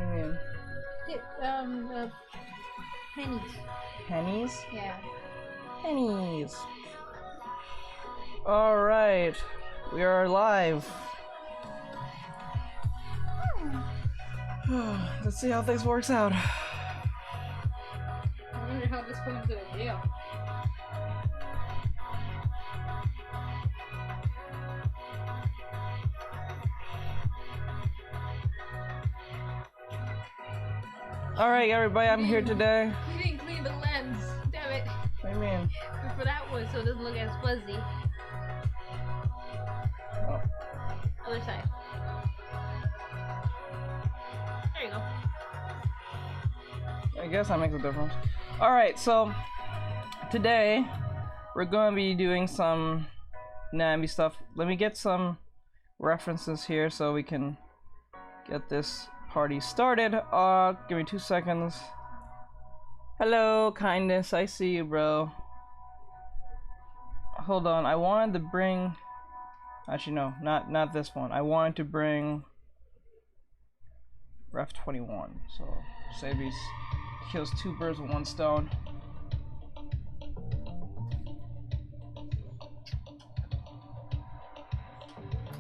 mean, Pennies. pennies? Yeah. Pennies. Alright, we are live. Let's see how things works out. I wonder how this comes to a deal. Alright, everybody, I'm here today. You didn't clean the lens. Damn it. What do you mean? For that one, so it doesn't look as fuzzy. Oh. Other side. There you go. I guess that makes a difference. Alright, so today we're going to be doing some Namby stuff. Let me get some references here so we can get this party started. Give me 2 seconds. Hello, kindness. I see you, bro. Hold on. I wanted to bring. Actually, no, not this one. I wanted to bring Ref 21. So Sabi's kills 2 birds with 1 stone.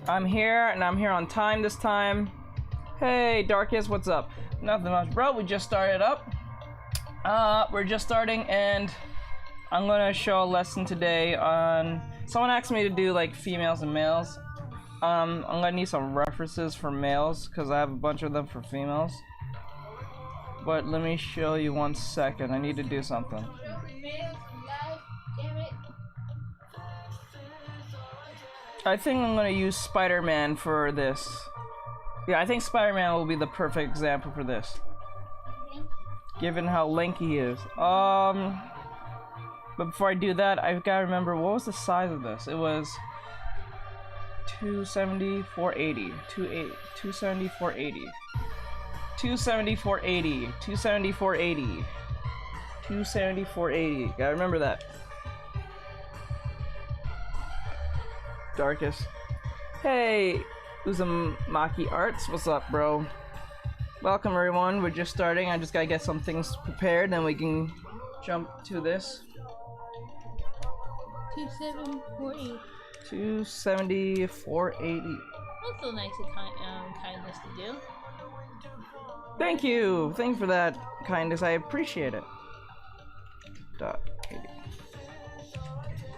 I'm here, and I'm here on time this time. Hey, Darkest, what's up? Nothing much, bro. We just started up. We're just starting, and I'm gonna show a lesson today on. Someone asked me to do like females and males. I'm gonna need some references for males because I have a bunch of them for females. But let me show you 1 second. I need to do something. I think I'm gonna use Spider-Man for this. Yeah, I think Spider-Man will be the perfect example for this, given how lanky he is. But before I do that, I've got to remember, what was the size of this? It was 270, 480, 270, 480, 270, 480, 270, 480, 270, 480. Gotta remember that. Darkest. Hey, Uzumaki Arts, what's up, bro? Welcome, everyone. We're just starting. I just gotta get some things prepared, then we can jump to this. 2748. 270, 480. That's so nice of kindness to do. Thank you. Thanks for that kindness. I appreciate it. .80.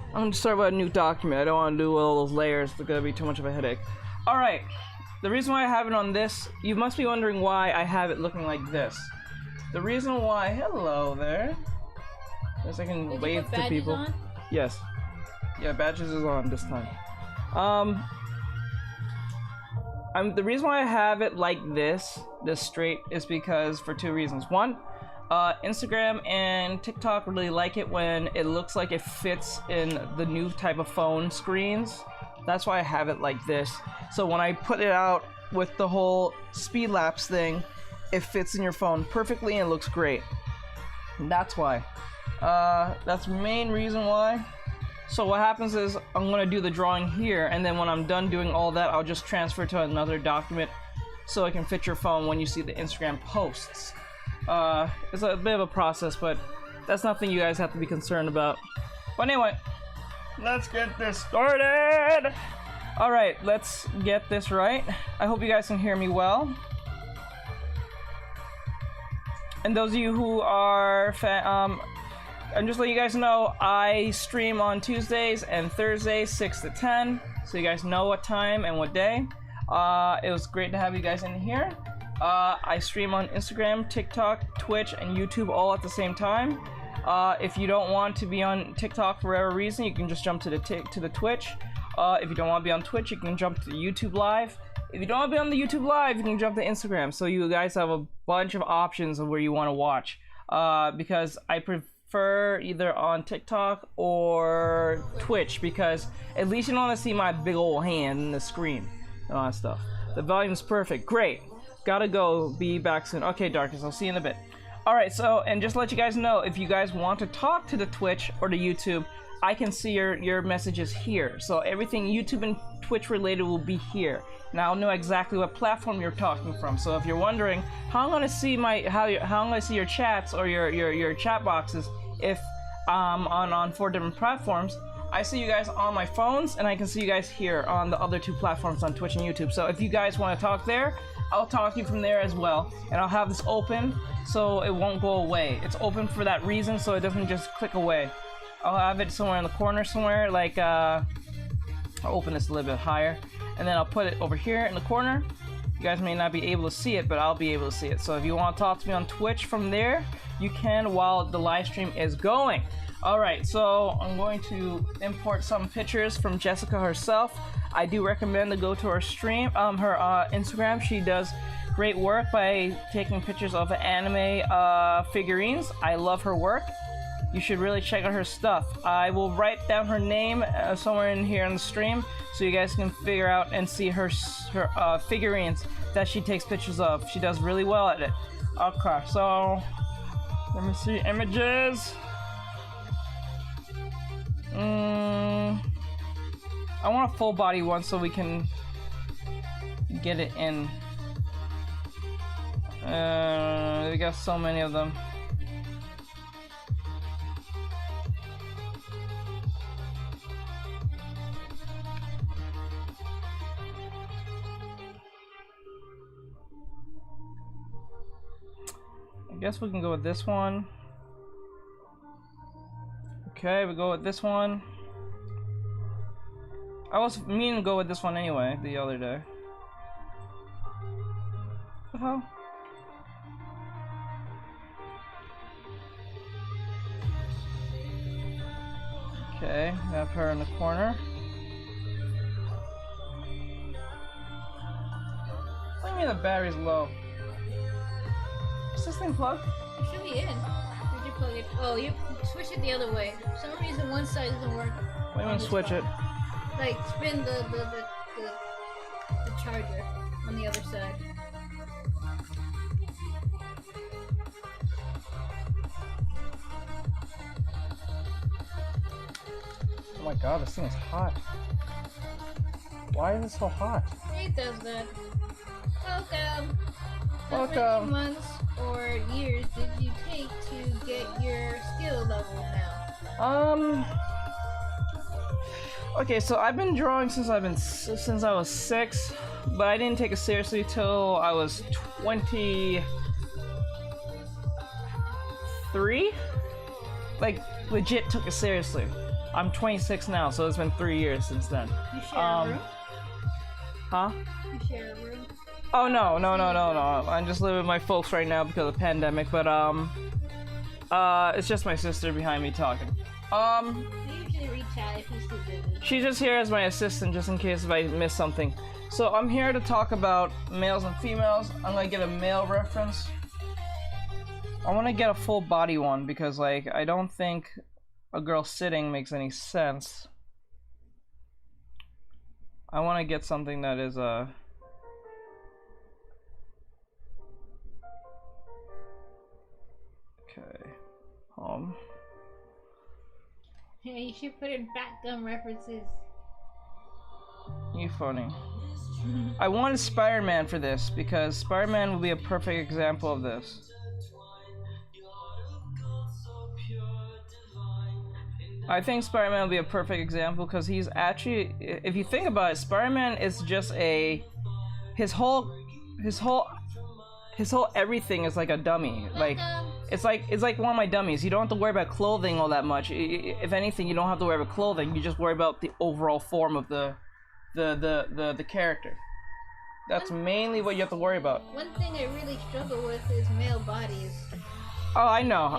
I'm gonna start with a new document. I don't want to do all those layers. It's gonna be too much of a headache. Alright. The reason why I have it on this, you must be wondering why I have it looking like this. The reason why, hello there. Yes, I can wave to people. On? Yes. Yeah, badges is on this time. The reason why I have it like this straight, is because for 2 reasons. One, Instagram and TikTok really like it when it looks like it fits in the new type of phone screens. That's why I have it like this. So when I put it out with the whole speed lapse thing, it fits in your phone perfectly and looks great. And that's why. That's the main reason why. So what happens is I'm gonna do the drawing here, and then when I'm done doing all that, I'll just transfer to another document so it can fit your phone when you see the Instagram posts. It's a bit of a process, but that's nothing you guys have to be concerned about. But anyway, let's get this started. All right, let's get this right. I hope you guys can hear me well. And those of you who are I'm just letting you guys know, I stream on Tuesdays and Thursdays 6 to 10, so you guys know what time and what day. It was great to have you guys in here. I stream on Instagram, TikTok, Twitch, and YouTube all at the same time. If you don't want to be on TikTok for whatever reason, you can just jump to the Twitch. If you don't want to be on Twitch, you can jump to YouTube Live. If you don't want to be on the YouTube Live, you can jump to Instagram. So you guys have a bunch of options of where you want to watch. Because I prefer either on TikTok or Twitch, because at least you don't want to see my big old hand in the screen and all that stuff. The volume's perfect. Great. Gotta go. Be back soon. Okay, Darkest, I'll see you in a bit. Alright, so, and just to let you guys know, if you guys want to talk to the Twitch or the YouTube, I can see your messages here. So everything YouTube and Twitch related will be here. Now I'll know exactly what platform you're talking from. So if you're wondering how I'm gonna see how I'm gonna see your chats or your chat boxes if on 4 different platforms, I see you guys on my phones and I can see you guys here on the other 2 platforms on Twitch and YouTube. So if you guys want to talk there, I'll talk to you from there as well, and I'll have this open so it won't go away. It's open for that reason, so it doesn't just click away. I'll have it somewhere in the corner somewhere, like I'll open this a little bit higher, and then I'll put it over here in the corner. You guys may not be able to see it, but I'll be able to see it. So if you want to talk to me on Twitch from there, you can while the live stream is going. Alright, so I'm going to import some pictures from Jessica herself. I do recommend to go to her stream, her Instagram. She does great work by taking pictures of anime figurines. I love her work. You should really check out her stuff. I will write down her name somewhere in here in the stream so you guys can figure out and see her figurines that she takes pictures of. She does really well at it. Okay, so let me see images. I want a full body one so we can get it in. We got so many of them. I guess we can go with this one. Okay, we go with this one. I was meaning to go with this one anyway, the other day. What the hell? Okay, have her in the corner. What do you mean the battery's low? Is this thing plugged? It should be in. Did you plug it? Oh, you switch it the other way. For some reason, one side doesn't work. What do you mean switch it? Like spin the charger on the other side. Oh my god, this thing is hot. Why is it so hot? It does that. Welcome. How many Welcome. months or years did you take to get your skill level now? Okay, so I've been drawing since I was 6, but I didn't take it seriously till I was 23. Like legit took it seriously. I'm 26 now, so it's been 3 years since then. You share a room? Huh? You share a room? Oh no. I'm just living with my folks right now because of the pandemic, but it's just my sister behind me talking. You usually reach out if he's too busy. She's just here as my assistant, just in case if I miss something. So I'm here to talk about males and females. I'm gonna get a male reference. I want to get a full body one because, like, I don't think a girl sitting makes any sense. I want to get something that is okay. Yeah, you should put in fat gum references. You funny. I wanted Spider-Man for this because Spider-Man would be a perfect example of this. I think Spider-Man would be a perfect example because he's actually, if you think about it, Spider-Man is just his whole everything is like a dummy. Like it's like one of my dummies. You don't have to worry about clothing all that much. If anything, you don't have to worry about clothing. You just worry about the overall form of the character. That's mainly what you have to worry about. One thing I really struggle with is male bodies. Oh, I know.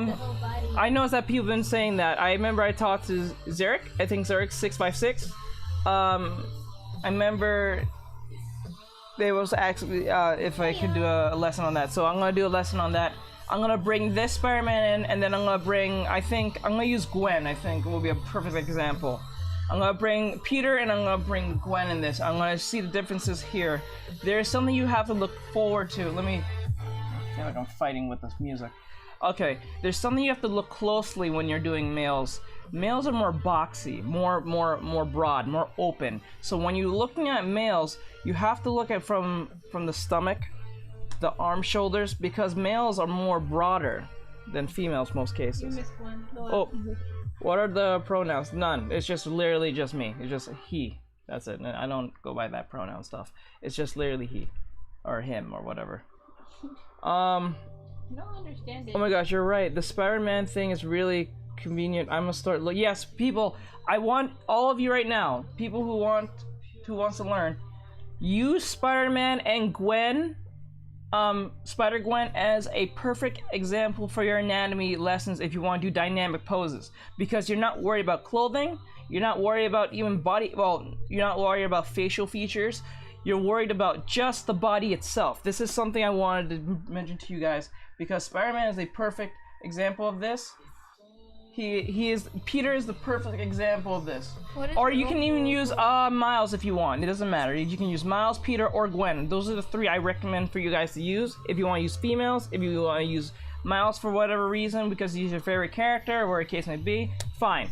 The whole body. I noticed that people have been saying that. I remember I talked to Zarek. I think Zarek656. I remember they was actually if I could do a lesson on that. So I'm gonna do a lesson on that. I'm gonna bring this Spider-Man in, and then I'm gonna bring. I think I'm gonna use Gwen. I think will be a perfect example. I'm gonna bring Peter and I'm gonna bring Gwen in this. I'm gonna see the differences here. There's something you have to look forward to. Let me. I feel like I'm fighting with this music. Okay, there's something you have to look closely when you're doing males. Males are more boxy, more broad, more open. So when you're looking at males, you have to look at from the stomach, the arm, shoulders, because males are more broader than females most You cases. missed one. Go Oh, on. what are the pronouns? None. It's just literally just me. It's just he. That's it. I don't go by that pronoun stuff. It's just literally he, or him, or whatever. I don't understand it. Oh my gosh, you're right. The Spider-Man thing is really convenient. I'm gonna start. Yes, people. I want all of you right now. People who wants to learn. Use Spider-Man and Gwen, Spider-Gwen as a perfect example for your anatomy lessons if you want to do dynamic poses, because you're not worried about clothing. You're not worried about even body. Well, you're not worried about facial features. You're worried about just the body itself. This is something I wanted to mention to you guys because Spider-Man is a perfect example of this. Peter is the perfect example of this. Or you can even use Miles if you want. It doesn't matter. You can use Miles, Peter, or Gwen. Those are the three I recommend for you guys to use. If you want to use females, if you want to use Miles for whatever reason because he's your favorite character, or whatever the case may be, fine.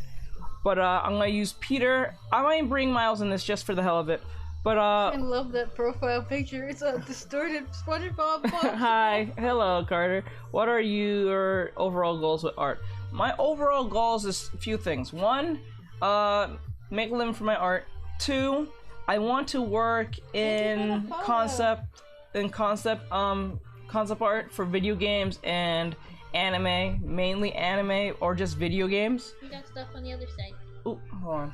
But I'm gonna use Peter. I might bring Miles in this just for the hell of it. But I love that profile picture. It's a distorted SpongeBob. Hi, hello Carter. What are your overall goals with art? My overall goals is a few things. One, make a living for my art. Two, I want to work in concept art for video games and anime, mainly anime or just video games. You got stuff on the other side. Oh, hold on.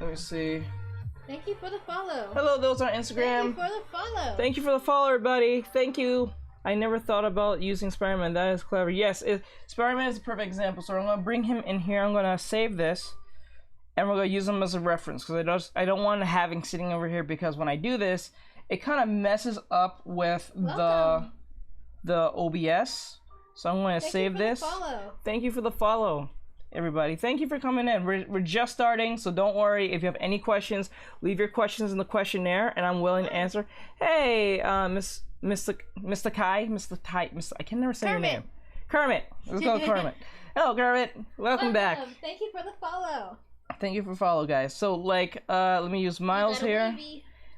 Let me see. Thank you for the follow. Hello, those on Instagram. Thank you for the follow. Thank you for the follow, everybody. Thank you. I never thought about using Spider-Man. That is clever. Yes, Spider-Man is a perfect example. So I'm gonna bring him in here. I'm gonna save this, and we're gonna use him as a reference because I don't want to have him sitting over here because when I do this, it kind of messes up with the OBS. So I'm gonna save this. Thank you for the follow, everybody. Thank you for coming in. We're just starting, so don't worry. If you have any questions, leave your questions in the questionnaire, and I'm willing to answer. Hey, Mr. Kai, I can never say your name. Kermit. Let's go, Kermit. Hello, Kermit. Welcome back. Thank you for the follow. Thank you for follow, guys. So, like, let me use Miles here.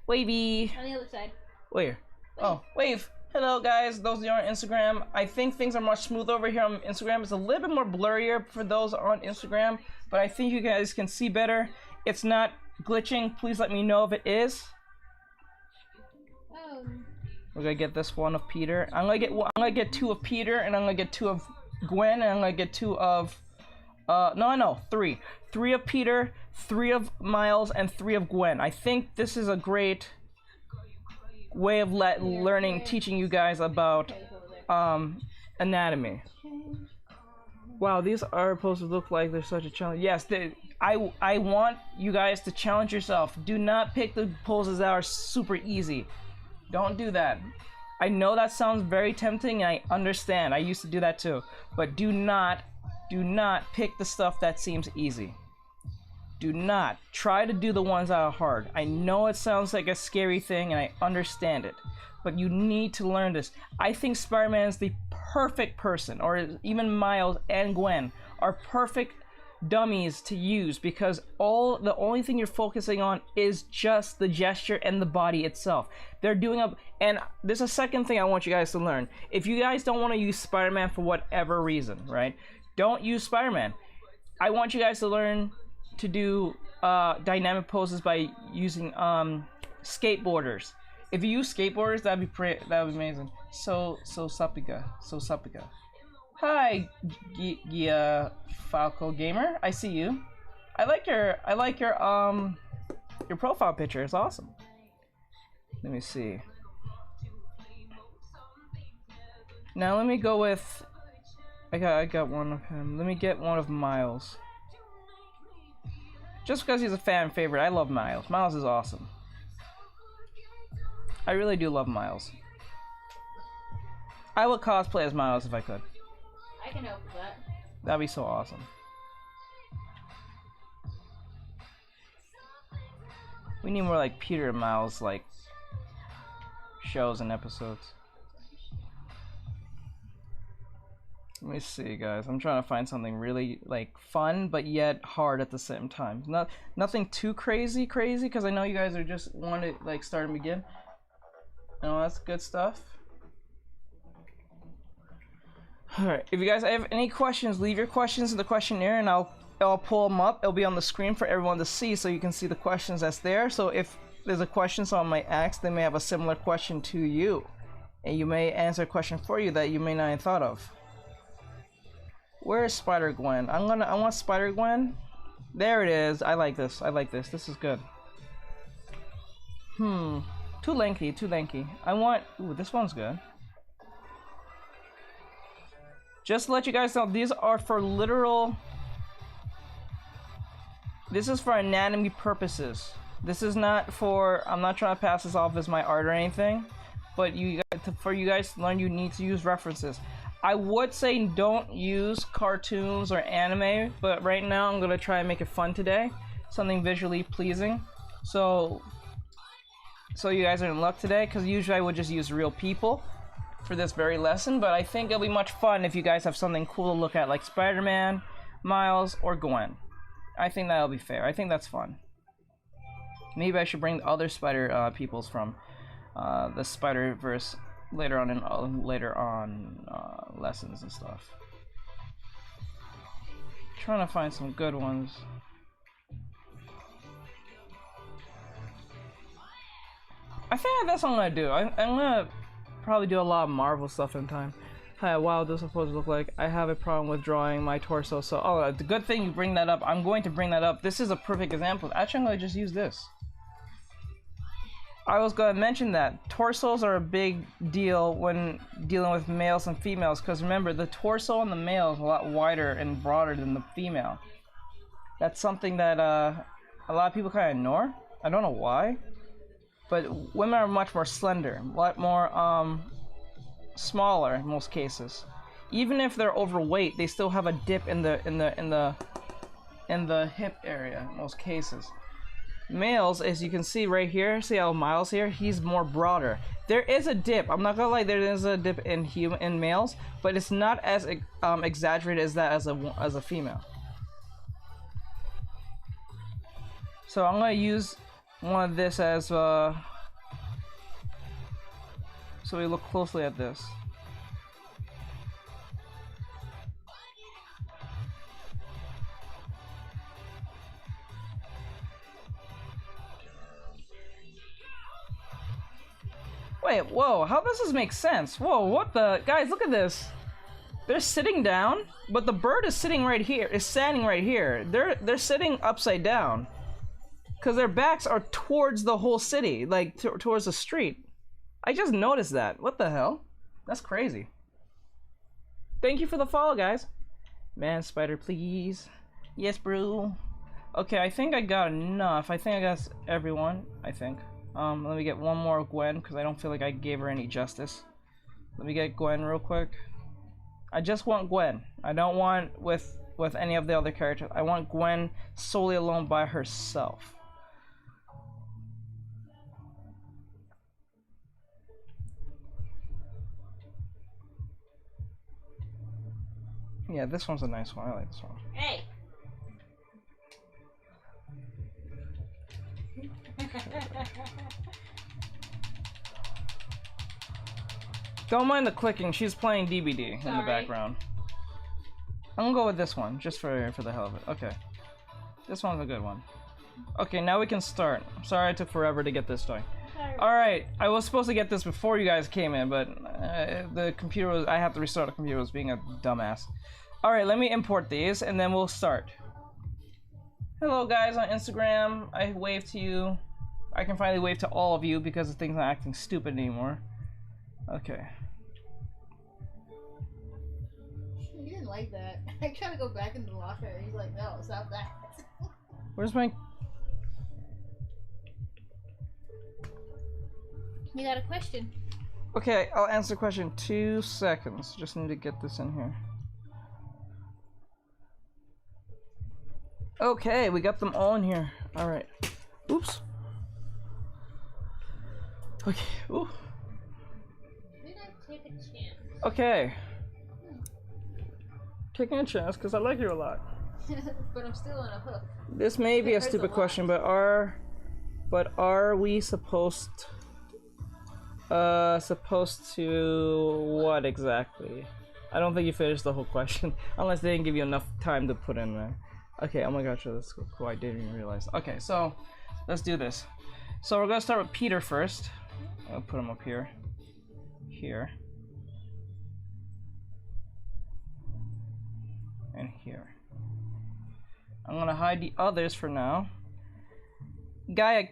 Wavy. On the other side. Where? Oh, wave. Hello, guys. Those of you on Instagram, I think things are much smoother over here on Instagram. It's a little bit more blurrier for those on Instagram, but I think you guys can see better. It's not glitching. Please let me know if it is. We're gonna get this one of Peter. I'm gonna get two of Peter, and I'm gonna get two of Gwen, and I'm gonna get two of three. Three of Peter, three of Miles, and three of Gwen. I think this is a great way of teaching you guys about anatomy. Wow, these are supposed to look like they're such a challenge. Yes, I want you guys to challenge yourself. Do not pick the poses that are super easy. Don't do that. I know that sounds very tempting, and I understand. I used to do that too. But do not pick the stuff that seems easy. Do not. Try to do the ones that are hard. I know it sounds like a scary thing, and I understand it. But you need to learn this. I think Spider-Man is the perfect person, or even Miles and Gwen are perfect dummies to use because the only thing you're focusing on is just the gesture and the body itself. They're doing and there's a second thing I want you guys to learn. If you guys don't want to use Spider-Man for whatever reason, right? Don't use Spider-Man. I want you guys to learn to do dynamic poses by using skateboarders. If you use skateboarders, that'd be amazing. So Sapika. Hi, Falco Gamer. I see you. I like your profile picture. It's awesome. Let me see. Now let me go with. I got one of him. Let me get one of Miles. Just because he's a fan favorite, I love Miles. Miles is awesome. I really do love Miles. I would cosplay as Miles if I could. I can help with that. That'd be so awesome. We need more like Peter and Miles like shows and episodes. Let me see, guys. I'm trying to find something really like fun, but yet hard at the same time. Nothing too crazy, because I know you guys are just want to like start and begin. No, that's good stuff. All right. If you guys have any questions, leave your questions in the questionnaire, and I'll pull them up. It'll be on the screen for everyone to see, so you can see the questions that's there. So if there's a question someone might ask, they may have a similar question to you, and you may answer a question for you that you may not have thought of. Where is Spider Gwen? I want Spider Gwen. There it is. I like this. I like this. This is good. Too lengthy. Too lengthy. I want. Ooh, this one's good. Just to let you guys know, these are for literal. This is for anatomy purposes. This is not for. I'm not trying to pass this off as my art or anything, but for you guys to learn, you need to use references. I would say don't use cartoons or anime, but right now I'm gonna try and make it fun today, something visually pleasing. So you guys are in luck today, because usually I would just use real people for this very lesson, but I think it'll be much fun if you guys have something cool to look at, like Spider-Man, Miles, or Gwen. I think that'll be fair. I think that's fun. Maybe I should bring the other Spider peoples from the Spider-Verse later on lessons and stuff. Trying to find some good ones. I think that's what I'm gonna do. I'm gonna probably do a lot of Marvel stuff in time. Hi, wow, this is supposed to look like. I have a problem with drawing my torso, so oh, the good thing you bring that up. I'm going to bring that up. This is a perfect example. Actually, I'm gonna just use this. I was going to mention that torsos are a big deal when dealing with males and females, because remember, the torso on the male is a lot wider and broader than the female. That's something that a lot of people kind of ignore. I don't know why, but women are much more slender, a lot more smaller in most cases. Even if they're overweight, they still have a dip in the hip area in most cases. Males, as you can see right here, see how Miles here, he's more broader. There is a dip, I'm not gonna lie, there is a dip in males, but it's not as exaggerated as that as a female. So I'm gonna use one of this as so we look closely at this. Wait, whoa, how does this make sense? Whoa, what the? Guys, look at this. They're sitting down, but the bird is sitting right here, is standing right here. They're sitting upside down. Because their backs are towards the whole city, like towards the street. I just noticed that. What the hell? That's crazy. Thank you for the follow, guys. Man, spider, please. Yes, bro. Okay, I think I got enough. I think I got everyone, I think. Let me get one more Gwen, because I don't feel like I gave her any justice. Let me get Gwen real quick. I just want Gwen. I don't want with any of the other characters. I want Gwen solely alone by herself. Yeah, this one's a nice one. I like this one. Hey! Don't mind the clicking, she's playing DBD in the background. I'm gonna go with this one, just for the hell of it. Okay. This one's a good one. Okay, now we can start. Sorry it took forever to get this toy. Alright, I was supposed to get this before you guys came in, but the computer was, I have to restart the computer, was being a dumbass. Alright, let me import these and then we'll start. Hello guys on Instagram, I wave to you. I can finally wave to all of you because the thing's not acting stupid anymore. Okay. He didn't like that. I tried to go back in the locker and he's like, no, stop that. Where's my... You got a question? Okay, I'll answer the question. 2 seconds. Just need to get this in here. Okay, we got them all in here. Alright. Oops. Okay. Ooh. Did I take a chance? Okay. taking a chance because I like you a lot. But I'm still on a hook. This may be a stupid question, but are we supposed to what exactly? I don't think you finished the whole question unless they didn't give you enough time to put in there. Okay, oh my gosh, that's cool. I didn't even realize. Okay, so let's do this. So we're gonna start with Peter first. I'll put him up here. Here. And here. I'm gonna hide the others for now. Gaia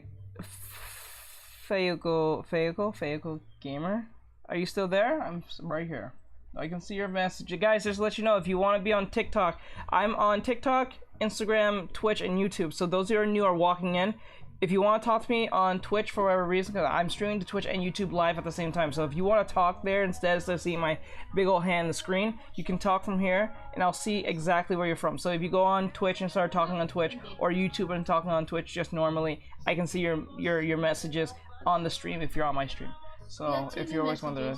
Fayoko Gamer. Are you still there? I'm right here. I can see your message. Guys, just to let you know, if you want to be on TikTok, I'm on TikTok, Instagram, Twitch, and YouTube. So those who are new are walking in. If you want to talk to me on Twitch for whatever reason, because I'm streaming to Twitch and YouTube live at the same time. So if you want to talk there instead of seeing my big old hand on the screen, you can talk from here and I'll see exactly where you're from. So if you go on Twitch and start talking on Twitch, or YouTube and talking on Twitch just normally, I can see your messages on the stream if you're on my stream. So if you're always wondering.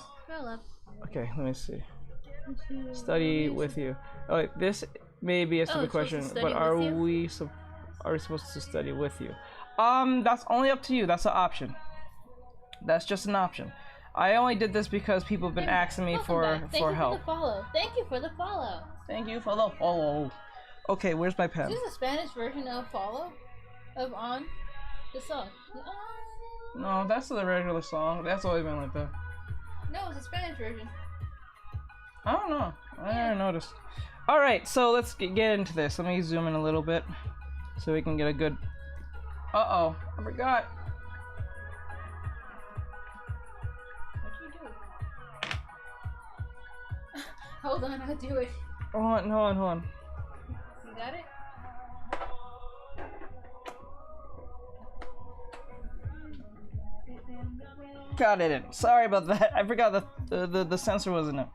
Okay, let me see. Study with you. Oh, this may be a stupid question, but are we supposed to study with you? That's only up to you. That's an option. That's just an option. I only did this because people have been asking me for help. Thank you for the follow. Thank you for the follow. Thank you for the follow. Okay, where's my pen? Is this a Spanish version of follow? Of on? The song? No, that's the regular song. That's always been like that. No, it's a Spanish version. I don't know. I never noticed. Alright, so let's get into this. Let me zoom in a little bit so we can get a good... Uh-oh, I forgot. What'd you do? Hold on, I'll do it. Hold on. You got it? Got it in. Sorry about that. I forgot the sensor wasn't in.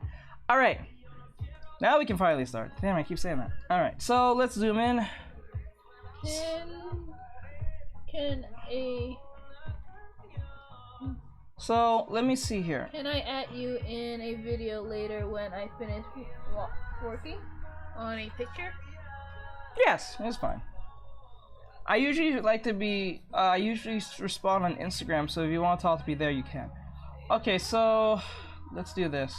Alright. Now we can finally start. Damn, I keep saying that. Alright, so let's zoom in. So let me see here. Can I add you in a video later when I finish working on a picture? Yes, it's fine. I usually like to be, I usually respond on Instagram, so if you want to talk to me there, you can. Okay, so let's do this.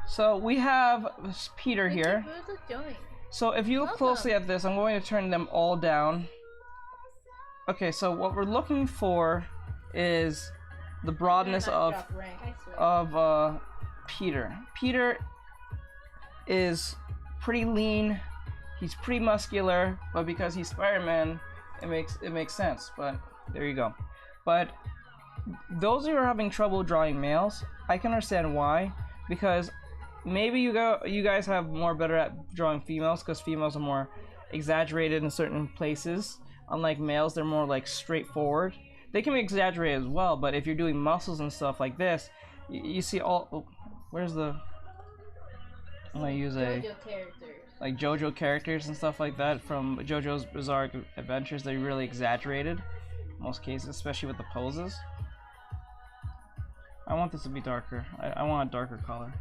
So we have Peter here. So if you look closely at this, I'm going to turn them all down. Okay, so what we're looking for is the broadness of Peter. Peter is pretty lean. He's pretty muscular, but because he's Spider-Man, it makes sense. But there you go. But those who are having trouble drawing males, I can understand why. Because maybe you guys have more better at drawing females, because females are more exaggerated in certain places. Unlike males, they're more like straightforward. They can be exaggerated as well, but if you're doing muscles and stuff like this, you see all. Oh, where's the? I'm gonna use like JoJo characters and stuff like that from JoJo's Bizarre Adventures. They're really exaggerated in most cases, especially with the poses. I want this to be darker. I want a darker color.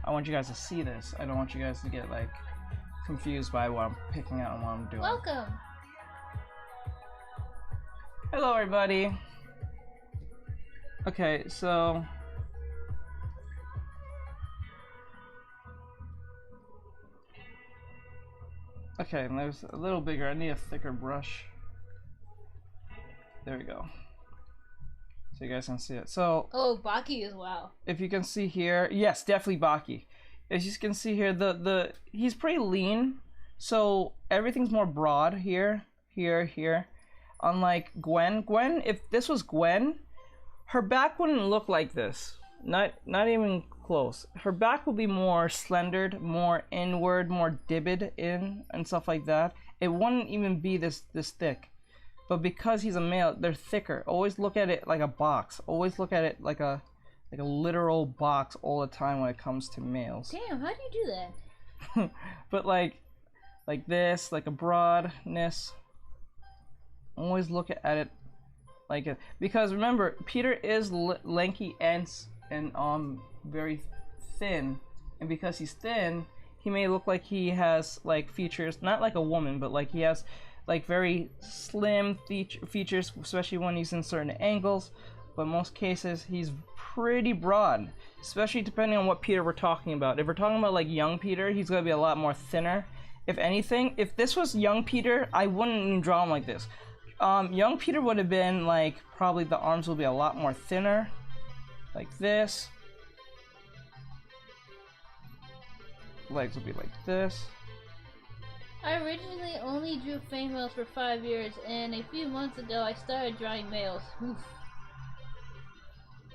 I want you guys to see this. I don't want you guys to get like confused by what I'm picking out and what I'm doing. Welcome. Hello, everybody. Okay, so okay, and there's a little bigger. I need a thicker brush. There we go. So you guys can see it. So Baki as well. If you can see here, yes, definitely Baki. As you can see here, he's pretty lean, so everything's more broad here, here. Unlike Gwen. Gwen, if this was Gwen, her back wouldn't look like this. Not even close. Her back would be more slendered, more inward, more dibbed in, and stuff like that. It wouldn't even be this thick. But because he's a male, they're thicker. Always look at it like a box. Always look at it like a literal box all the time when it comes to males. Damn, how do you do that? But like this, like a broadness. Always look at it like it, because remember, Peter is lanky and very thin, and because he's thin, he may look like he has like features, not like a woman, but like he has like very slim features, especially when he's in certain angles. But in most cases, he's pretty broad, especially depending on what Peter we're talking about. If we're talking about like young Peter, he's gonna be a lot more thinner. If anything, if this was young Peter, I wouldn't even draw him like this. Young Peter would have been like, probably the arms will be a lot more thinner, like this. Legs will be like this. I originally only drew females for 5 years, and a few months ago I started drawing males. Oof.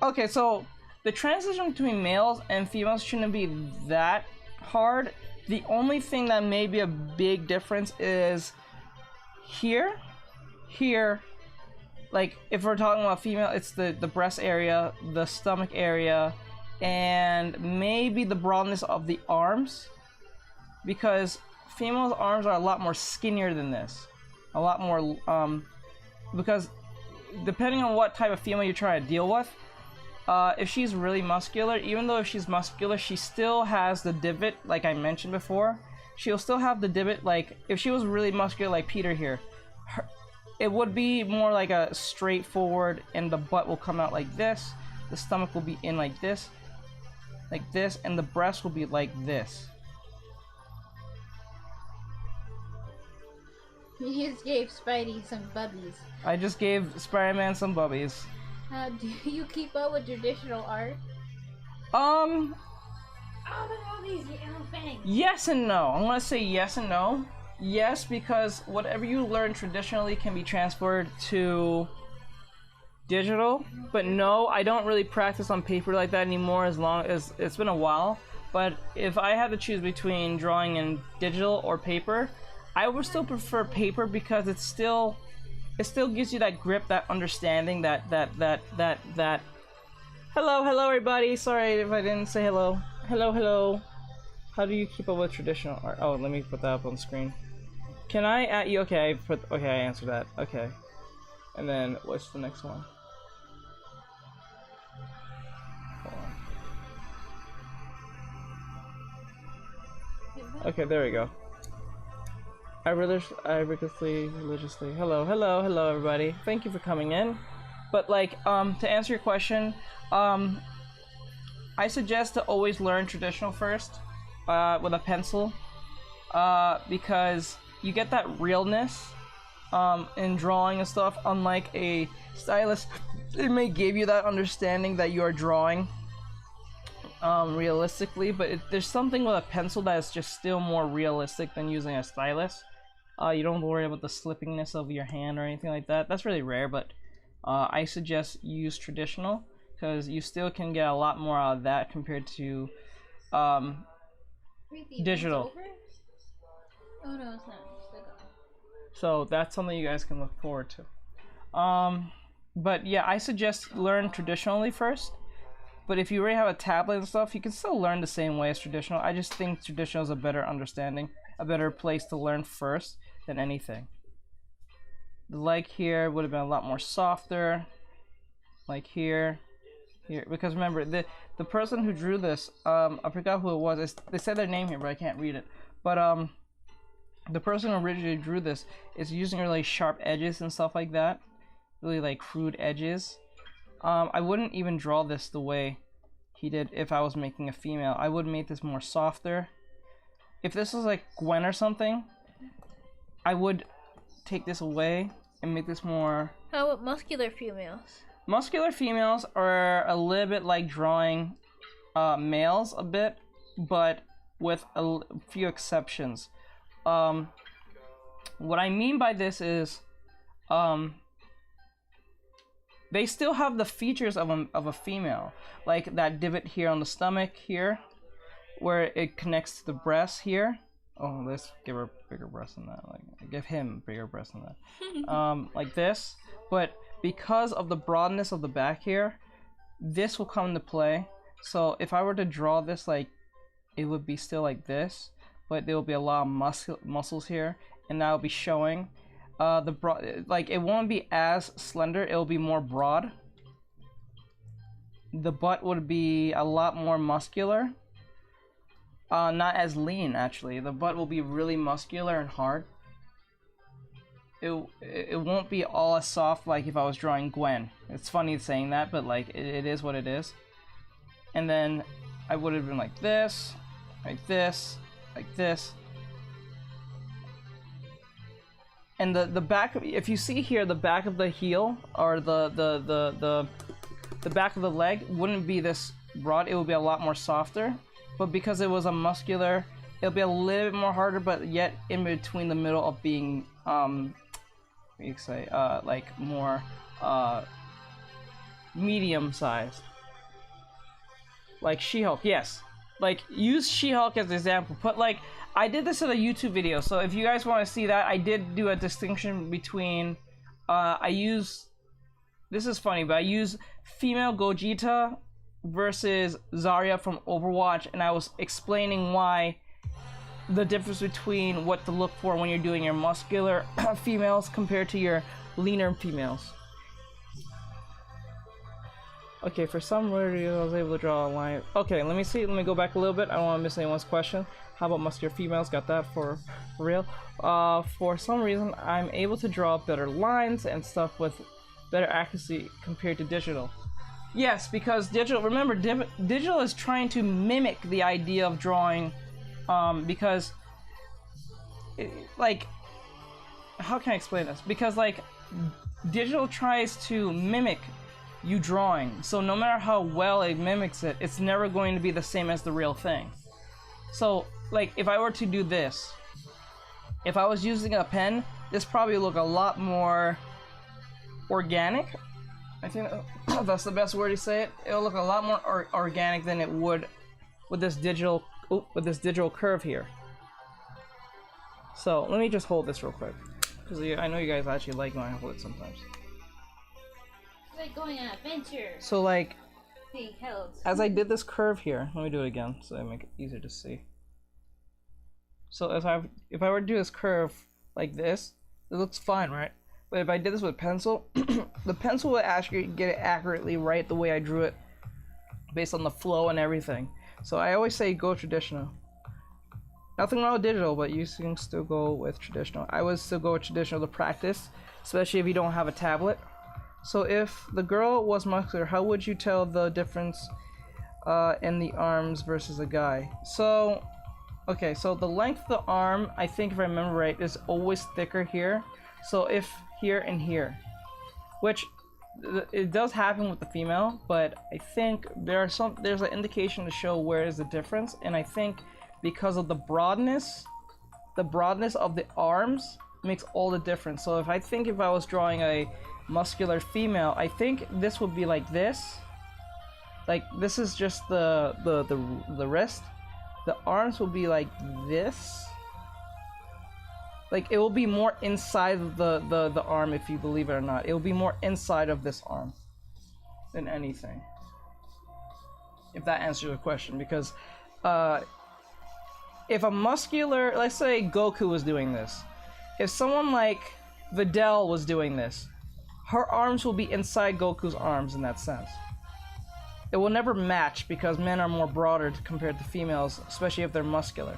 Okay, so the transition between males and females shouldn't be that hard. The only thing that may be a big difference is here, like if we're talking about female, it's the breast area, the stomach area, and maybe the broadness of the arms, because females' arms are a lot more skinnier than this, a lot more, because depending on what type of female you're trying to deal with, if she's really muscular, even though if she's muscular, she still has the divot, like I mentioned before. She'll still have the divot, like if she was really muscular like Peter here, it would be more like a straightforward, and the butt will come out like this, the stomach will be in like this, and the breast will be like this. You just gave Spidey some bubbies. I just gave Spider-Man some bubbies. Do you keep up with traditional art? Oh, look at all these yellow fangs. Yes and no. I'm gonna say yes and no. Yes, because whatever you learn traditionally can be transferred to digital, but no, I don't really practice on paper like that anymore, as long as it's been a while. But if I had to choose between drawing in digital or paper, I would still prefer paper, because it still gives you that grip, that understanding, that hello everybody, sorry if I didn't say hello. Hello. How do you keep up with traditional art? Oh, let me put that up on screen. Can I at you? Okay, I answered that. Okay. And then what's the next one? Hold on. Okay, there we go. I religiously. Hello everybody. Thank you for coming in. But like, to answer your question, I suggest to always learn traditional first, with a pencil, because you get that realness, in drawing and stuff. Unlike a stylus, it may give you that understanding that you are drawing, realistically, but there's something with a pencil that is just still more realistic than using a stylus. You don't worry about the slippingness of your hand or anything like that. That's really rare, but I suggest use traditional, because you still can get a lot more out of that compared to digital. Oh no, it's not. It's still going. So that's something you guys can look forward to. But yeah, I suggest learn traditionally first. But if you already have a tablet and stuff, you can still learn the same way as traditional. I just think traditional is a better understanding, a better place to learn first than anything. The leg here would have been a lot more softer, like here, because remember, the person who drew this, I forgot who it was. They said their name here, but I can't read it. But the person who originally drew this is using really sharp edges and stuff like that, really like crude edges. I wouldn't even draw this the way he did if I was making a female. I would make this more softer. If this was like Gwen or something, I would take this away and make this more... How about muscular females? Muscular females are a little bit like drawing males a bit, but with a few exceptions. What I mean by this is, they still have the features of a female, like that divot here on the stomach here, where it connects to the breast here. Oh, let's give her bigger breast than that. Like, give him bigger breast than that. Like this. But because of the broadness of the back here, this will come into play. So if I were to draw this, like, it would be still like this, but there will be a lot of muscles here, and that will be showing. Like, it won't be as slender, it will be more broad. The butt would be a lot more muscular. Not as lean, actually. The butt will be really muscular and hard. It won't be all as soft like if I was drawing Gwen. It's funny saying that, but like it is what it is. And then I would have been like this, like this, like this. And the back of, if you see here, the back of the heel or the back of the leg wouldn't be this broad. It would be a lot more softer. But because it was a muscular, it'll be a little bit more harder, but yet in between the middle of being what you say, like more medium sized. Like She-Hulk, yes. Like use She-Hulk as an example. But like I did this in a YouTube video, so if you guys want to see that, I did do a distinction between this is funny, but I use female Gogeta versus Zarya from Overwatch, and I was explaining why the difference between what to look for when you're doing your muscular females compared to your leaner females. Okay, for some reason I was able to draw a line. Okay, let me see. Let me go back a little bit. I don't want to miss anyone's question. How about muscular females? Got that for real. For some reason, I'm able to draw better lines and stuff with better accuracy compared to digital. Yes, because digital. Remember, digital is trying to mimic the idea of drawing. Because, like, how can I explain this? Because like, digital tries to mimic you drawing. So no matter how well it mimics it, it's never going to be the same as the real thing. So like if I were to do this, if I was using a pen, this probably look a lot more organic. I think that's the best word to say it. It'll look a lot more organic than it would with this digital curve here. So let me just hold this real quick, because I know you guys actually like when I hold it sometimes. It's like going on an adventure. So like, Being held. as I did this curve here, let me do it again so I make it easier to see. So if I were to do this curve like this, it looks fine, right? But if I did this with pencil, the pencil would actually get it accurately right the way I drew it, based on the flow and everything. So I always say go traditional. Nothing wrong with digital, but you can still go with traditional. I would still go with traditional to practice, especially if you don't have a tablet. So if the girl was muscular, how would you tell the difference in the arms versus a guy? So, okay, so the length of the arm, I think if I remember right, is always thicker here. So if here and here, which it does happen with the female, but I think there's an indication to show where is the difference, and I think because of the broadness of the arms makes all the difference. So if I was drawing a muscular female, I think this would be like this. Like this is just the wrist. The arms will be like this. Like it will be more inside of the arm, if you believe it or not. It will be more inside of this arm than anything. If that answers your question, because if a muscular, let's say Goku was doing this, if someone like Videl was doing this, her arms will be inside Goku's arms in that sense. It will never match because men are more broader compared to females, especially if they're muscular.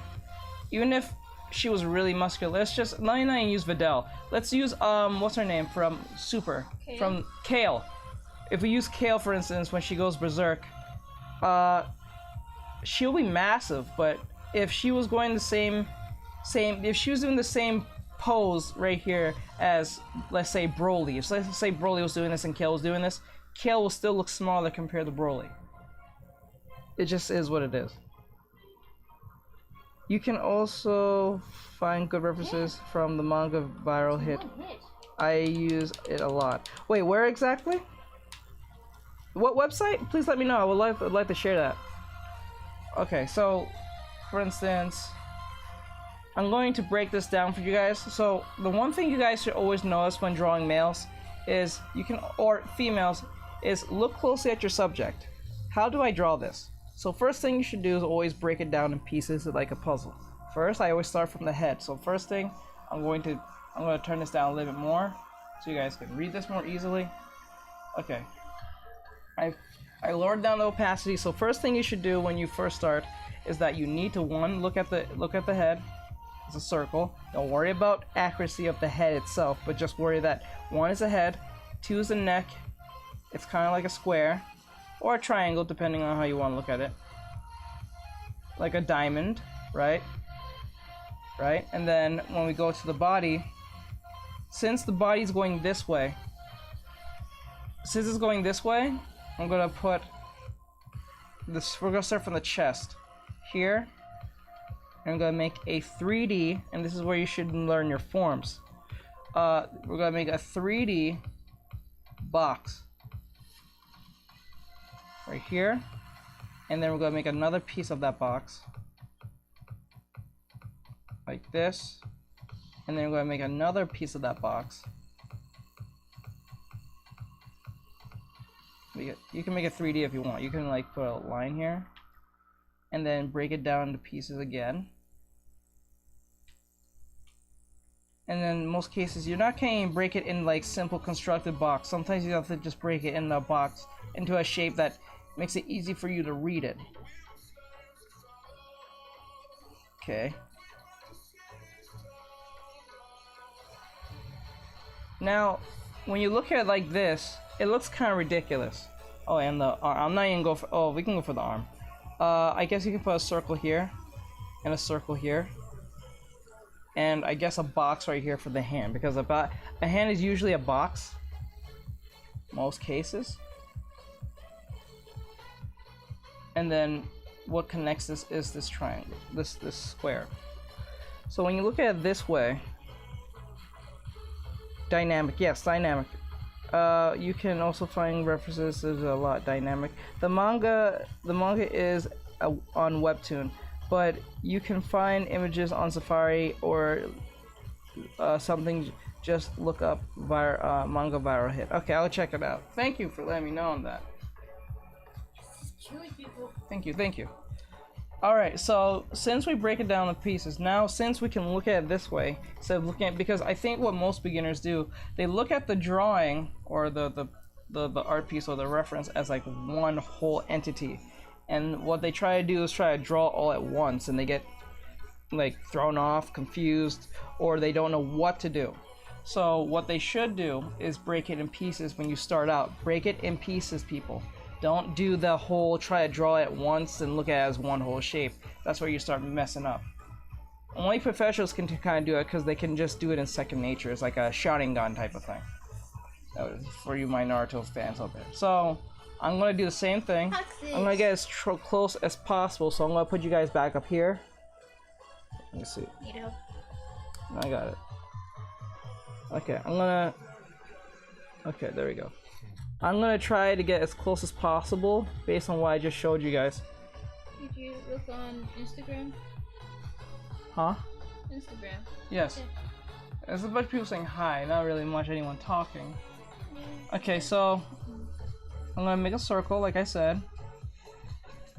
Even if she was really muscular, let's just not even use Videl. Let's use what's her name from Super? Kale. From Kale. If we use Kale for instance, when she goes berserk, she'll be massive, but if she was going the same if she was doing the same pose right here as, let's say, Broly. So let's say Broly was doing this and Kale was doing this, Kale will still look smaller compared to Broly. It just is what it is. You can also find good references from the manga viral hit. I use it a lot. Wait, where exactly? What website? Please let me know. I would like to share that. Okay, so for instance, I'm going to break this down for you guys. So the one thing you guys should always notice when drawing males is or females, is look closely at your subject. How do I draw this? So first thing you should do is always break it down in pieces like a puzzle. First, I always start from the head. So first thing, I'm going to turn this down a little bit more so you guys can read this more easily. Okay. I lowered down the opacity. So first thing you should do when you first start is that you need to look at the head. It's a circle. Don't worry about accuracy of the head itself, but just worry that 1 is the head, 2 is the neck. It's kind of like a square or a triangle, depending on how you want to look at it. Like a diamond, right? Right? And then when we go to the body, since the body's going this way, I'm gonna put this. We're gonna start from the chest here. And I'm gonna make a 3D, and this is where you should learn your forms. We're gonna make a 3D box right here, and then we're gonna make another piece of that box like this, and then we're gonna make another piece of that box. You can make a 3D if you want. You can like put a line here and then break it down into pieces again. And then in most cases, you're not going to break it in like simple constructed box. Sometimes you have to just break it in the box into a shape that makes it easy for you to read it. Okay. Now, when you look at it like this, it looks kind of ridiculous. Oh, and the arm. I'm not even going for. Oh, we can go for the arm. I guess you can put a circle here, and a circle here, and I guess a box right here for the hand, because a hand is usually a box. Most cases. And then what connects this is this triangle, this square. So when you look at it this way, dynamic. Yes, dynamic. You can also find references. There's a lot dynamic. The manga is on Webtoon, but you can find images on Safari or something. Just look up manga viral hit. Okay, I'll check it out. Thank you for letting me know on that. Thank you. Alright, so since we break it down in pieces, now since we can look at it this way, instead of looking at, because I think what most beginners do, they look at the drawing or the art piece or the reference as like one whole entity. And what they try to do is try to draw all at once, and they get like thrown off, confused, or they don't know what to do. So what they should do is break it in pieces when you start out. Break it in pieces, people. Don't do the whole try to draw it at once and look at it as one whole shape. That's where you start messing up. Only professionals can kind of do it because they can just do it in second nature. It's like a Sharingan type of thing. For you my Naruto fans out there. So I'm going to do the same thing. I'm going to get as close as possible. So I'm going to put you guys back up here. Let me see. I got it. Okay, okay, there we go. I'm gonna try to get as close as possible based on what I just showed you guys. Did you look on Instagram? Huh? Instagram. Yes. Okay. There's a bunch of people saying hi, not really much anyone talking. Yeah. Okay, so I'm gonna make a circle like I said.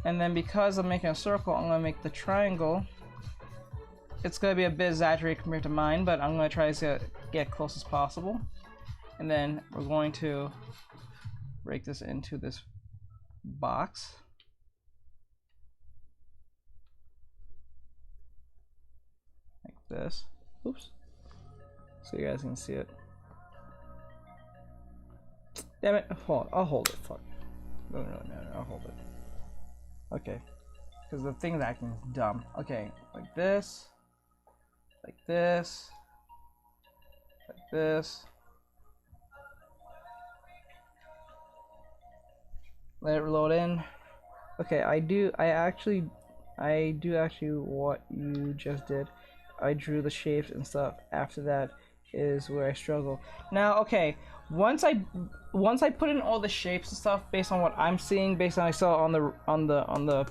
And then because I'm making a circle, I'm gonna make the triangle. It's gonna be a bit exaggerated compared to mine, but I'm gonna try to get close as possible. And then we're going to break this into this box. Like this. Oops. So you guys can see it. Damn it. I'll hold it. Fuck. No, I'll hold it. Okay. Because the thing's acting dumb. Okay. Like this. Like this. Like this. Let it load in. Okay, I do actually what you just did. I drew the shapes and stuff. After that is where I struggle. Now, okay, once I put in all the shapes and stuff based on what I'm seeing, based on what I saw on the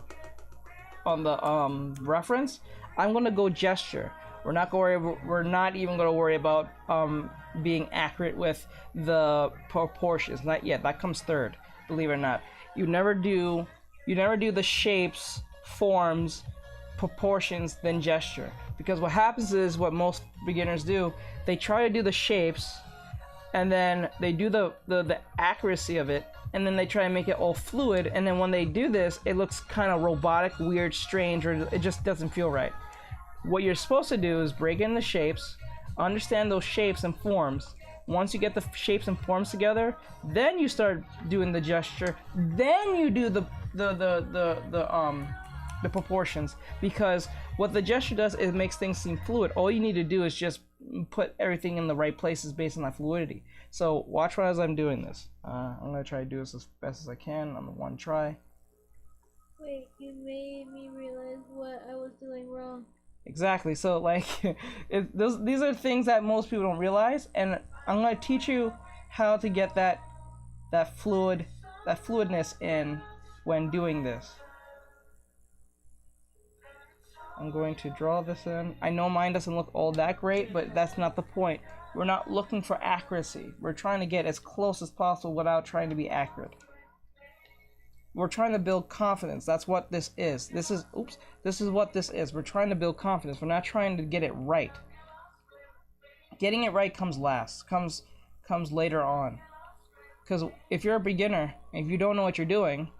reference, I'm gonna go gesture. We're not even gonna worry about being accurate with the proportions. Not yet. That comes third. Believe it or not. You never do the shapes, forms, proportions, then gesture. Because what happens is what most beginners do, they try to do the shapes and then they do the accuracy of it, and then they try and make it all fluid, and then when they do this, it looks kind of robotic, weird, strange, or it just doesn't feel right. What you're supposed to do is break in the shapes, understand those shapes and forms. Once you get the shapes and forms together, then you start doing the gesture. Then you do the proportions, because what the gesture does is it makes things seem fluid. All you need to do is just put everything in the right places based on that fluidity. So watch what as I'm doing this. I'm gonna try to do this as best as I can on the one try. Wait, you made me realize what I was doing wrong. Exactly. So like, these are things that most people don't realize, and I'm gonna teach you how to get that fluidness in when doing this. I'm going to draw this in. I know mine doesn't look all that great, but that's not the point. We're not looking for accuracy. We're trying to get as close as possible without trying to be accurate. We're trying to build confidence. That's what this is. This is what this is. We're trying to build confidence. We're not trying to get it right. Getting it right comes last. Comes later on. Because if you're a beginner, and if you don't know what you're doing,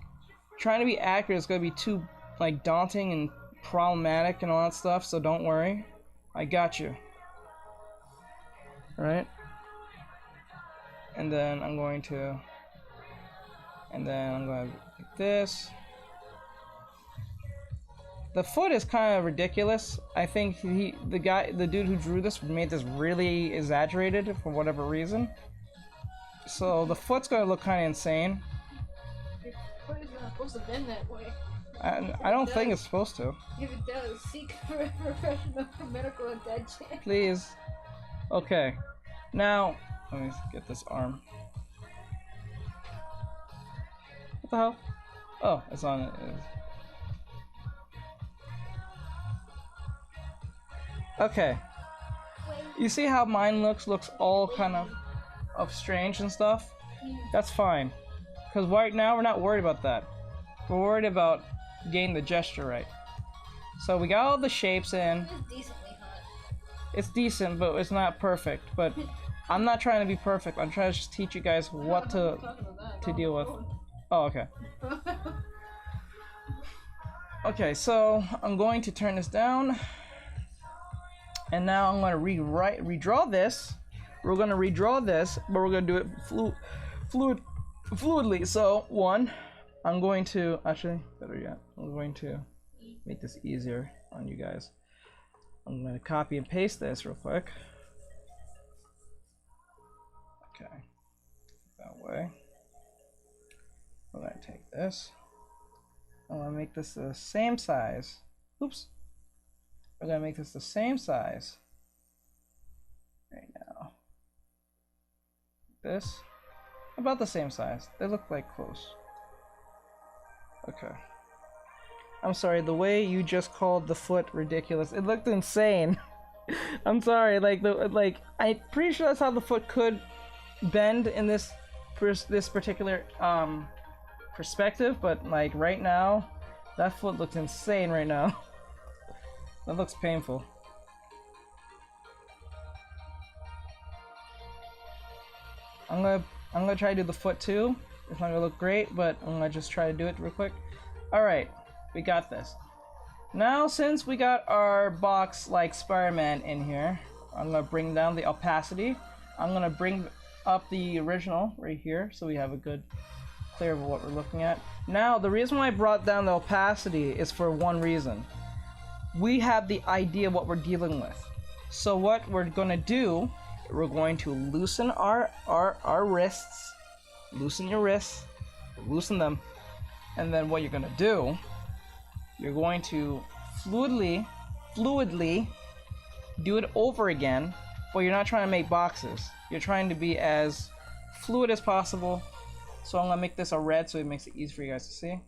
trying to be accurate is going to be too like daunting and problematic and all that stuff. So don't worry. I got you. Right? And then I'm going to like this. The foot is kind of ridiculous. I think the dude who drew this made this really exaggerated for whatever reason. So the foot's gonna look kind of insane. Your foot is not supposed to bend that way. I don't think it's supposed to. If it does, seek professional medical attention. Please. Okay. Now, let me get this arm. What the hell? Oh, it's on it. Okay. You see how mine looks all kind of strange and stuff? That's fine. Because right now we're not worried about that. We're worried about getting the gesture right. So we got all the shapes in. It's decently hot. It's decent, but it's not perfect. But I'm not trying to be perfect. I'm trying to just teach you guys what to deal with. Oh, okay. Okay, so I'm going to turn this down. And now I'm going to redraw this. We're going to redraw this, but we're going to do it fluidly. So, one, I'm going to, actually, better yet, I'm going to make this easier on you guys. I'm going to copy and paste this real quick. Okay, that way. I'm going to take this. I'm going to make this the same size. Oops. We're going to make this the same size right now. This, about the same size. They look like close. Okay. I'm sorry, the way you just called the foot ridiculous, it looked insane. I'm sorry, I'm pretty sure that's how the foot could bend in this particular perspective, but like right now, that foot looks insane right now. That looks painful. I'm gonna try to do the foot too. It's not gonna look great, but I'm gonna just try to do it real quick. Alright, we got this. Now since we got our box like Spider-Man in here, I'm gonna bring down the opacity. I'm gonna bring up the original right here so we have a good clear of what we're looking at. Now the reason why I brought down the opacity is for one reason. We have the idea of what we're dealing with. So what we're gonna do, we're going to loosen our wrists. Loosen your wrists. Loosen them. And then what you're gonna do, you're going to fluidly do it over again, but you're not trying to make boxes. You're trying to be as fluid as possible. So I'm gonna make this a red so it makes it easy for you guys to see.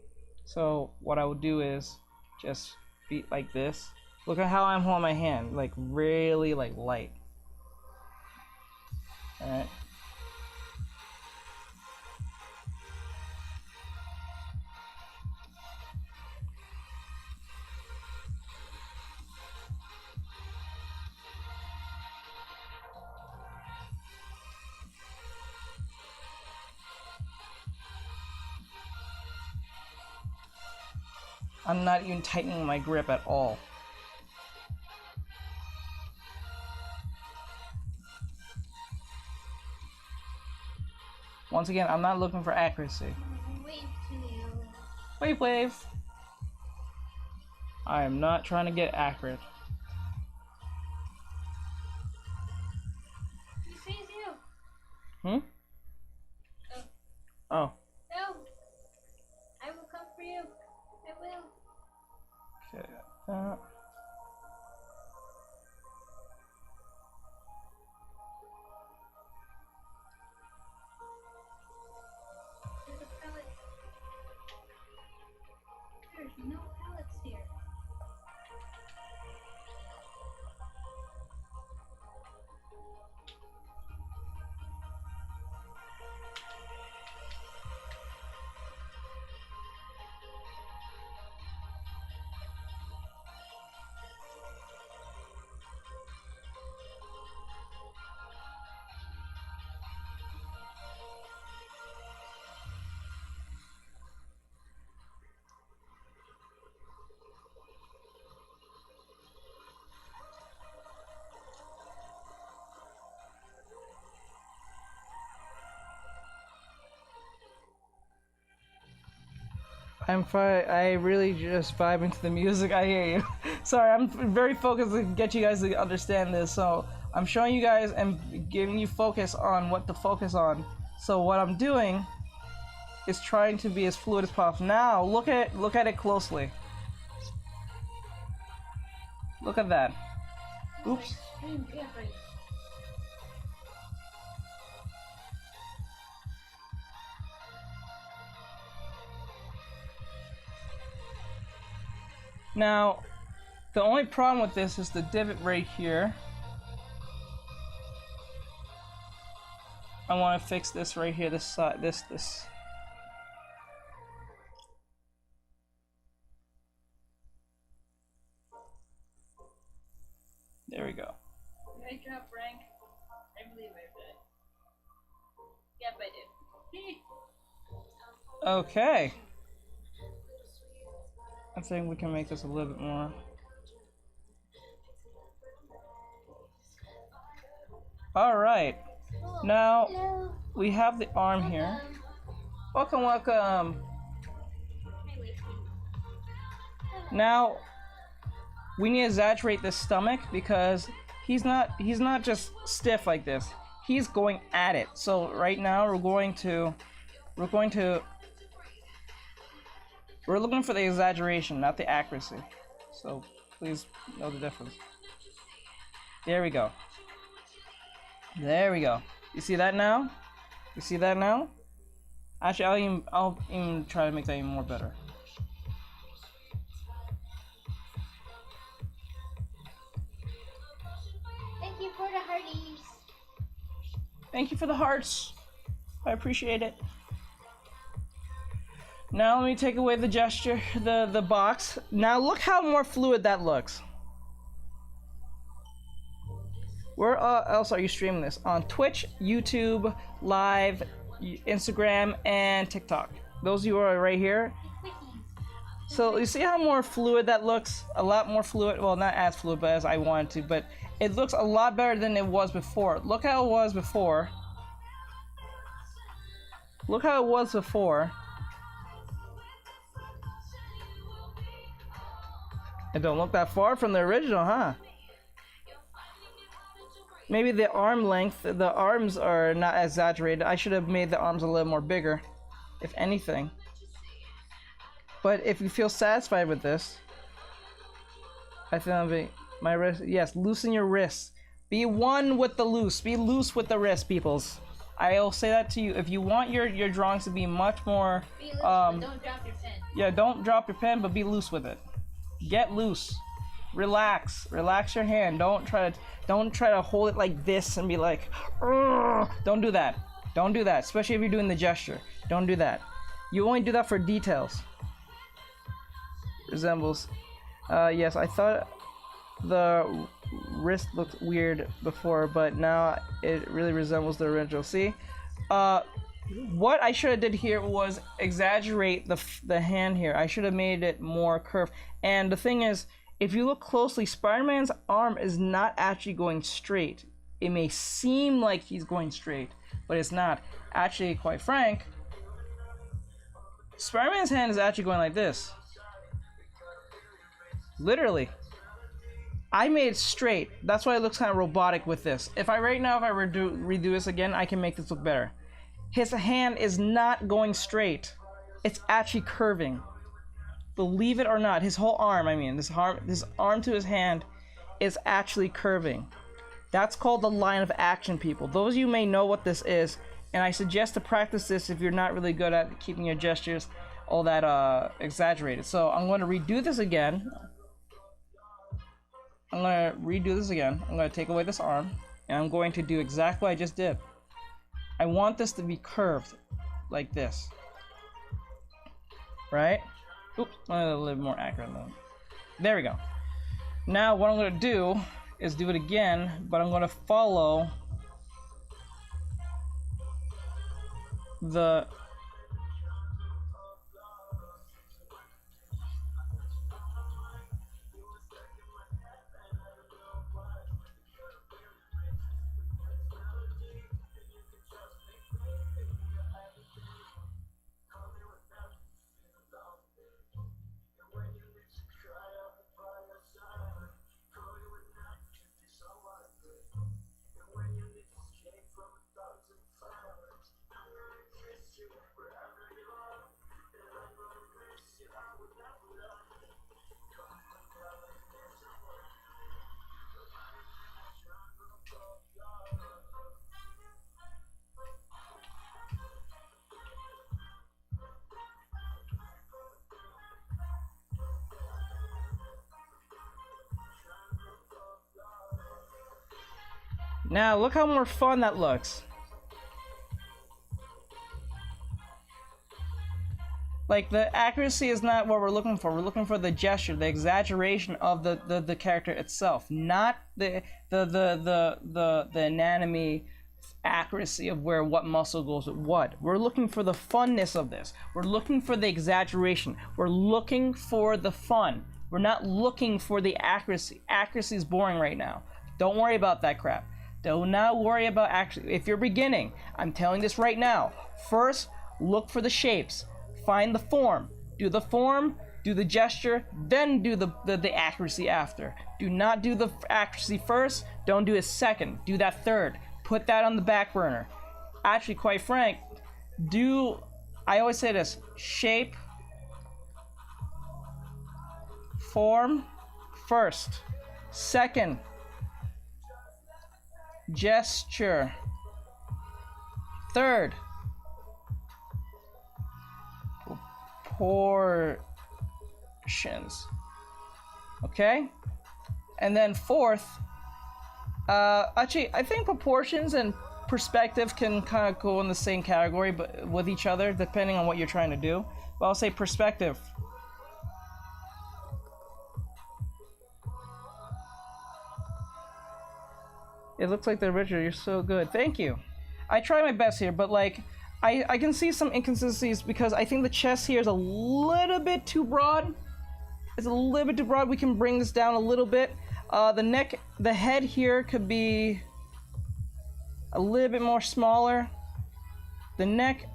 So what I would do is just be like this. Look at how I'm holding my hand, like really like light. Alright. I'm not even tightening my grip at all. Once again, I'm not looking for accuracy. Wave to you. Wave, wave. I am not trying to get accurate. He sees you. Hmm? Oh. No. I will come for you. I will. Okay. There's a pellet. There's no pellets here. I really just vibe into the music. I hear you. Sorry, I'm very focused to get you guys to understand this. So I'm showing you guys and giving you focus on what to focus on. So what I'm doing is trying to be as fluid as possible. Now look at it closely. Look at that. Oops. Now, the only problem with this is the divot right here. I want to fix this right here, this side, this. There we go. Did I drop rank? I believe I did. Yep, I did. Okay. I think we can make this a little bit more. Alright. Now, Hello. we have the arm here. Welcome, welcome. Now, we need to saturate the stomach because he's not just stiff like this. He's going at it. So right now we're looking for the exaggeration, not the accuracy. So please know the difference. There we go. There we go. You see that now? You see that now? Actually, I'll even try to make that even more better. Thank you for the hearties. Thank you for the hearts. I appreciate it. Now let me take away the gesture, the box. Now look how more fluid that looks. Where else are you streaming this? On Twitch, YouTube, Live, Instagram, and TikTok. Those of you are right here. So you see how more fluid that looks? A lot more fluid. Well, not as fluid, but as I wanted to. But it looks a lot better than it was before. Look how it was before. Look how it was before. It don't look that far from the original, huh? Maybe the arm length, the arms are not exaggerated. I should have made the arms a little more bigger, if anything. But if you feel satisfied with this, I think that'll be my wrist. Yes, loosen your wrists. Be one with the loose. Be loose with the wrist, peoples. I'll say that to you. If you want your drawings to be much more, Be loose, but don't drop your pen. yeah, don't drop your pen, but be loose with it. Get loose. Relax. Relax your hand. Don't try to hold it like this and be like, "Ugh." Don't do that. Don't do that. Especially if you're doing the gesture. Don't do that. You only do that for details. Resembles. Yes, I thought the wrist looked weird before, but now it really resembles the original. See? what I should have did here was exaggerate the hand here. I should have made it more curved. And the thing is, if you look closely, Spider-Man's arm is not actually going straight. It may seem like he's going straight, but it's not. Actually, quite frank, Spider-Man's hand is actually going like this. Literally. I made it straight. That's why it looks kind of robotic with this. If I redo this again, I can make this look better. His hand is not going straight. It's actually curving. Believe it or not, his whole arm, this arm to his hand is actually curving. That's called the line of action, people. Those of you may know what this is, and I suggest to practice this if you're not really good at keeping your gestures all that exaggerated. So I'm going to redo this again. I'm going to redo this again. I'm going to take away this arm, and I'm going to do exactly what I just did. I want this to be curved, like this. Right? Oops, a little bit more accurate though. There we go. Now what I'm going to do is do it again, but I'm going to follow the Now look how more fun that looks. Like, the accuracy is not what we're looking for. We're looking for the gesture, the exaggeration of the character itself, not the anatomy accuracy of where what muscle goes with what. We're looking for the funness of this. We're looking for the exaggeration. We're looking for the fun. We're not looking for the accuracy. Accuracy is boring right now. Don't worry about that crap. Do not worry about accuracy. If you're beginning, I'm telling this right now. First, look for the shapes. Find the form. Do the gesture, then do the accuracy after. Do not do the accuracy first. Don't do it second. Do that third. Put that on the back burner. Actually, quite frank, I always say this: shape, form first. Second, gesture. Third, proportions. Okay? And then fourth, actually, I think proportions and perspective can kind of go in the same category, but with each other, depending on what you're trying to do. But I'll say perspective. It looks like the original. You're so good. Thank you. I try my best here, but like, I can see some inconsistencies because I think the chest here is a little bit too broad. It's a little bit too broad. We can bring this down a little bit. The neck, the head here could be a little bit more smaller. The neck,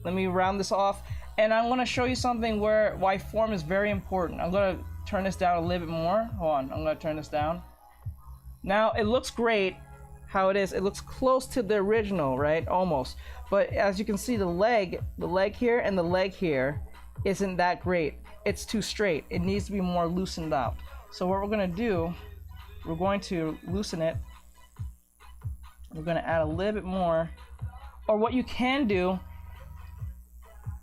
let me round this off. And I want to show you something why form is very important. I'm going to turn this down a little bit more. Hold on, I'm going to turn this down. Now, it looks great how it is. It looks close to the original, right? Almost. But as you can see, the leg here and the leg here isn't that great. It's too straight. It needs to be more loosened out. So what we're going to do, we're going to loosen it. We're going to add a little bit more. Or what you can do,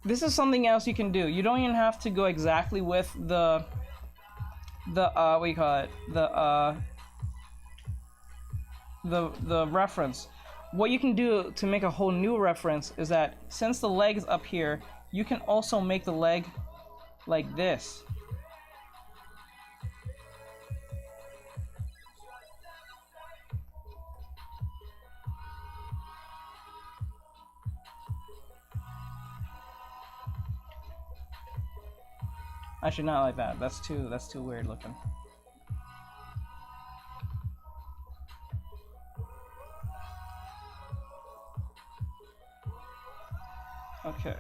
this is something else you can do. You don't even have to go exactly with the what do you call it? The reference. What you can do to make a whole new reference is that since the leg is up here, you can also make the leg like this. Actually, not like that. That's too weird looking. Okay.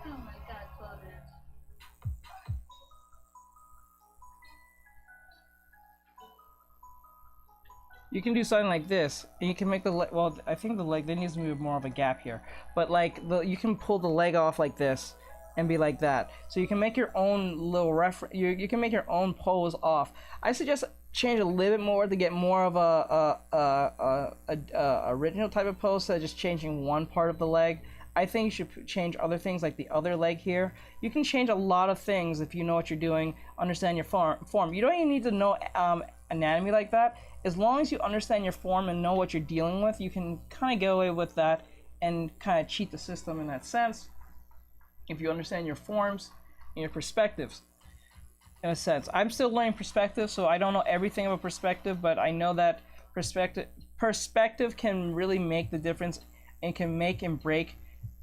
Oh my god, 12 minutes. You can do something like this, and you can make the leg. Well, I think the leg there needs to be more of a gap here, but like you can pull the leg off like this, and be like that. So you can make your own little reference. You can make your own pose off. I suggest change a little bit more to get more of a original type of pose instead of just changing one part of the leg. I think you should change other things like the other leg here. You can change a lot of things if you know what you're doing, understand your form. You don't even need to know anatomy like that. As long as you understand your form and know what you're dealing with, you can kind of get away with that and kind of cheat the system in that sense. If you understand your forms and your perspectives, in a sense. I'm still learning perspective, so I don't know everything about perspective, but I know that perspective can really make the difference and can make and break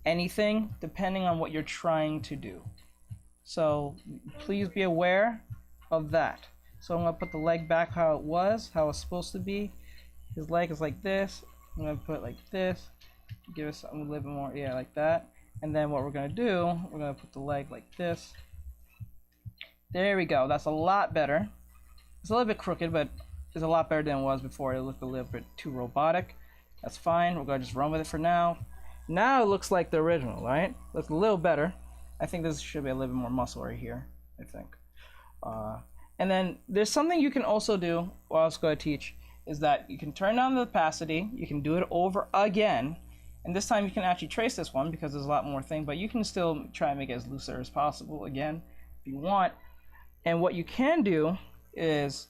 anything depending on what you're trying to do. So please be aware of that. So I'm gonna put the leg back how it was, how it's supposed to be. His leg is like this. I'm gonna put it like this. Give us a little bit more, yeah, like that. And then what we're gonna do, we're gonna put the leg like this. There we go. That's a lot better. It's a little bit crooked, but it's a lot better than it was before. It looked a little bit too robotic. That's fine. We're gonna just run with it for now. Now it looks like the original, right? Looks a little better. I think this should be a little bit more muscle right here, I think. And then there's something you can also do, what I was going to teach, is that you can turn down the opacity, you can do it over again, and this time you can actually trace this one because there's a lot more thing, but you can still try and make it as looser as possible again, if you want. And what you can do is,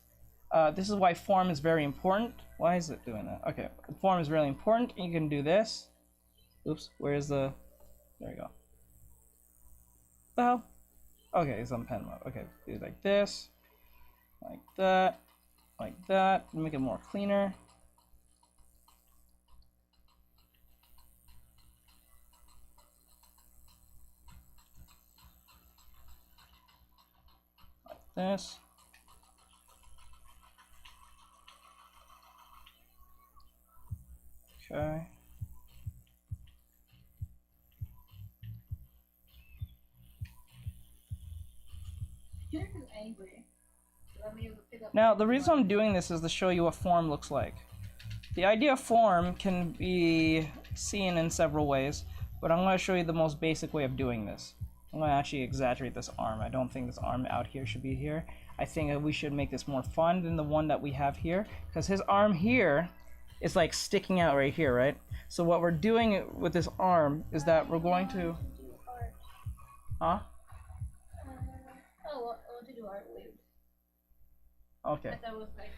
this is why form is very important. Why is it doing that? Okay, form is really important, and you can do this. Oops, where's the, there you go. The hell? Okay, it's on pen mode. Okay, do it like this. Like that, make it more cleaner. Like this. Okay. Now, the reason I'm doing this is to show you what form looks like. The idea of form can be seen in several ways, but I'm going to show you the most basic way of doing this. I'm going to actually exaggerate this arm. I don't think this arm out here should be here. I think that we should make this more fun than the one that we have here, because his arm here is like sticking out right here, right? So what we're doing with this arm is that we're going to... Huh? I want to do art waves. Okay. That was like...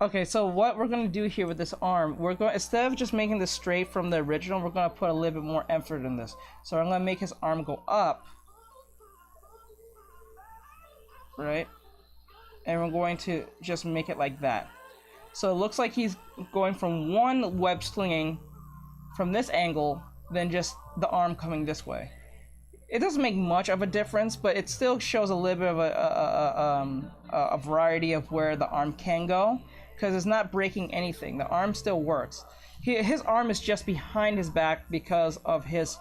Okay, so what we're going to do here with this arm, we're going, instead of just making this straight from the original, we're going to put a little bit more effort in this. So I'm going to make his arm go up, right? And we're going to just make it like that. So it looks like he's going from one web slinging from this angle, then just the arm coming this way. It doesn't make much of a difference, but it still shows a little bit of a variety of where the arm can go, because it's not breaking anything. The arm still works. His arm is just behind his back because of his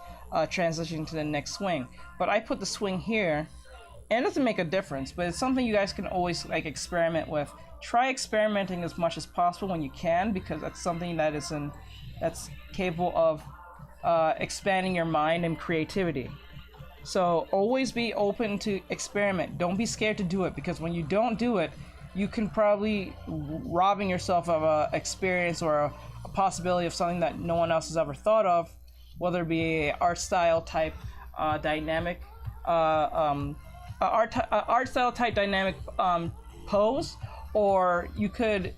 transition to the next swing. But I put the swing here, and it doesn't make a difference, but it's something you guys can always like experiment with. Try experimenting as much as possible when you can, because that's something that that's capable of expanding your mind and creativity. So always be open to experiment. Don't be scared to do it, because when you don't do it, you can probably robbing yourself of a experience or a possibility of something that no one else has ever thought of, whether it be a art style type dynamic art style type dynamic pose, or you could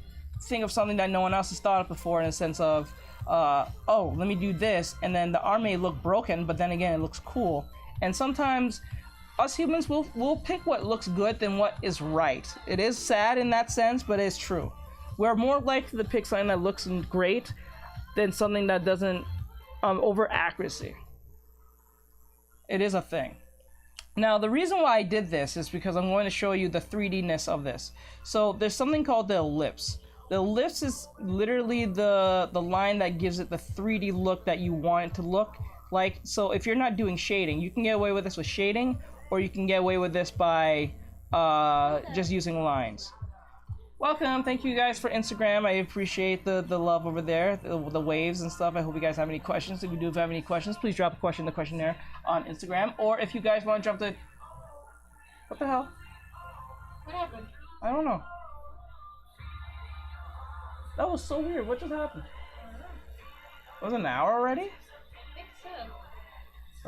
think of something that no one else has thought of before, in a sense of oh, let me do this, and then the arm may look broken, but then again it looks cool. And sometimes us humans will pick what looks good than what is right. It is sad in that sense, but it's true. We're more likely to pick something that looks great than something that doesn't over accuracy. It is a thing. Now, the reason why I did this is because I'm going to show you the 3D-ness of this. So there's something called the ellipse. The ellipse is literally the line that gives it the 3D look that you want it to look like. So if you're not doing shading, you can get away with this with shading, or you can get away with this by just using lines. Welcome, thank you guys for Instagram. I appreciate the love over there, the waves and stuff. I hope you guys have any questions. If you do have any questions, please drop a question in the questionnaire on Instagram. Or if you guys want to jump to... What the hell? What happened? I don't know. That was so weird. What just happened? I don't know. Was it an hour already? I think so.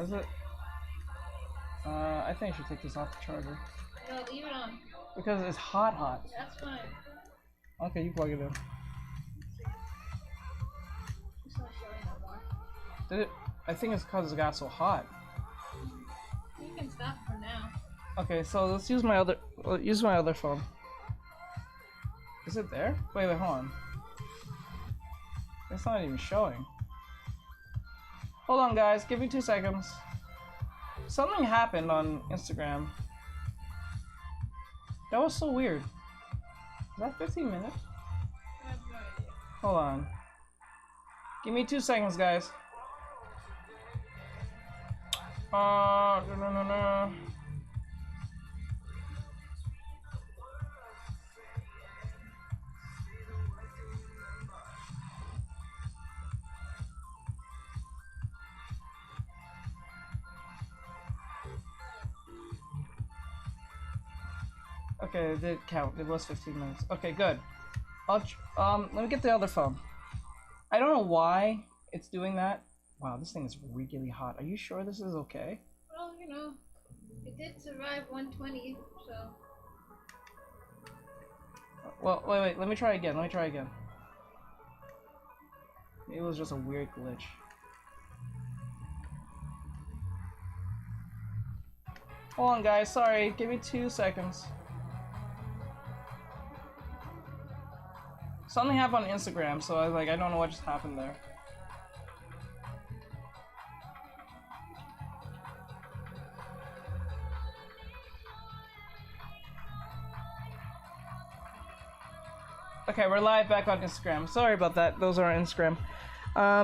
Was it? I think I should take this off the charger. No, leave it on. Because it's hot. That's fine. Okay, you plug it in. It's not showing no more. Did it? I think it's because it got so hot. You can stop for now. Okay, so let's use my other phone. Is it there? Wait, hold on. It's not even showing. Hold on, guys. Give me 2 seconds. Something happened on Instagram. That was so weird. Is that 15 minutes? I have no idea. Hold on. Give me 2 seconds, guys. No. Okay, it did count. It was 15 minutes. Okay, good. Let me get the other phone. I don't know why it's doing that. Wow, this thing is really hot. Are you sure this is okay? Well, you know, it did survive 120, so... Well, wait. Let me try again. Maybe it was just a weird glitch. Hold on, guys. Sorry. Give me 2 seconds. Something happened on Instagram, so I don't know what just happened there. Okay, we're live back on Instagram. Sorry about that. Those are on Instagram.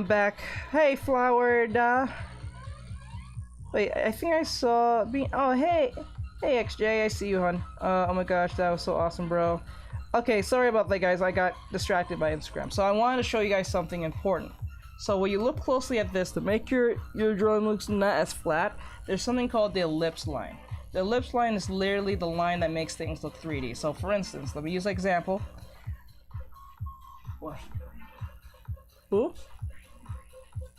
Back. Hey, Flowered. Wait, I think I saw... Oh, hey. Hey, XJ. I see you, hon. Oh my gosh, that was so awesome, bro. Okay, sorry about that, guys. I got distracted by Instagram. So I wanted to show you guys something important. So when you look closely at this, to make your drawing looks not as flat, there's something called the ellipse line. The ellipse line is literally the line that makes things look 3D. So for instance, let me use an example. What? Who?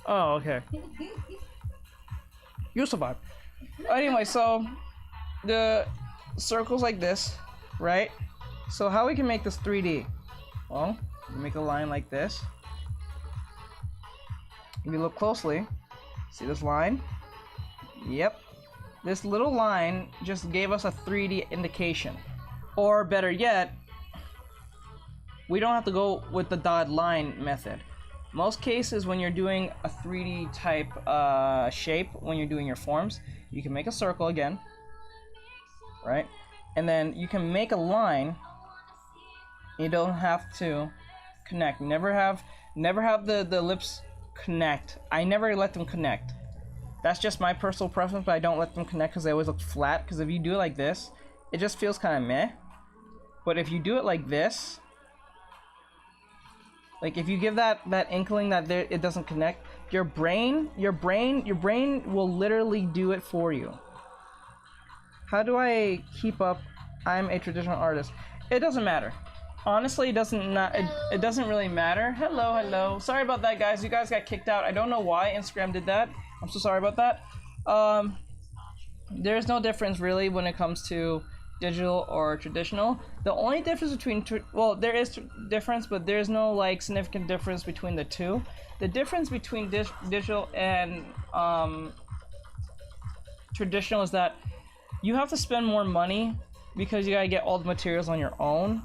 Oh, okay. You'll survive. Anyway, so the circle's like this, right? So how we can make this 3D? Well, we make a line like this. If you look closely, see this line? Yep. This little line just gave us a 3D indication. Or better yet, we don't have to go with the dotted line method. Most cases when you're doing a 3D type shape, when you're doing your forms, you can make a circle again, right? And then you can make a line. You don't have to connect. Never have the ellipse connect. I never let them connect. That's just my personal preference, but I don't let them connect because they always look flat. Because if you do it like this, it just feels kind of meh. But if you do it like this, like if you give that inkling that it doesn't connect, your brain will literally do it for you. How do I keep up? I'm a traditional artist. It doesn't matter. Honestly, it doesn't really matter. Hello. Sorry about that, guys. You guys got kicked out. I don't know why Instagram did that. I'm so sorry about that. There's no difference really when it comes to digital or traditional. The only difference between there is difference, but there's no like significant difference between the two. The difference between digital and traditional is that you have to spend more money because you gotta get all the materials on your own.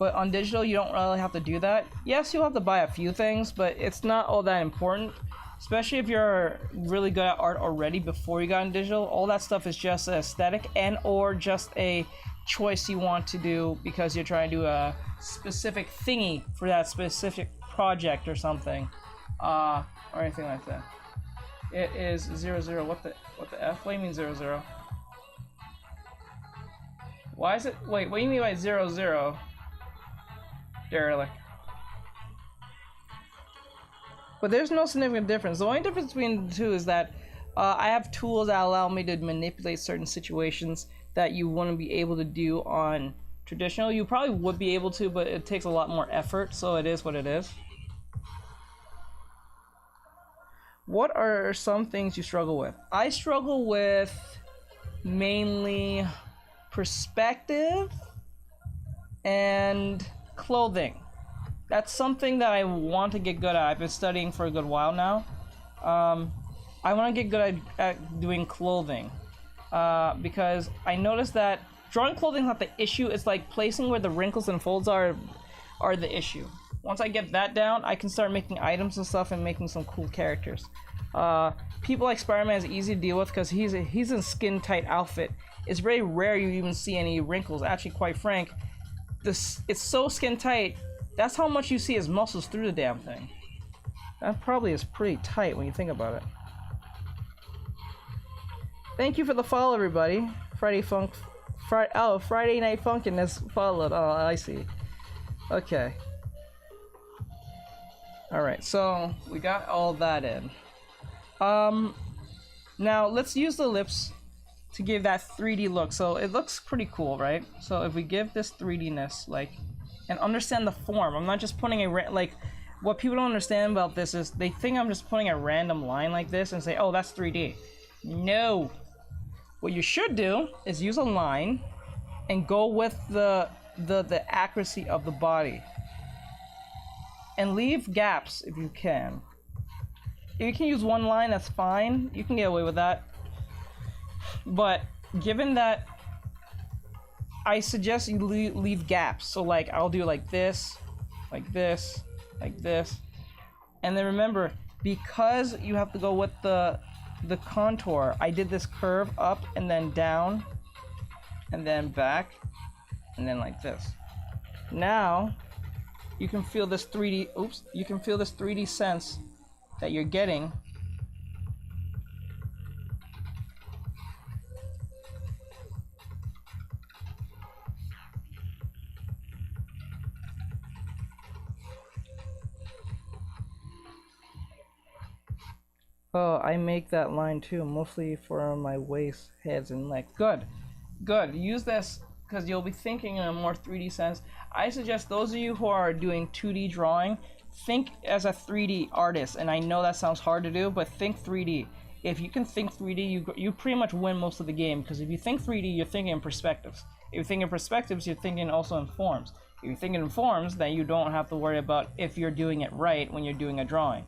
But on digital, you don't really have to do that. Yes, you'll have to buy a few things, but it's not all that important. Especially if you're really good at art already before you got in digital. All that stuff is just aesthetic and or just a choice you want to do because you're trying to do a specific thingy for that specific project or something. Or anything like that. It is 00. What the F? What do you mean 00? Why is it? Wait, what do you mean by 00? Derelict. But there's no significant difference. The only difference between the two is that I have tools that allow me to manipulate certain situations that you wouldn't be able to do on traditional. You probably would be able to, but it takes a lot more effort, so it is what it is. What are some things you struggle with? I struggle with mainly perspective and clothing. That's something that I want to get good at. I've been studying for a good while now. I want to get good at doing clothing because I noticed that drawing clothing is not the issue. It's like placing where the wrinkles and folds are the issue. Once I get that down, I can start making items and stuff and making some cool characters. People like Spider-Man is easy to deal with because he's in skin-tight outfit. It's very rare you even see any wrinkles. Actually, quite frank, it's so skin-tight. That's how much you see his muscles through the damn thing. That probably is pretty tight when you think about it. Thank you for the follow, everybody. Friday Night Funkin' has followed. Oh, I see. Okay. Alright, so we got all that in. Now let's use the lips to give that 3D look. So it looks pretty cool, right? So if we give this 3D-ness, like, and understand the form. I'm not just putting like, what people don't understand about this is they think I'm just putting a random line like this and say, oh, that's 3D. No. What you should do is use a line and go with the accuracy of the body. And leave gaps if you can. If you can use one line, that's fine. You can get away with that. But given that, I suggest you leave gaps. So like, I'll do like this, like this, like this. And then remember, because you have to go with the contour, I did this curve up and then down, and then back, and then like this. Now, you can feel this 3D, you can feel this 3D sense that you're getting. Oh, I make that line too, mostly for my waist, heads, and neck. Good. Good. Use this because you'll be thinking in a more 3D sense. I suggest those of you who are doing 2D drawing, think as a 3D artist. And I know that sounds hard to do, but think 3D. If you can think 3D, you pretty much win most of the game. Because if you think 3D, you're thinking in perspectives. If you think in perspectives, you're thinking also in forms. If you're thinking in forms, then you don't have to worry about if you're doing it right when you're doing a drawing.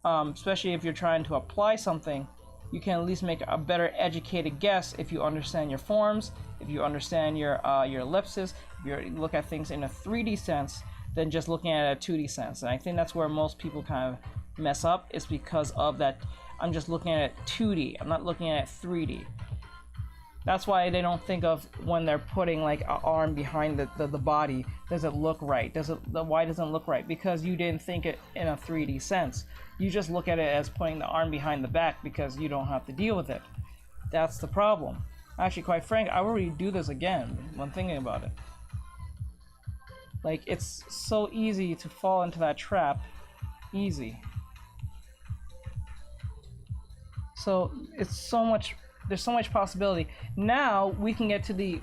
Especially if you're trying to apply something, you can at least make a better educated guess if you understand your forms, if you understand your ellipses, if you look at things in a 3D sense than just looking at a 2D sense. And I think that's where most people kind of mess up, is because of that. I'm just looking at it 2D, I'm not looking at it 3D. That's why they don't think of when they're putting like an arm behind the body, does it look right? Why doesn't it look right? Because you didn't think it in a 3D sense. You just look at it as putting the arm behind the back because you don't have to deal with it. That's the problem. Actually, quite frank, I will redo this again when thinking about it. Like, it's so easy to fall into that trap. Easy. So it's so much. There's so much possibility. Now we can get to the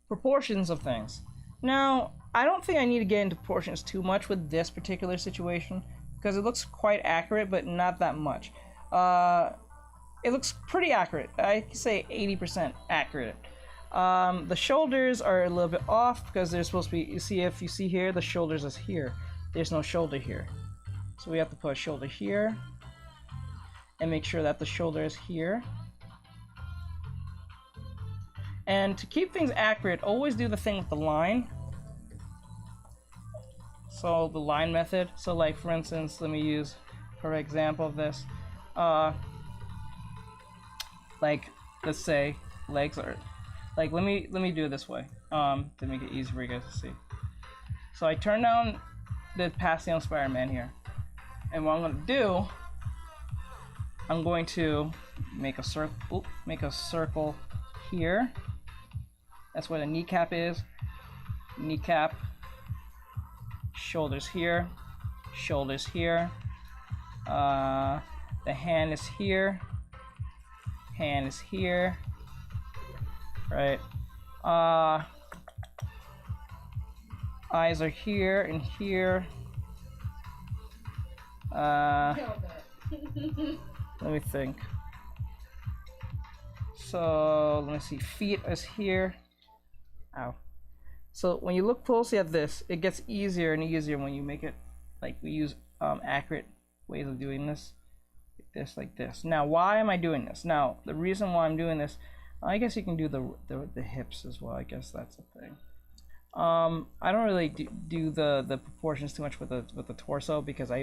proportions of things. Now, I don't think I need to get into proportions too much with this particular situation because it looks quite accurate, but not that much. It looks pretty accurate. I can say 80% accurate. The shoulders are a little bit off because they're supposed to be. You see, if you see here, the shoulders is here. There's no shoulder here. So we have to put a shoulder here and make sure that the shoulder is here. And to keep things accurate, always do the thing with the line. So the line method. So like for instance, let me use for example of this. Like let's say legs are like let me do it this way. To make it easy for you guys to see. So I turn down the passing on Spider-Man here. And what I'm gonna do, I'm going to make a circle here. That's where the kneecap is. Kneecap. Shoulders here. Shoulders here. The hand is here. Hand is here. Right. Eyes are here and here. Let me think. So let me see. Feet is here. Ow. So when you look closely at this, it gets easier and easier when you make it like we use accurate ways of doing this. Like this. Now, why am I doing this? Now, the reason why I'm doing this, I guess you can do the hips as well. I guess that's the thing. I don't really do the proportions too much with the torso because I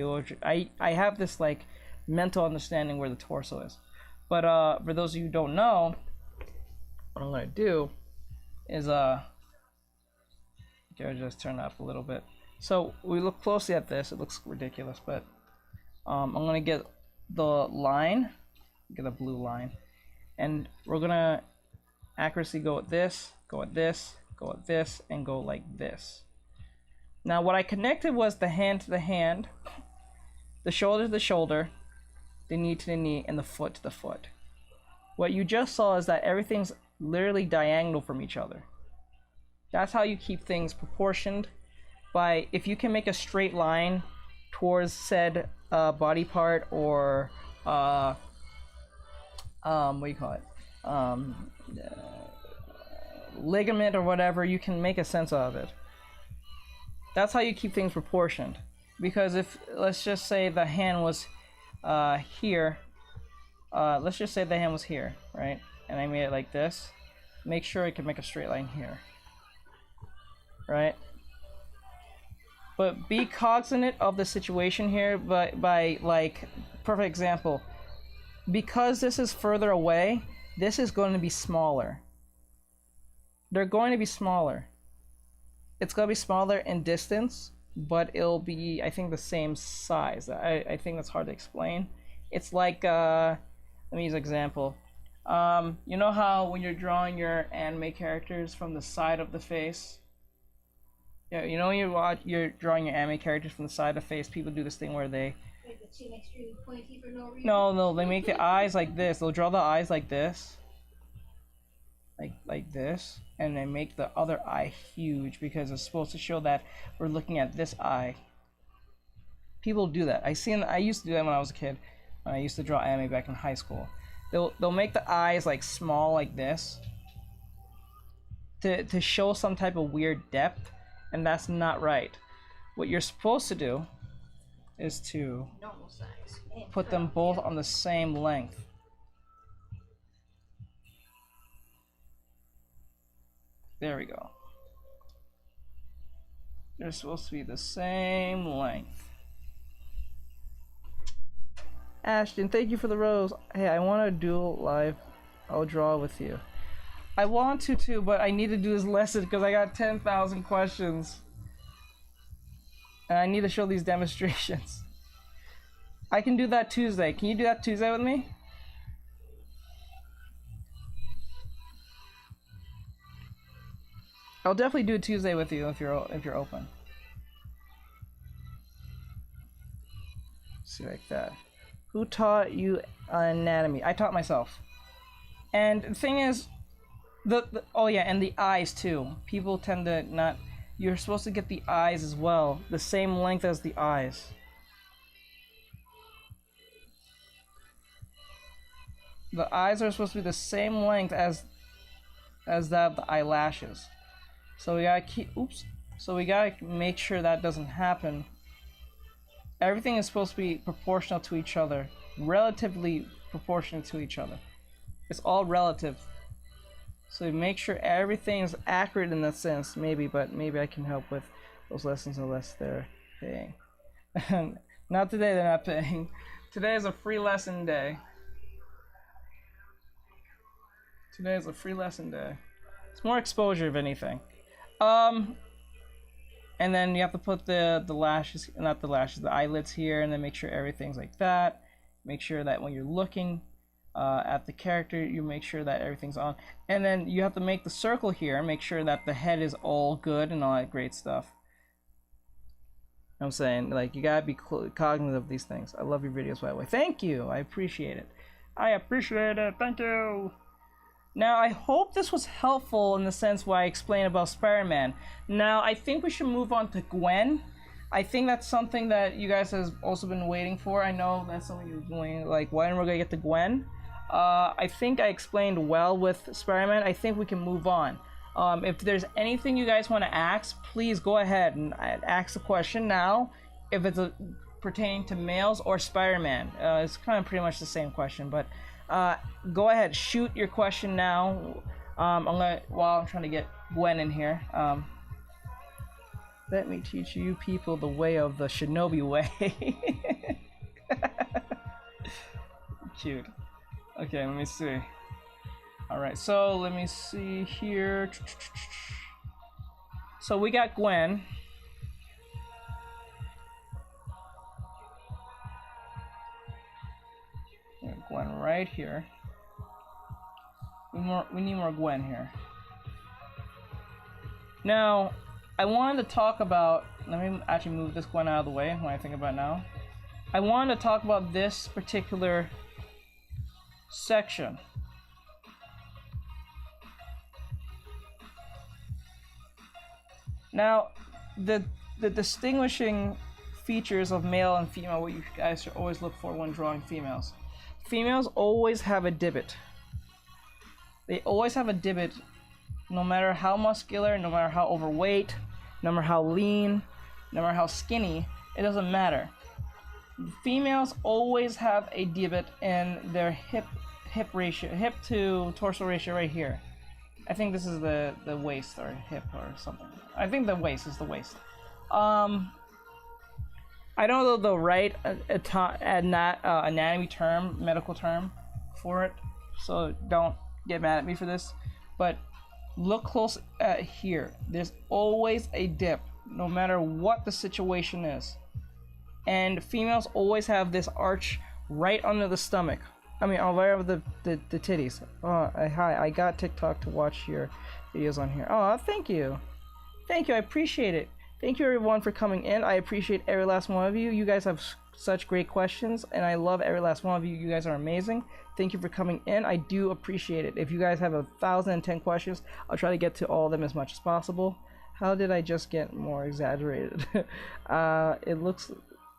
have this like mental understanding where the torso is. But for those of you who don't know, what I'm gonna do is I'll just turn it up a little bit. So we look closely at this. It looks ridiculous, but I'm gonna get the line, get a blue line, and we're gonna accuracy go with this, go with this, go with this, and go like this. Now what I connected was the hand to the hand, the shoulder to the shoulder, the knee to the knee, and the foot to the foot. What you just saw is that everything's literally diagonal from each other. That's how you keep things proportioned. By if you can make a straight line towards said body part or what do you call it, ligament or whatever, you can make a sense of it. That's how you keep things proportioned. Because if let's just say the hand was here, let's just say the hand was here, right, and I made it like this, make sure I can make a straight line here, right? But be cognizant of the situation here by like, perfect example, because this is further away, this is going to be smaller. They're going to be smaller. It's going to be smaller in distance, but it'll be, I think, the same size. I think that's hard to explain. It's like, let me use an example. You know how when you're drawing your anime characters from the side of the face? Yeah, you know when you're drawing your anime characters from the side of the face, people do this thing where they... Like the chin extremely pointy for no reason? No, they make the eyes like this. They'll draw the eyes like this. Like this. And they make the other eye huge because it's supposed to show that we're looking at this eye. People do that. I used to do that when I was a kid. When I used to draw anime back in high school. They'll make the eyes like small like this. To show some type of weird depth. And that's not right. What you're supposed to do is to put them both on the same length. There we go. They're supposed to be the same length. Ashton, thank you for the rose. Hey, I want to duel live. I'll draw with you. I want to too, but I need to do this lesson because I got 10,000 questions. And I need to show these demonstrations. I can do that Tuesday. Can you do that Tuesday with me? I'll definitely do it Tuesday with you if you're open. See, like that. Who taught you anatomy? I taught myself. And the thing is, oh yeah, and the eyes too. People tend to not. You're supposed to get the eyes as well, the same length as the eyes. The eyes are supposed to be the same length as that of the eyelashes. So we gotta keep. Oops. So we gotta make sure that doesn't happen. Everything is supposed to be proportional to each other, relatively proportionate to each other. It's all relative. So make sure everything is accurate in that sense, maybe, but maybe I can help with those lessons unless they're paying. Not today, they're not paying. Today is a free lesson day. Today is a free lesson day. It's more exposure, if anything. And then you have to put the lashes, not the lashes, the eyelids here, and then make sure everything's like that. Make sure that when you're looking at the character, you make sure that everything's on. And then you have to make the circle here, make sure that the head is all good and all that great stuff. I'm saying, like, you gotta be cognizant of these things. I love your videos, by the way. Thank you. I appreciate it. I appreciate it. Thank you. Now, I hope this was helpful in the sense where I explained about Spider-Man. Now, I think we should move on to Gwen. I think that's something that you guys have also been waiting for. I know that's something you're doing, like, when we're gonna get to Gwen. I think I explained well with Spider-Man. I think we can move on. If there's anything you guys want to ask, please go ahead and ask the question now. If it's pertaining to males or Spider-Man, it's kind of pretty much the same question, but go ahead, shoot your question now. While I'm trying to get Gwen in here. Let me teach you people the way of the shinobi way. Cute. Okay, let me see. Alright, so let me see here. So we got Gwen. Gwen right here. We need more Gwen here. Now, I wanted to talk about, let me actually move this Gwen out of the way when I think about it now. I wanted to talk about this particular section. Now, the distinguishing features of male and female, what you guys should always look for when drawing females. Females always have a divot. They always have a divot, no matter how muscular, no matter how overweight, no matter how lean, no matter how skinny, it doesn't matter. Females always have a divot in their hip ratio, hip to torso ratio right here. I think this is the waist or hip or something. I think the waist is the waist. I don't know the right anatomy term, medical term for it, so don't get mad at me for this. But look close at here. There's always a dip, no matter what the situation is. And females always have this arch right under the stomach. I mean, right over the titties. Oh, hi, I got TikTok to watch your videos on here. Oh, thank you. Thank you, I appreciate it. Thank you everyone for coming in. I appreciate every last one of you. You guys have such great questions, and I love every last one of you. You guys are amazing. Thank you for coming in. I do appreciate it. If you guys have 1,010 questions, I'll try to get to all of them as much as possible. How did I just get more exaggerated? It looks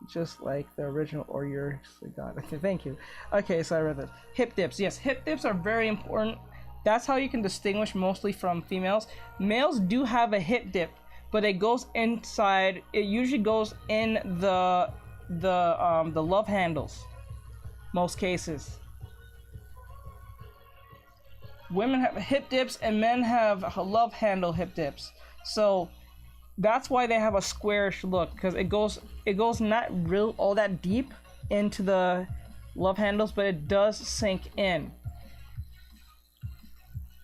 just like the original or yours. God, okay, thank you. Okay, so I read that. Hip dips. Yes, hip dips are very important. That's how you can distinguish mostly from females. Males do have a hip dip, but it goes inside. It usually goes in the love handles. Most cases. Women have hip dips and men have love handle hip dips. So that's why they have a squarish look, because it goes not real all that deep into the love handles, but it does sink in.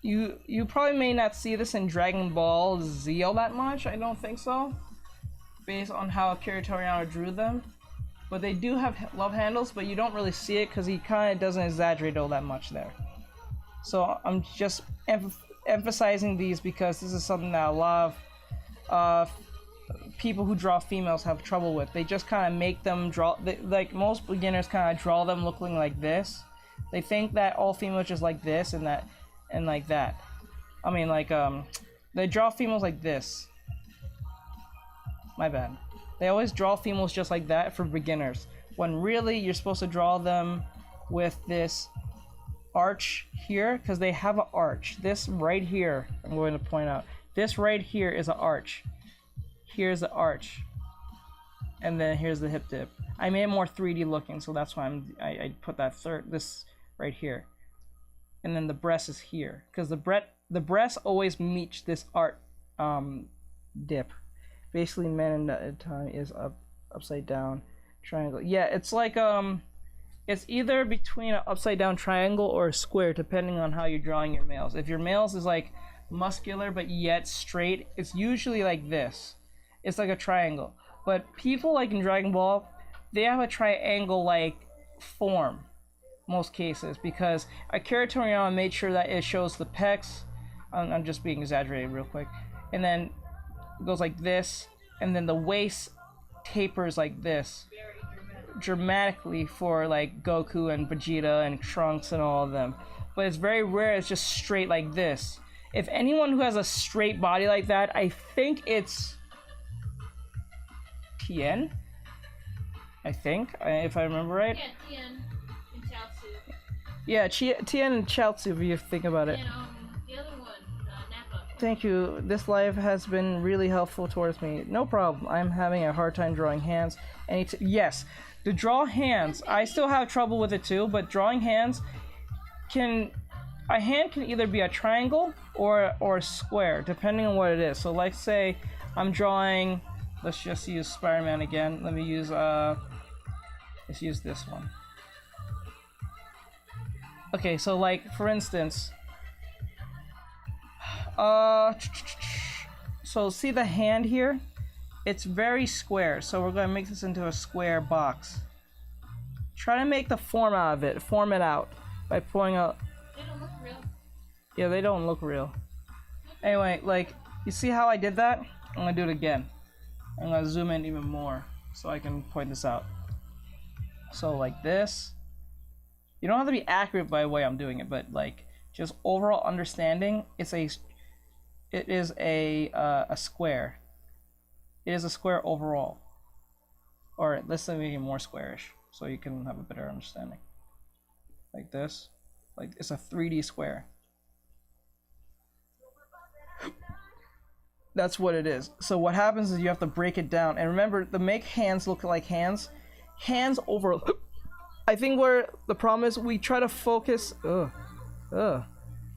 You probably may not see this in Dragon Ball Z all that much. I don't think so, based on how Akira Toriyama drew them. But they do have love handles, but you don't really see it because he kind of doesn't exaggerate all that much there. So I'm just emphasizing these because this is something that a lot of people who draw females have trouble with. They just kind of make them draw, like most beginners kind of draw them looking like this. They think that all females just like this and that and like that. I mean, like they draw females like this. My bad. They always draw females just like that for beginners, when really you're supposed to draw them with this arch here, because they have an arch. This right here, I'm going to point out, this right here is an arch. Here's the arch, and then here's the hip dip. I made it more 3D looking, so that's why I put that this right here, and then the breast is here, because the the breast always meets this art dip. Basically, men in the time is upside down triangle. Yeah, it's like it's either between an upside down triangle or a square, depending on how you're drawing your males. If your males is like muscular but yet straight, it's usually like this. It's like a triangle. But people like in Dragon Ball, they have a triangle like form most cases, because Akira Toriyama made sure that it shows the pecs. I'm just being exaggerated real quick, and then it goes like this, and then the waist tapers like this dramatically for like Goku and Vegeta and Trunks and all of them. But it's very rare it's just straight like this. If anyone who has a straight body like that, I think it's Tien, I think, if I remember right. Yeah, Tien and Chaozu. Yeah, Tien and Chaozu, if you think about it. And the other one, Nappa. Thank you. This live has been really helpful towards me. No problem. I'm having a hard time drawing hands. Yes, to draw hands, I still have trouble with it too, but drawing hands a hand can either be a triangle or a square, depending on what it is. So like say I'm drawing, let's just use Spider-Man again. Let me use let's use this one. Okay, so like for instance, so see the hand here? It's very square, so we're gonna make this into a square box. Try to make the form out of it, form it out by pulling out. They don't look real. Yeah, they don't look real. Anyway, like, you see how I did that? I'm gonna do it again. I'm gonna zoom in even more so I can point this out. So like this. You don't have to be accurate by the way I'm doing it, but like just overall understanding, it is a square. It is a square overall. Or let's make it more squarish so you can have a better understanding. Like this. Like it's a 3D square. That's what it is. So what happens is you have to break it down. And remember, to make hands look like hands over... I think where the problem is, we try to focus...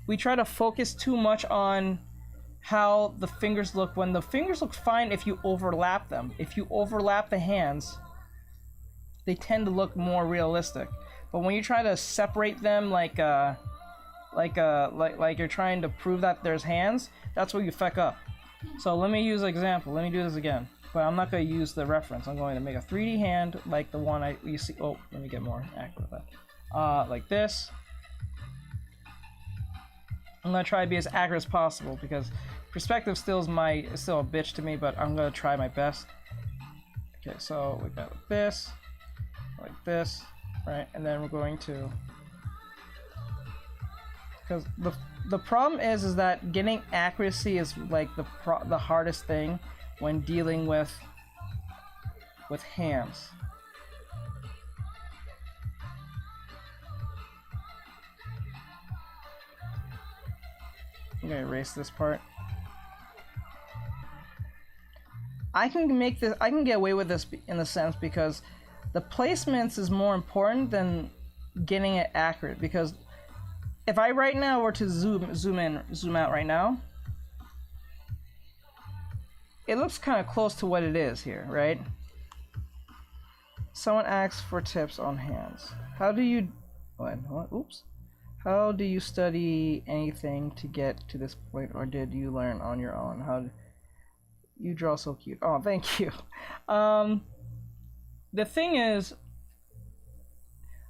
We try to focus too much on how the fingers look, when the fingers look fine if you overlap them. If you overlap the hands, they tend to look more realistic. But when you try to separate them like you're trying to prove that there's hands, that's where you fuck up. So let me use an example. Let me do this again. But I'm not going to use the reference. I'm going to make a 3D hand like the one you see. Oh, let me get more accurate with that. Like this. I'm going to try to be as accurate as possible because perspective still is still a bitch to me, but I'm going to try my best. Okay, so we got this, like this, right? And then we're going to... Because the problem is that getting accuracy is like the hardest thing when dealing with hands. I'm gonna erase this part. I can get away with this in the sense because the placements is more important than getting it accurate, because if I right now were to zoom in, zoom out right now, it looks kind of close to what it is here, right? Someone asks for tips on hands. How do you... What? Oops. How do you study anything to get to this point, or did you learn on your own? How you draw so cute. Oh, thank you. The thing is,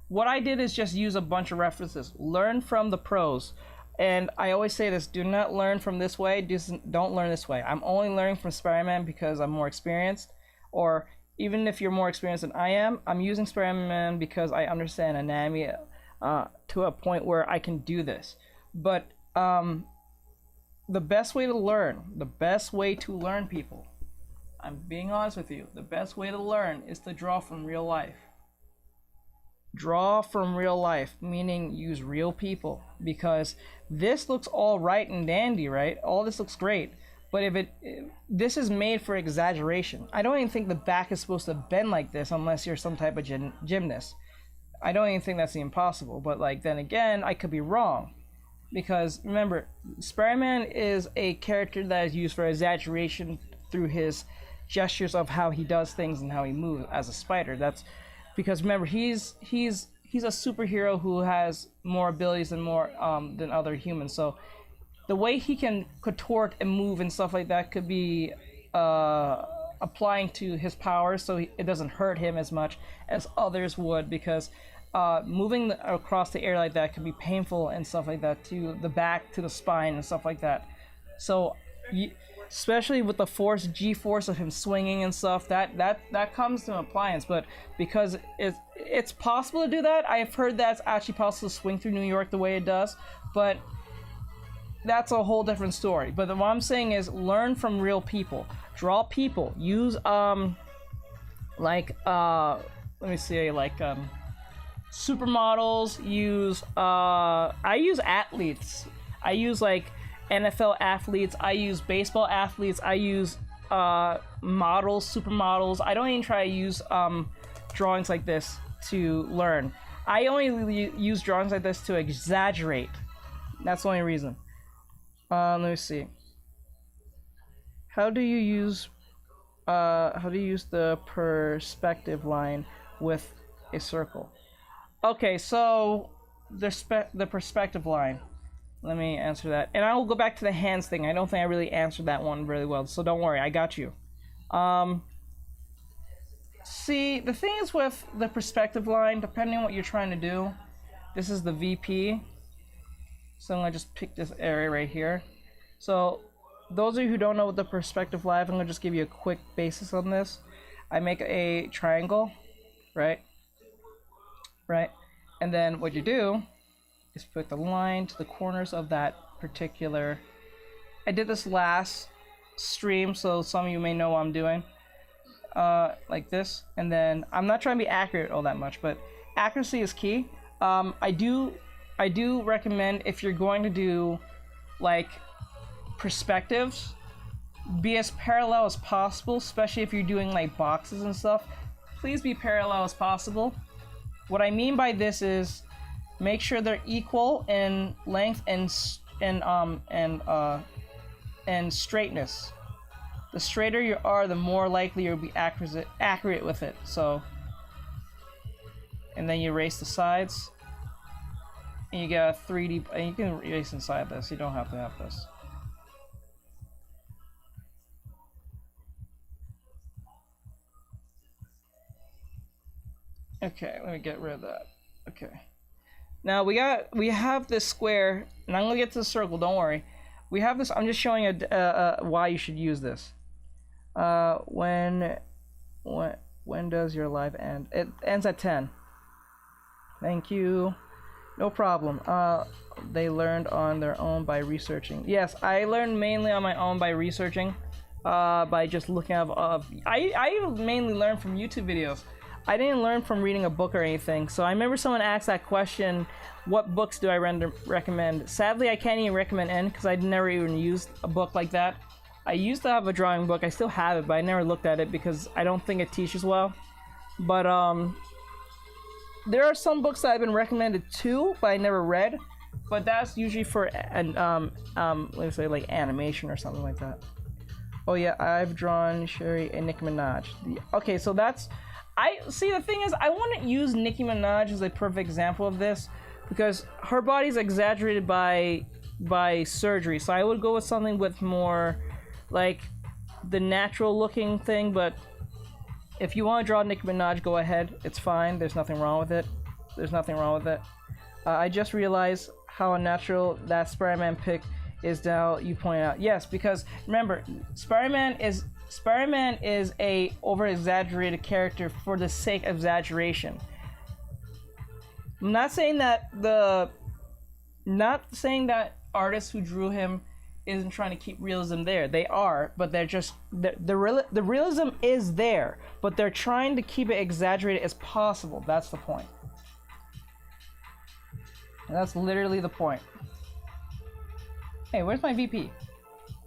what I did is just use a bunch of references. Learn from the pros. And I always say this, do not learn from this way, don't learn this way. I'm only learning from Spider-Man because I'm more experienced, or even if you're more experienced than I am, I'm using Spider-Man because I understand anatomy to a point where I can do this. But the best way to learn, people, I'm being honest with you, the best way to learn is to draw from real life. Draw from real life, meaning use real people, because this looks all right and dandy, right? All this looks great, but this is made for exaggeration. I don't even think the back is supposed to bend like this unless you're some type of gymnast. I don't even think that's impossible, but like then again, I could be wrong. because remember, Spider-Man is a character that is used for exaggeration through his gestures of how he does things and how he moves as a spider. That's because remember he's a superhero who has more abilities than other humans. So the way he can contort and move and stuff like that could be applying to his powers, so it doesn't hurt him as much as others would, because moving across the air like that can be painful and stuff like that to the back, to the spine and stuff like that. So especially with the G-force of him swinging and stuff, that comes to appliance. But because it's possible to do that, I've heard that's actually possible to swing through New York the way it does, but that's a whole different story. But what I'm saying is learn from real people, draw people, use let me see, like supermodels, use I use athletes, I use like NFL athletes, I use baseball athletes, I use models, supermodels. I don't even try to use drawings like this to learn. I only use drawings like this to exaggerate. That's the only reason. Let me see. How do you use the perspective line with a circle? Okay, so the perspective line. Let me answer that, and I will go back to the hands thing. I don't think I really answered that one really well, so don't worry, I got you. See, the thing is with the perspective line, depending on what you're trying to do, this is the VP. So I'm gonna just pick this area right here. So those of you who don't know what the perspective line, I'm gonna just give you a quick basis on this. I make a triangle, right? And then what you do is put the line to the corners of that particular. I did this last stream, so some of you may know what I'm doing. Like this, and then I'm not trying to be accurate all that much, but accuracy is key. I do recommend, if you're going to do like perspectives, be as parallel as possible, especially if you're doing like boxes and stuff. Please be parallel as possible. What I mean by this is make sure they're equal in length and straightness. The straighter you are, the more likely you'll be accurate with it. So, and then you erase the sides, and you get a 3D, and you can erase inside this. You don't have to have this. Okay, let me get rid of that. Okay. Now we have this square, and I'm gonna get to the circle. Don't worry. We have this. I'm just showing why you should use this. When does your live end? It ends at 10. Thank you. No problem. They learned on their own by researching. Yes, I learned mainly on my own by researching, by just looking up. I mainly learned from YouTube videos. I didn't learn from reading a book or anything. So I remember someone asked that question, what books do I recommend? Sadly, I can't even recommend any because I'd never even used a book like that. I used to have a drawing book. I still have it, but I never looked at it because I don't think it teaches well. But there are some books that I've been recommended too, but I never read. But that's usually for let's say like animation or something like that. Oh yeah, I've drawn Sherry and Nicki Minaj. Okay, so that's. The thing is, I wouldn't use Nicki Minaj as a perfect example of this because her body's exaggerated by surgery. So I would go with something with more like the natural looking thing. But if you want to draw Nicki Minaj, go ahead. It's fine. There's nothing wrong with it. I just realized how unnatural that Spider-Man pic is now. You point out, yes, because remember, Spider-Man is a over-exaggerated character for the sake of exaggeration. I'm not saying that artists who drew him isn't trying to keep realism there. They are, but they're just the realism is there, but they're trying to keep it exaggerated as possible. That's the point. And that's literally the point. Hey, where's my VP?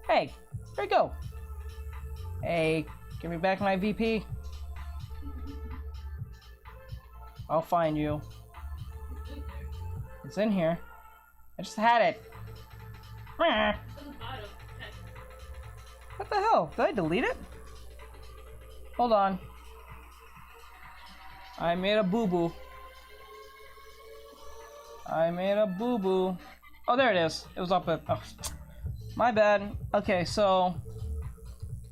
Hey, where'd it go? Hey, give me back my VP. I'll find you. It's in here. I just had it. Meh. To the bottom. Okay. What the hell? Did I delete it? Hold on. I made a boo-boo. I made a boo-boo. Oh, there it is. It was up at... Oh, my bad. Okay, so...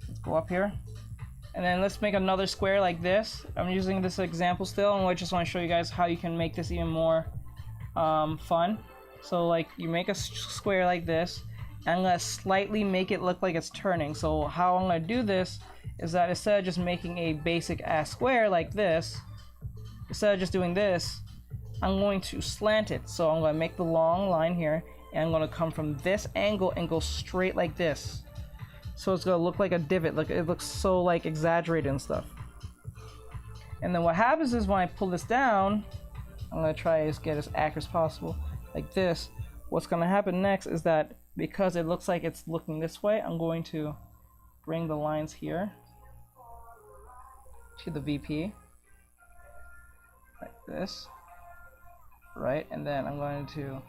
Let's go up here. And then let's make another square like this. I'm using this example still, and I just want to show you guys how you can make this even more fun. So, like, you make a square like this, and I'm going to slightly make it look like it's turning. So how I'm going to do this is that instead of just making a basic ass square like this, instead of just doing this, I'm going to slant it. So I'm going to make the long line here, and I'm going to come from this angle and go straight like this. So it's going to look like a divot. Look, it looks so like exaggerated and stuff. And then what happens is when I pull this down, I'm going to try to get as accurate as possible like this. What's going to happen next is that because it looks like it's looking this way, I'm going to bring the lines here to the VP like this. Right, and then I'm going to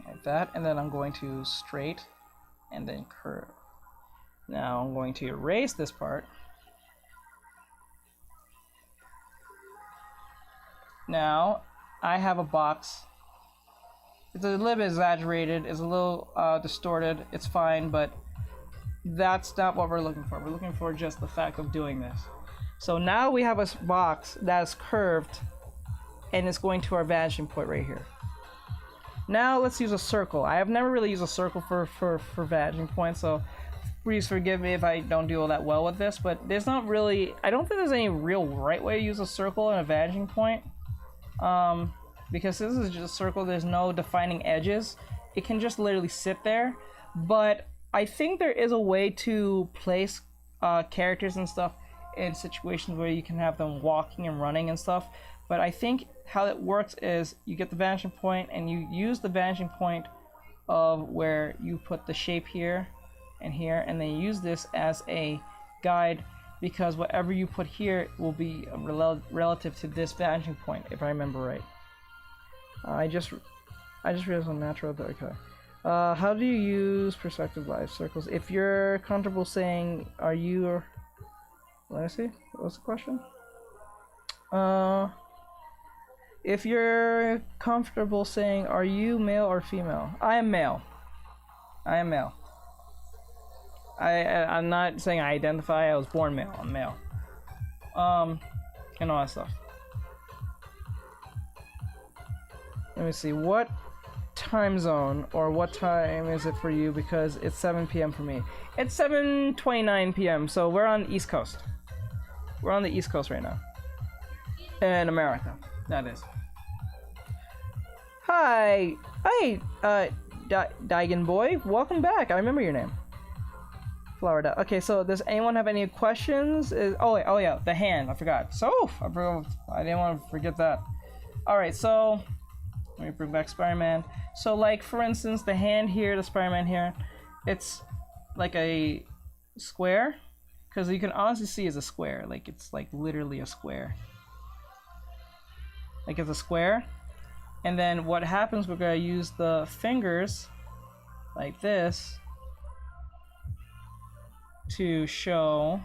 like that, and then I'm going to straight and then curve. Now I'm going to erase this part. Now I have a box. It's a little bit exaggerated, it's a little distorted, it's fine, but that's not what we're looking for. We're looking for just the fact of doing this. So now we have a box that's curved, and it's going to our vanishing point right here. Now let's use a circle. I have never really used a circle for vanishing points, so please forgive me if I don't do all that well with this, but there's not really, I don't think there's any real right way to use a circle and a vanishing point. Because this is just a circle, there's no defining edges. It can just literally sit there, but I think there is a way to place characters and stuff in situations where you can have them walking and running and stuff. But I think how it works is you get the vanishing point and you use the vanishing point of where you put the shape here and here, and then you use this as a guide, because whatever you put here will be relative to this vanishing point, if I remember right. I just realized on natural. Okay. How do you use perspective live circles? If you're comfortable saying, are you? Let me see. What's the question? If you're comfortable saying, are you male or female? I am male. I am male. I'm not saying I identify. I was born male. I'm male. And all that stuff. Let me see. What time zone or what time is it for you? Because it's 7 p.m. for me. It's 7:29 p.m. So we're on the East Coast. We're on the East Coast right now. In America, that is. Hi, Daigen boy, welcome back. I remember your name. Flower dot. Okay, so does anyone have any questions? Oh yeah, the hand. I forgot. I didn't want to forget that. All right, so let me bring back Spider-Man. So, like for instance, the hand here, the Spider-Man here, it's like a square, because you can honestly see it's a square. Like it's like literally a square. Like it's a square. And then what happens, we're going to use the fingers like this to show.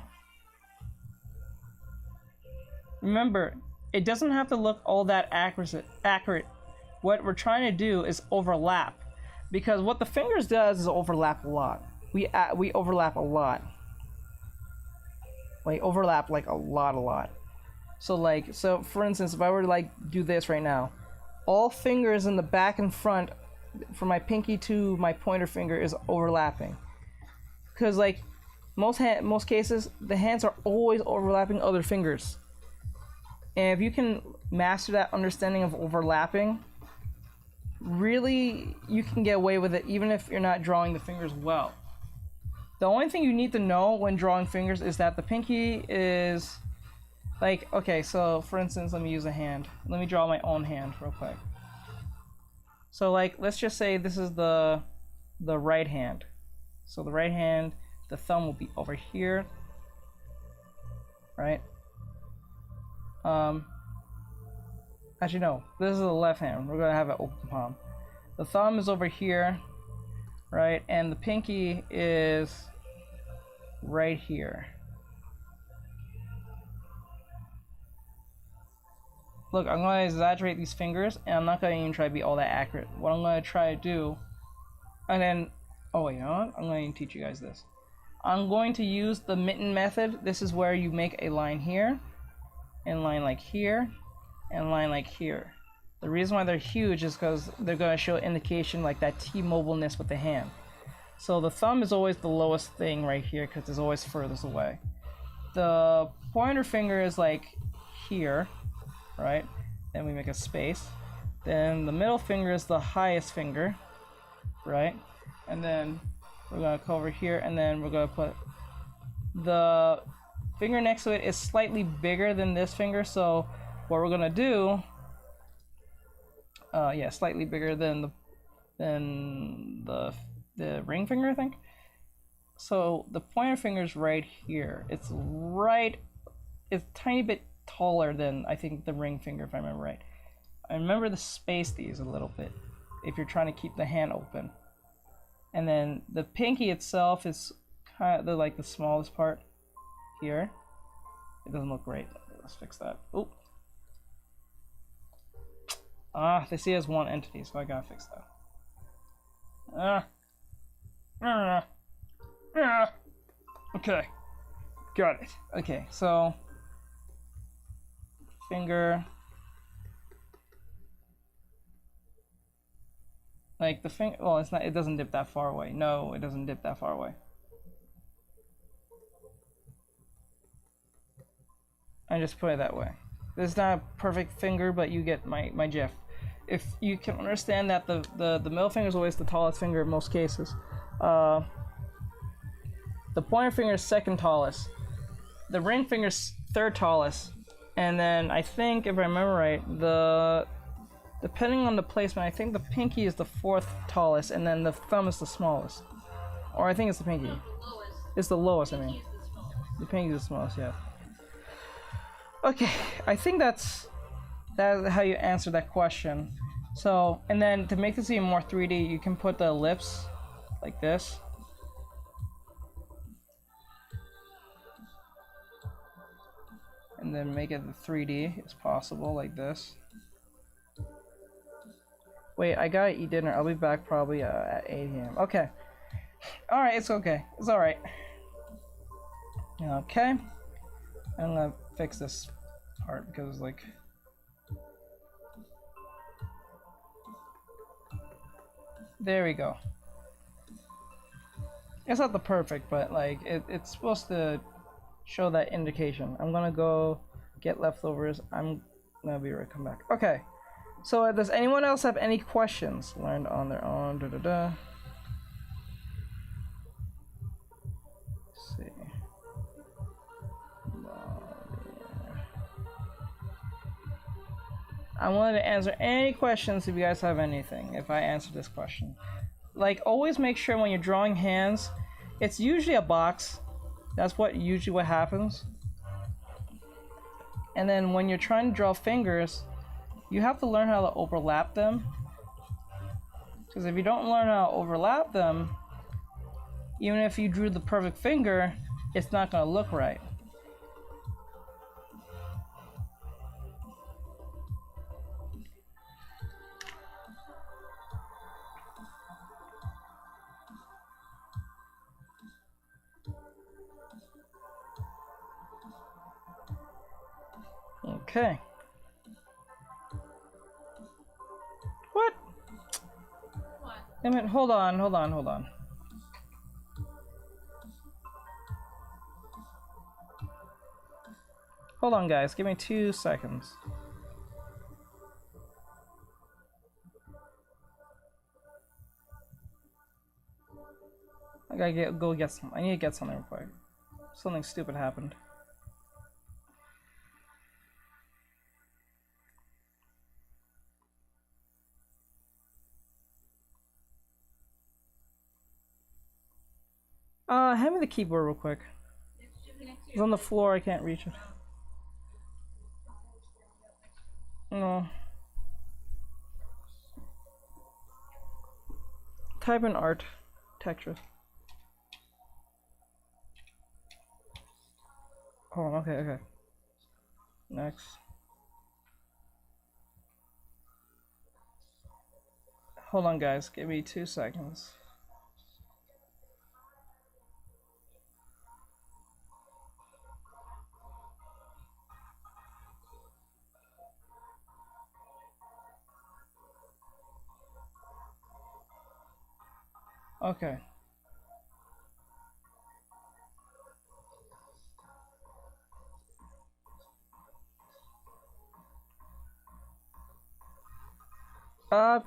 Remember, it doesn't have to look all that accurate. What we're trying to do is overlap, because what the fingers does is overlap a lot. We overlap a lot. Like overlap like a lot. So for instance, if I were to like do this right now, all fingers in the back and front, from my pinky to my pointer finger, is overlapping. Because like most cases, the hands are always overlapping other fingers. And if you can master that understanding of overlapping, really you can get away with it even if you're not drawing the fingers well. The only thing you need to know when drawing fingers is that the pinky is like, okay, so for instance, let me use a hand. Let me draw my own hand real quick. So like, let's just say this is the right hand. So the right hand, the thumb will be over here, right? Actually no, this is the left hand. We're gonna have an open palm. The thumb is over here, right? And the pinky is right here. Look, I'm going to exaggerate these fingers, and I'm not going to even try to be all that accurate. What I'm going to try to do, and then, oh wait, you know what? I'm going to teach you guys this. I'm going to use the mitten method. This is where you make a line here, and line like here, and line like here. The reason why they're huge is because they're going to show indication like that T-mobileness with the hand. So the thumb is always the lowest thing right here because it's always furthest away. The pointer finger is like here, right? Then we make a space. Then the middle finger is the highest finger, right? And then we're gonna go over here, and then we're gonna put the finger next to it is slightly bigger than this finger. So what we're gonna do, yeah, slightly bigger than the ring finger, I think. So the pointer finger is right here. It's a tiny bit taller than I think the ring finger, if I remember right. I remember to space these a little bit if you're trying to keep the hand open. And then the pinky itself is kind of like the smallest part here. It doesn't look great. Let's fix that. Oh. They see it as one entity, so I gotta fix that. Okay. Got it. Okay, so finger, like the finger, well, it's not, it doesn't dip that far away. No, it doesn't dip that far away. I just put it that way. This is not a perfect finger, but you get my gif. If you can understand that the middle finger is always the tallest finger in most cases. The pointer finger is second tallest. The ring finger is third tallest. And then I think, if I remember right, depending on the placement, I think the pinky is the fourth tallest, and then the thumb is the smallest. Or I think it's the pinky. It's the lowest, I mean. The pinky is the smallest, yeah. Okay, I think that's how you answer that question. So, and then to make this even more 3D, you can put the ellipse like this. And then make it 3D as possible, like this. Wait, I gotta eat dinner. I'll be back probably at 8 AM. Okay. Alright, it's okay. It's alright. Okay. I'm gonna fix this part because, like... There we go. It's not the perfect, but like, it's supposed to show that indication. I'm gonna go get leftovers. I'm gonna be right come back. Okay. So does anyone else have any questions? Learned on their own. Let's see. I wanted to answer any questions if you guys have anything, if I answer this question. Like, always make sure when you're drawing hands, it's usually a box. That's usually what happens. And then when you're trying to draw fingers, you have to learn how to overlap them. Because if you don't learn how to overlap them, even if you drew the perfect finger, it's not going to look right. Okay. What? Damn it, hold on. Hold on, guys, give me 2 seconds. I gotta go get some. I need to get something real quick. Something stupid happened. Hand me the keyboard real quick. It's on the floor, I can't reach it. No. type in art texture. Oh, okay. Next. Hold on, guys. Give me 2 seconds. Okay.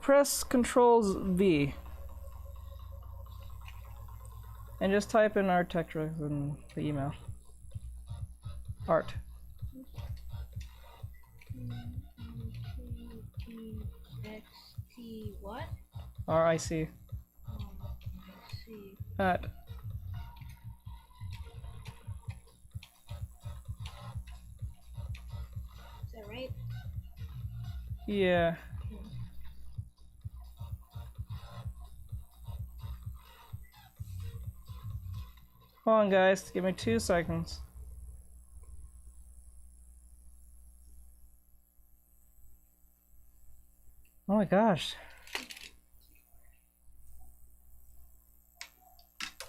Press Controls V. And just type in art texture in the email. Art. XT what? RIC. At. Is that right? Yeah. Hold on, guys. Give me 2 seconds. Oh my gosh.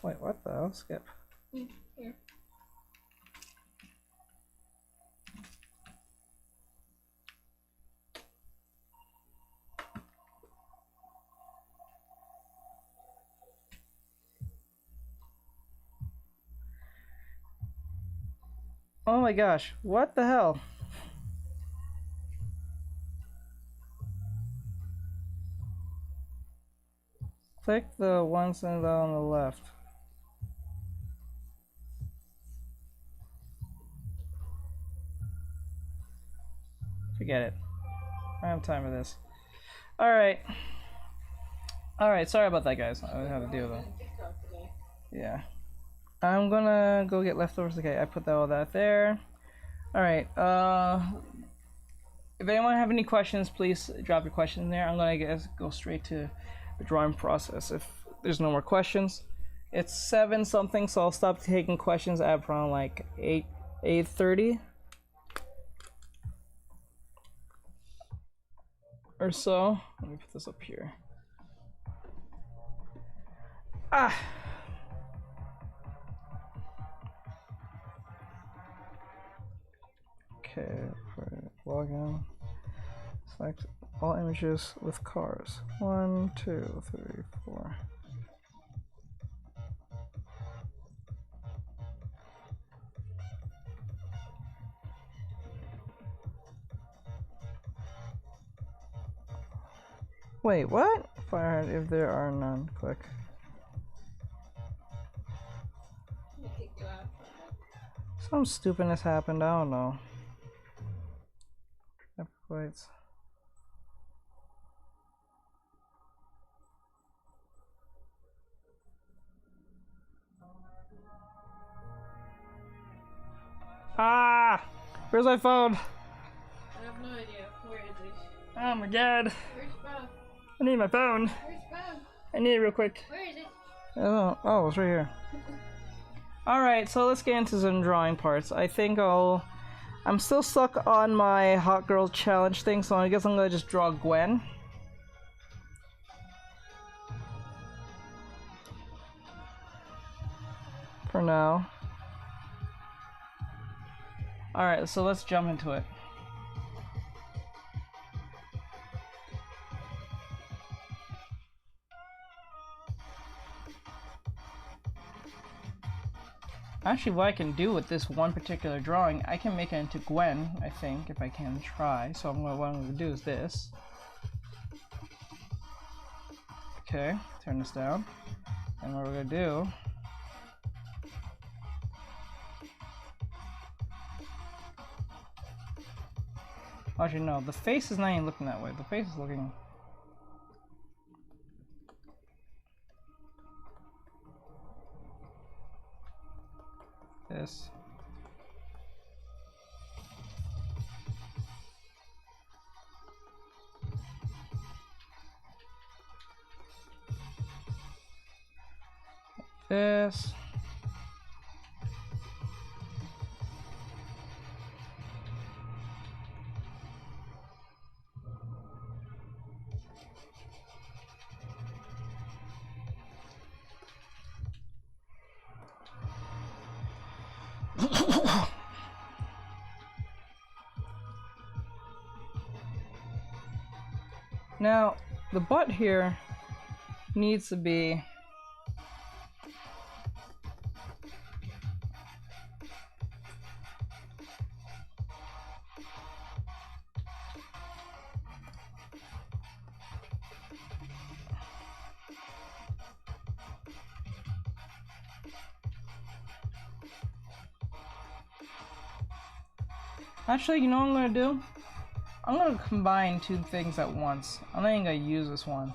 Wait, what the hell? Skip. Here. Oh my gosh. What the hell? Click the one symbol on the left. Forget it. I don't have time for this. Alright. Alright, sorry about that, guys. I had to deal with it. Yeah. I'm gonna go get leftovers. Okay, I put all that there. Alright, if anyone have any questions, please drop your questions there. I'm gonna go straight to the drawing process if there's no more questions. It's 7 something, so I'll stop taking questions at around like 8:30 or so. Let me put this up here. Okay, login. Select all images with cars. 1, 2, 3, 4. Wait, what? Fired if there are none. Click. Some stupidness happened. I don't know. Wait. Ah! Where's my phone? I have no idea. Where is it? Oh my god. Where's phone? I need my phone. Where's phone? I need it real quick. Where is it? Oh, it's right here. Alright, so let's get into some drawing parts. I think I'm still stuck on my Hot Girl Challenge thing, so I guess I'm gonna just draw Gwen. For now. Alright, so let's jump into it. Actually, what I can do with this one particular drawing, I can make it into Gwen, I think, if I can try. So what I'm going to do is this. Okay, turn this down. And what we're going to do... Actually, no, the face is not even looking that way. The face is looking... this. this. Now, the butt here needs to be actually, you know what I'm gonna do? I'm gonna combine two things at once. I'm not even gonna use this one.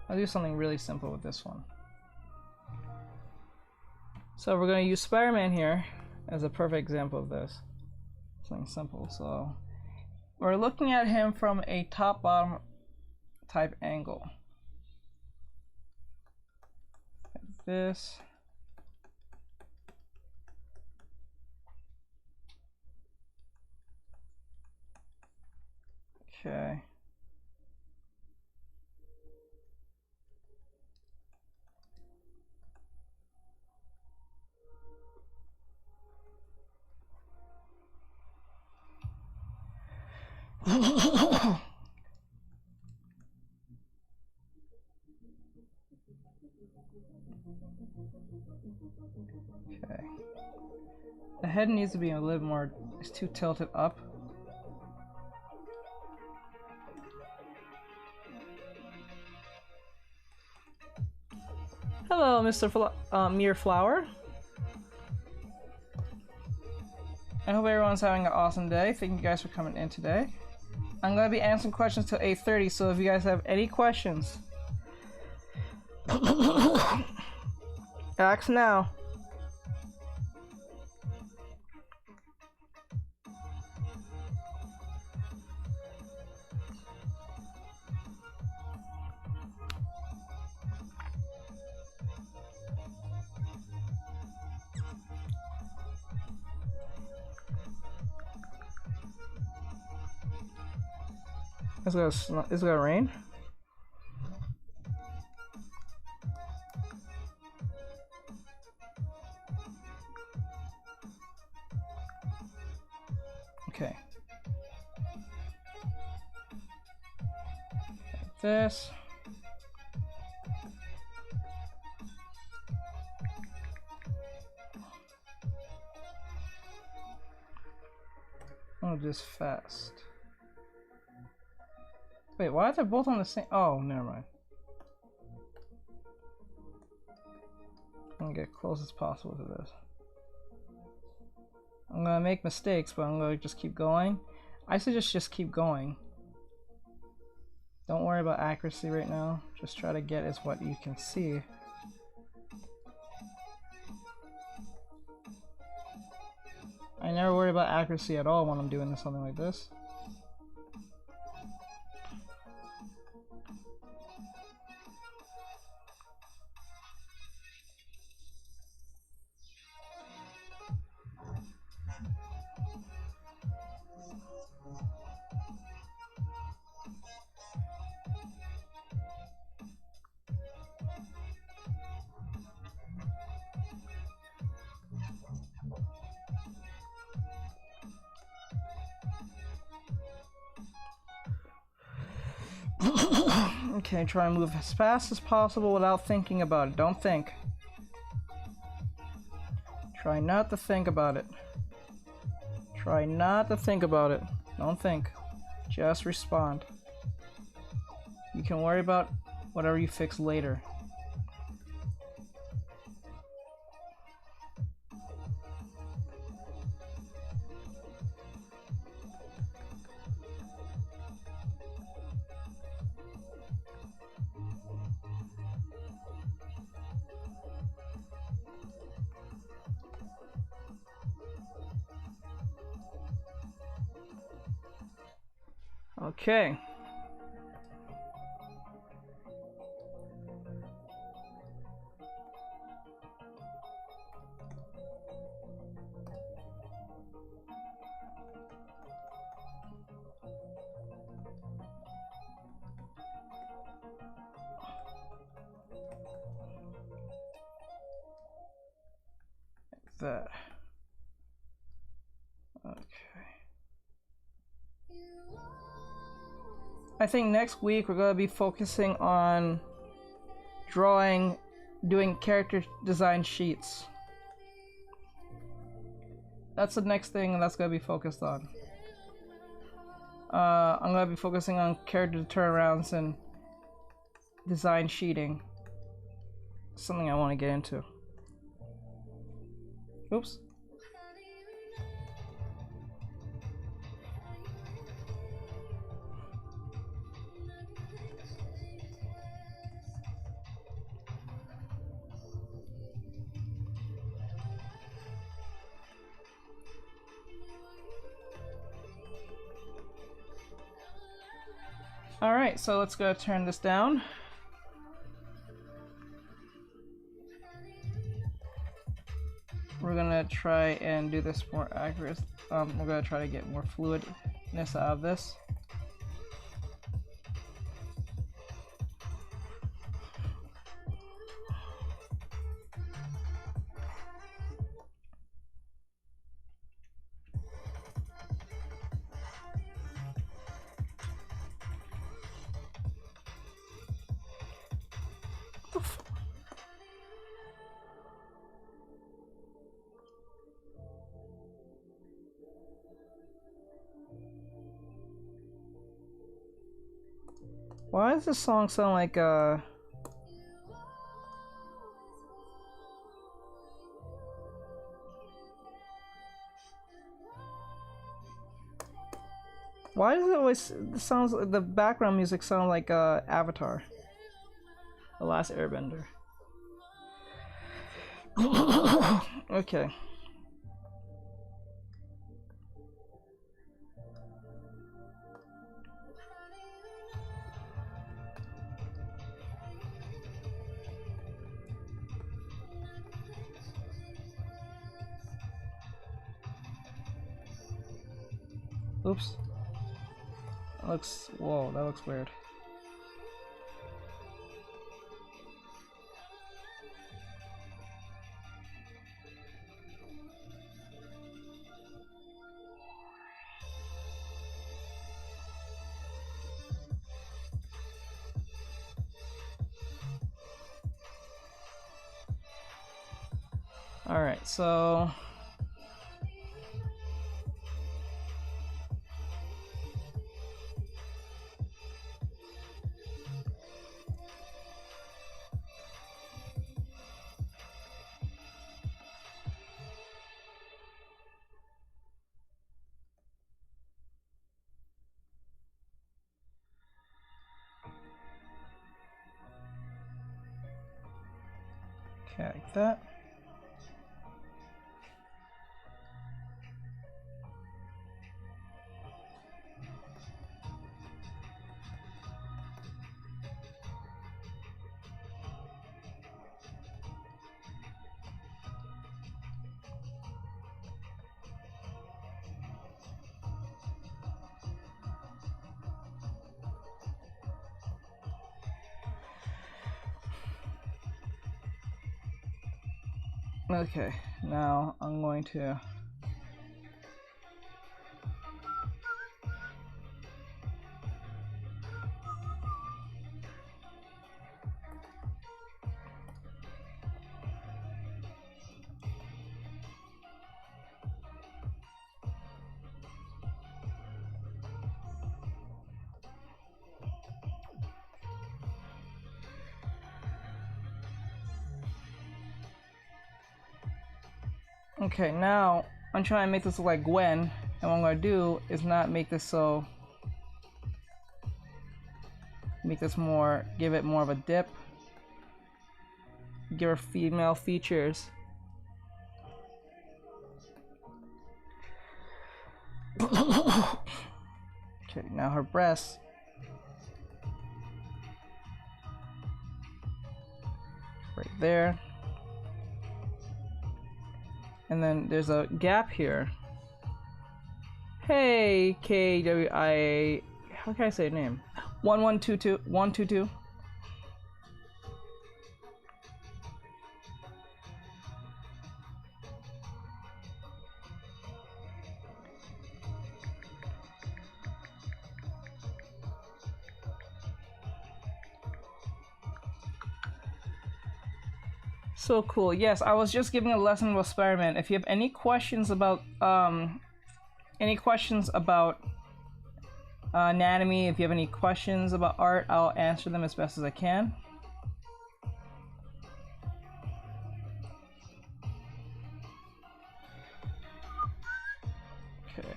I'll do something really simple with this one. So we're gonna use Spider-Man here as a perfect example of this. Something simple. So we're looking at him from a top-bottom type angle. Like this. Okay. Okay. The head needs to be a little more, it's too tilted up. Hello, Mr. Mere Flower. I hope everyone's having an awesome day. Thank you guys for coming in today. I'm going to be answering questions till 8:30, so if you guys have any questions, ask now. It's gonna rain. Okay. Like this. Oh, just fast. Wait, why are they both on the same? Oh, never mind. I'm gonna get close as possible to this. I'm gonna make mistakes, but I'm gonna just keep going. I suggest just keep going. Don't worry about accuracy right now. Just try to get as what you can see. I never worry about accuracy at all when I'm doing something like this. Okay, try and move as fast as possible without thinking about it. Don't think. Try not to think about it. Try not to think about it. Don't think. Just respond. You can worry about whatever you fix later. Okay. That. Okay. I think next week we're going to be focusing on doing character design sheets. That's the next thing that's going to be focused on. I'm going to be focusing on character turnarounds and design sheeting. Something I want to get into. Oops. Alright, so let's go turn this down. We're gonna try and do this more accurate. We're gonna try to get more fluidness out of this. Why does this song sound like why does it always the background music sound like Avatar, The Last Airbender? Okay. Oops. That looks, whoa, that looks weird. All right, so okay, like that. Okay, now I'm going to okay, now I'm trying to make this look like Gwen, and what I'm going to do is not make this so, make this more, give it more of a dip, give her female features. Okay, now Now her breasts. Right there. And then there's a gap here. Hey, KWIA. How can I say your name? 1122 122. So cool. Yes, I was just giving a lesson about Spider-Man. If you have any questions about anatomy, if you have any questions about art, I'll answer them as best as I can. Okay,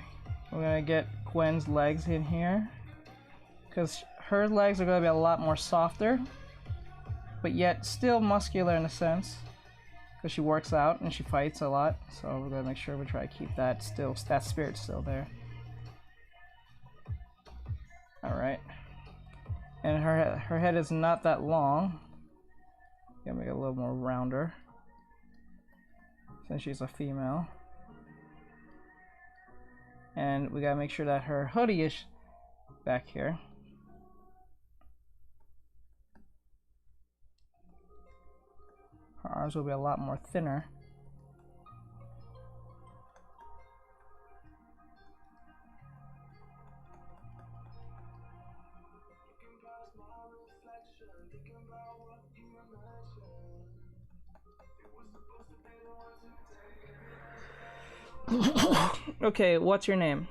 we're gonna get Gwen's legs in here because her legs are gonna be a lot more softer, but yet still muscular in a sense, because she works out and she fights a lot. So we're gonna make sure we try to keep that spirit still there. All right, and her head is not that long. Gotta make it a little more rounder since she's a female. And we gotta make sure that her hoodie is back here. Her arms will be a lot more thinner. Okay, what's your name?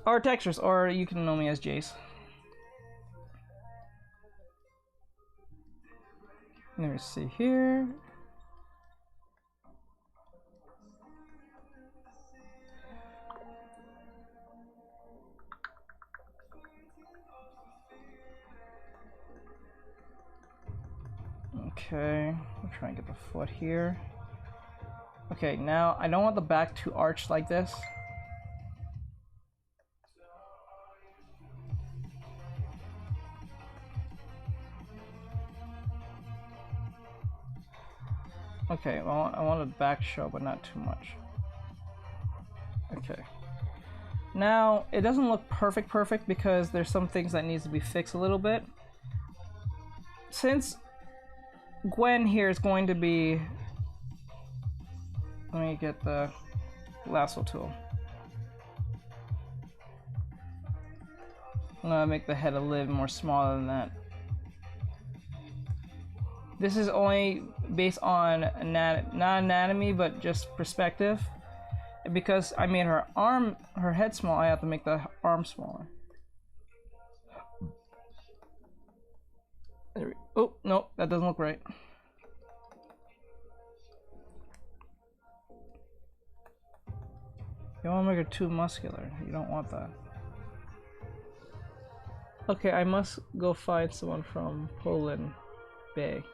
Or Textures, or you can know me as Jace. Let me see here. Okay, I'm trying to get the foot here. Okay, now I don't want the back to arch like this. Okay, well, I want the back show, but not too much. Okay. Now, it doesn't look perfect because there's some things that needs to be fixed a little bit. Since Gwen here is going to be... Let me get the lasso tool. I'm gonna make the head a little more smaller than that. This is only based on not anatomy, but just perspective. And because I made her head small, I have to make the arm smaller. There we, oh, no, that doesn't look right. You don't want to make her too muscular. You don't want that. Okay, I must go find someone from Poland Bay.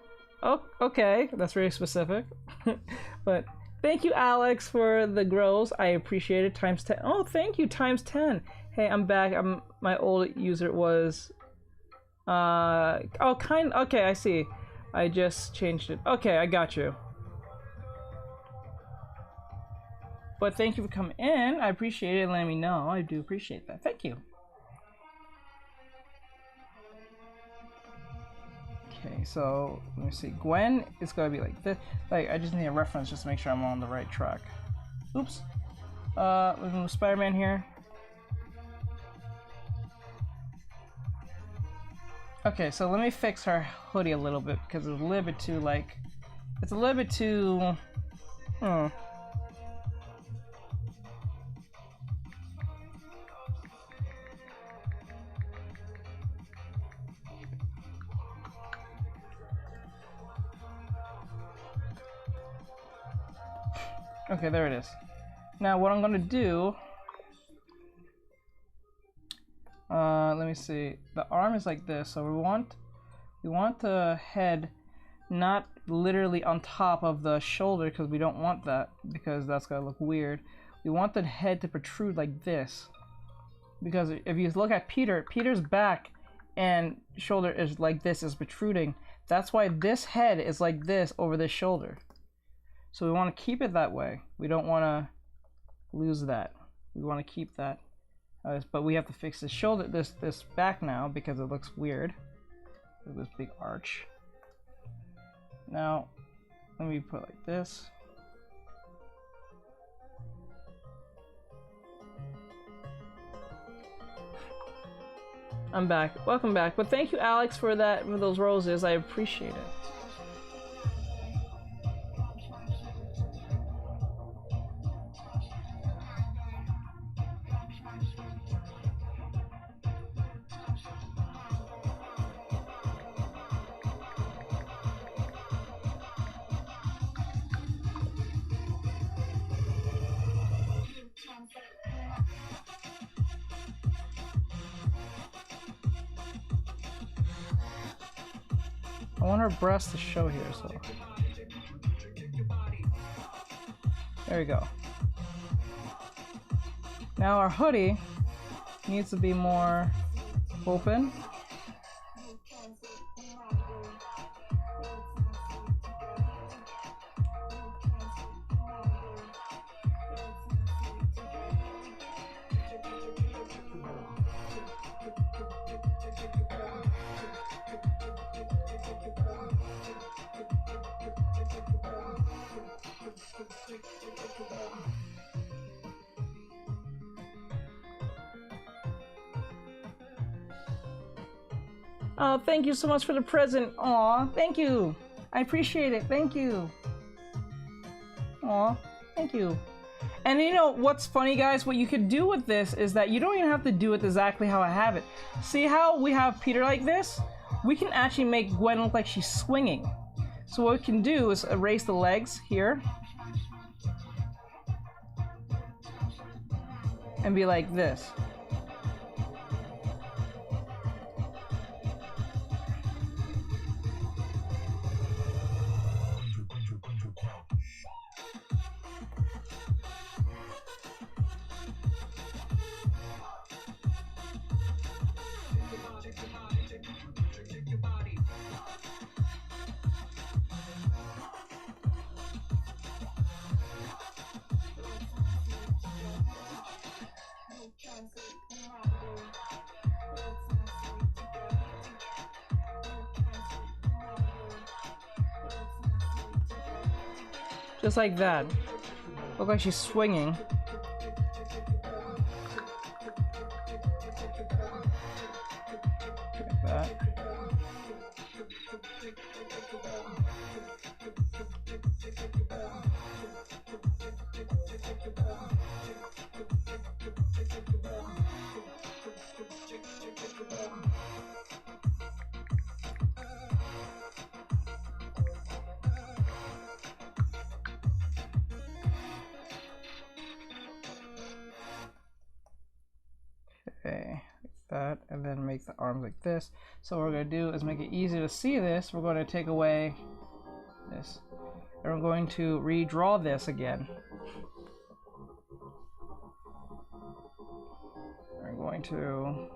Oh, okay, that's very specific. But thank you, Alex, for the grows. I appreciate it. Times 10. Oh, thank you, times 10. Hey, I'm back. My old user was okay, I see. I just changed it. Okay, I got you. But thank you for coming in. I appreciate it and letting me know. I do appreciate that. Thank you. Okay, so let me see. Gwen is gonna be like this. Like, I just need a reference just to make sure I'm on the right track. Oops. Let's move Spider-Man here. Okay, so let me fix her hoodie a little bit because it's a little bit too like, it's a little bit too. Okay, there it is. Now what I'm gonna do, let me see. The arm is like this, so we want the head not literally on top of the shoulder because we don't want that because that's gonna look weird. We want the head to protrude like this. because if you look at Peter's back and shoulder is like this, is protruding. That's why this head is like this over this shoulder. So we want to keep it that way. We don't want to lose that. We want to keep that. But we have to fix this shoulder, this back now, because it looks weird. This big arch. Now, let me put it like this. I'm back. Welcome back. But thank you, Alex, for that, for those roses. I appreciate it. I want her breasts to show here, so there we go. Now our hoodie needs to be more open. Oh, thank you so much for the present. Aw, thank you. I appreciate it. Thank you. Aw, thank you. And you know what's funny, guys? What you could do with this is that you don't even have to do it exactly how I have it. See how we have Peter like this? We can actually make Gwen look like she's swinging. So what we can do is erase the legs here. And be like this. Just like that. Look like she's swinging. Like that. Okay, like that, and then make the arms like this. So what we're going to do is make it easier to see this. We're going to take away this. And we're going to redraw this again. We're going to...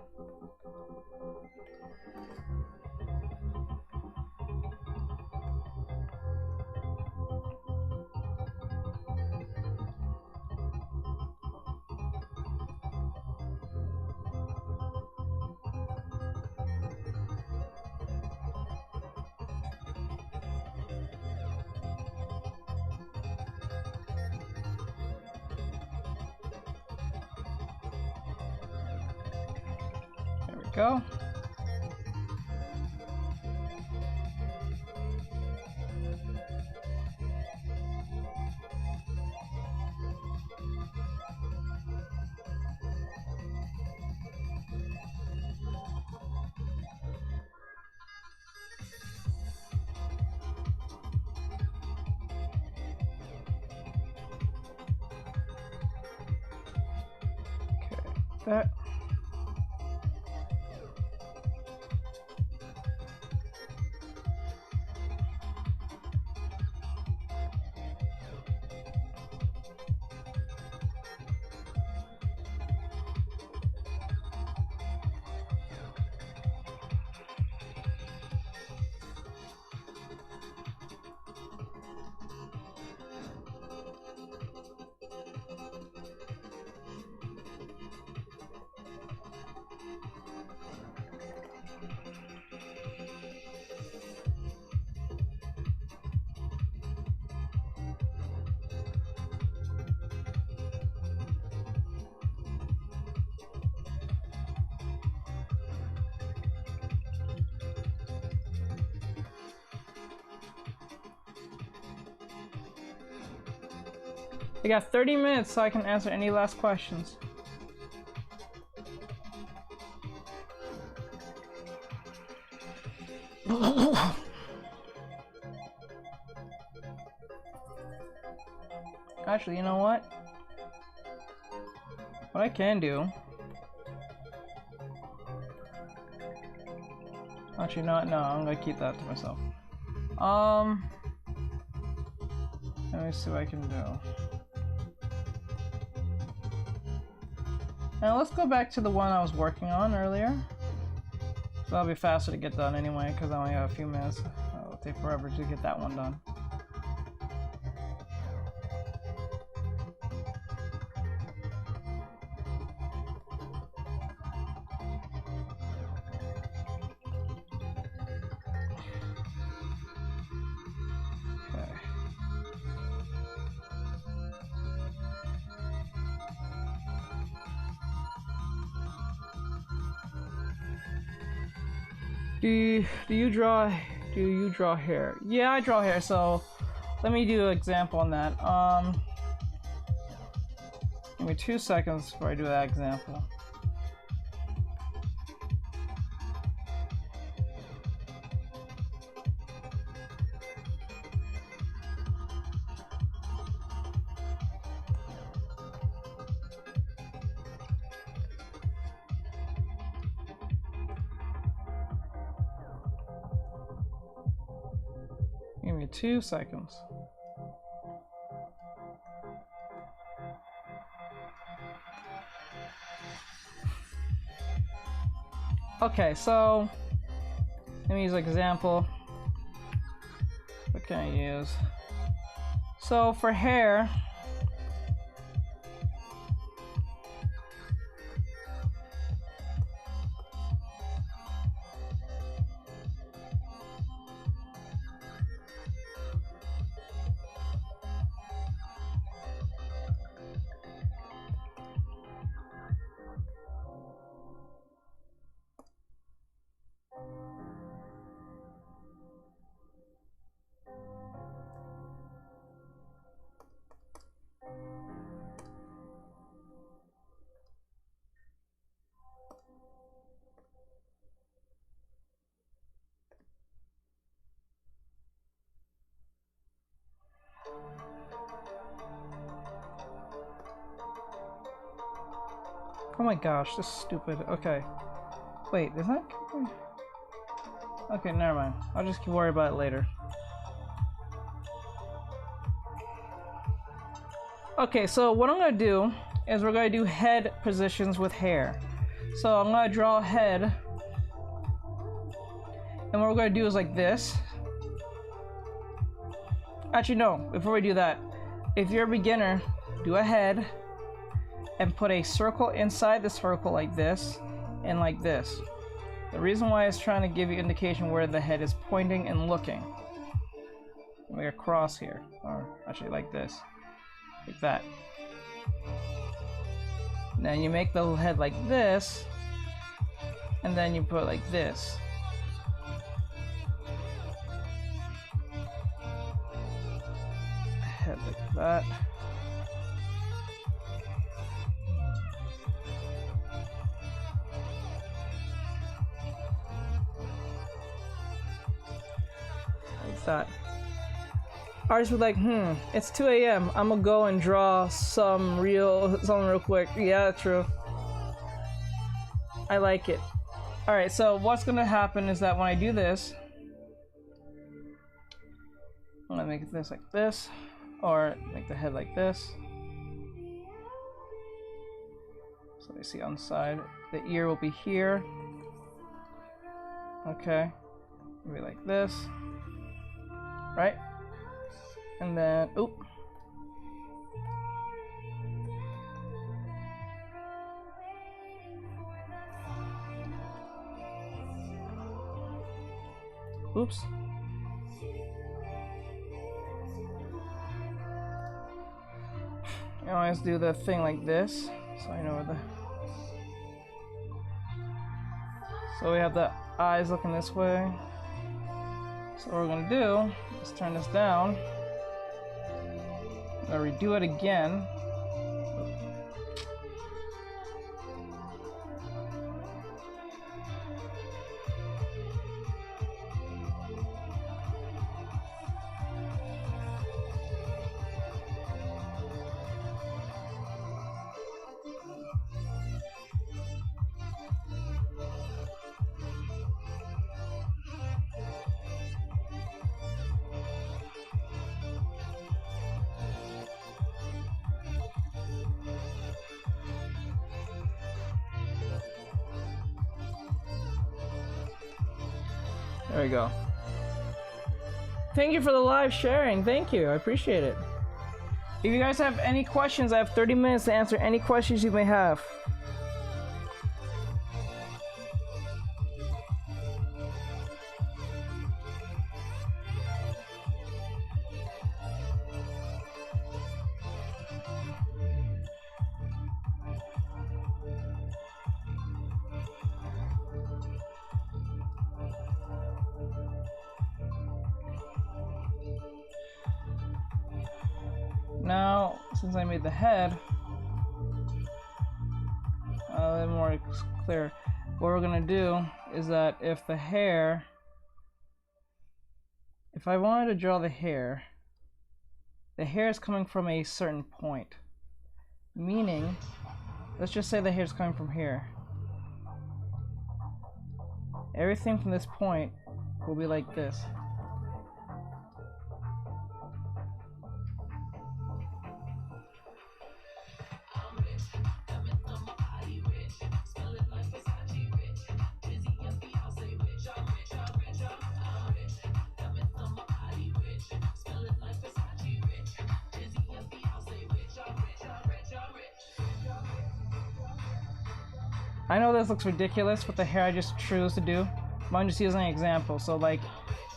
go. Okay, that. I got 30 minutes so I can answer any last questions. Actually, you know what? What I can do... Actually, no, I'm gonna keep that to myself. Let me see what I can do. Now let's go back to the one I was working on earlier. So that'll be faster to get done anyway, because I only have a few minutes. It'll take forever to get that one done. Do you draw hair? Yeah, I draw hair, so let me do an example on that. Give me 2 seconds before I do that example. Give me 2 seconds. Okay, so let me use an example. What can I use? So for hair, oh my gosh, this is stupid. Okay. Wait, is that... Okay, never mind. I'll just keep worrying about it later. Okay, so what I'm gonna do is we're gonna do head positions with hair. So I'm gonna draw a head. And what we're gonna do is like this. Actually, no, before we do that, if you're a beginner, do a head and put a circle inside the circle like this and like this. The reason why it's trying to give you indication where the head is pointing and looking. Like a cross here, or actually like this, like that. Then you make the head like this, and then you put like this. Head like that. Like that. Artists were like, it's 2 a.m. I'm gonna go and draw something real quick. Yeah, true. I like it. Alright, so what's gonna happen is that when I do this, I'm gonna make this like this, or make the head like this. So you see on the side, the ear will be here. Okay, maybe like this, right? And then, oop. Oops. I always do the thing like this, so I know where the... So we have the eyes looking this way. So what we're gonna do is turn this down. I'll redo it again. There we go. Thank you for the live sharing. Thank you. I appreciate it. If you guys have any questions, I have 30 minutes to answer any questions you may have. Now, since I made the head a little more clear, what we're gonna do is that if I wanted to draw the hair is coming from a certain point. Meaning, let's just say the hair is coming from here. Everything from this point will be like this. I know this looks ridiculous with the hair I just chose to do, but I'm just using an example. So like,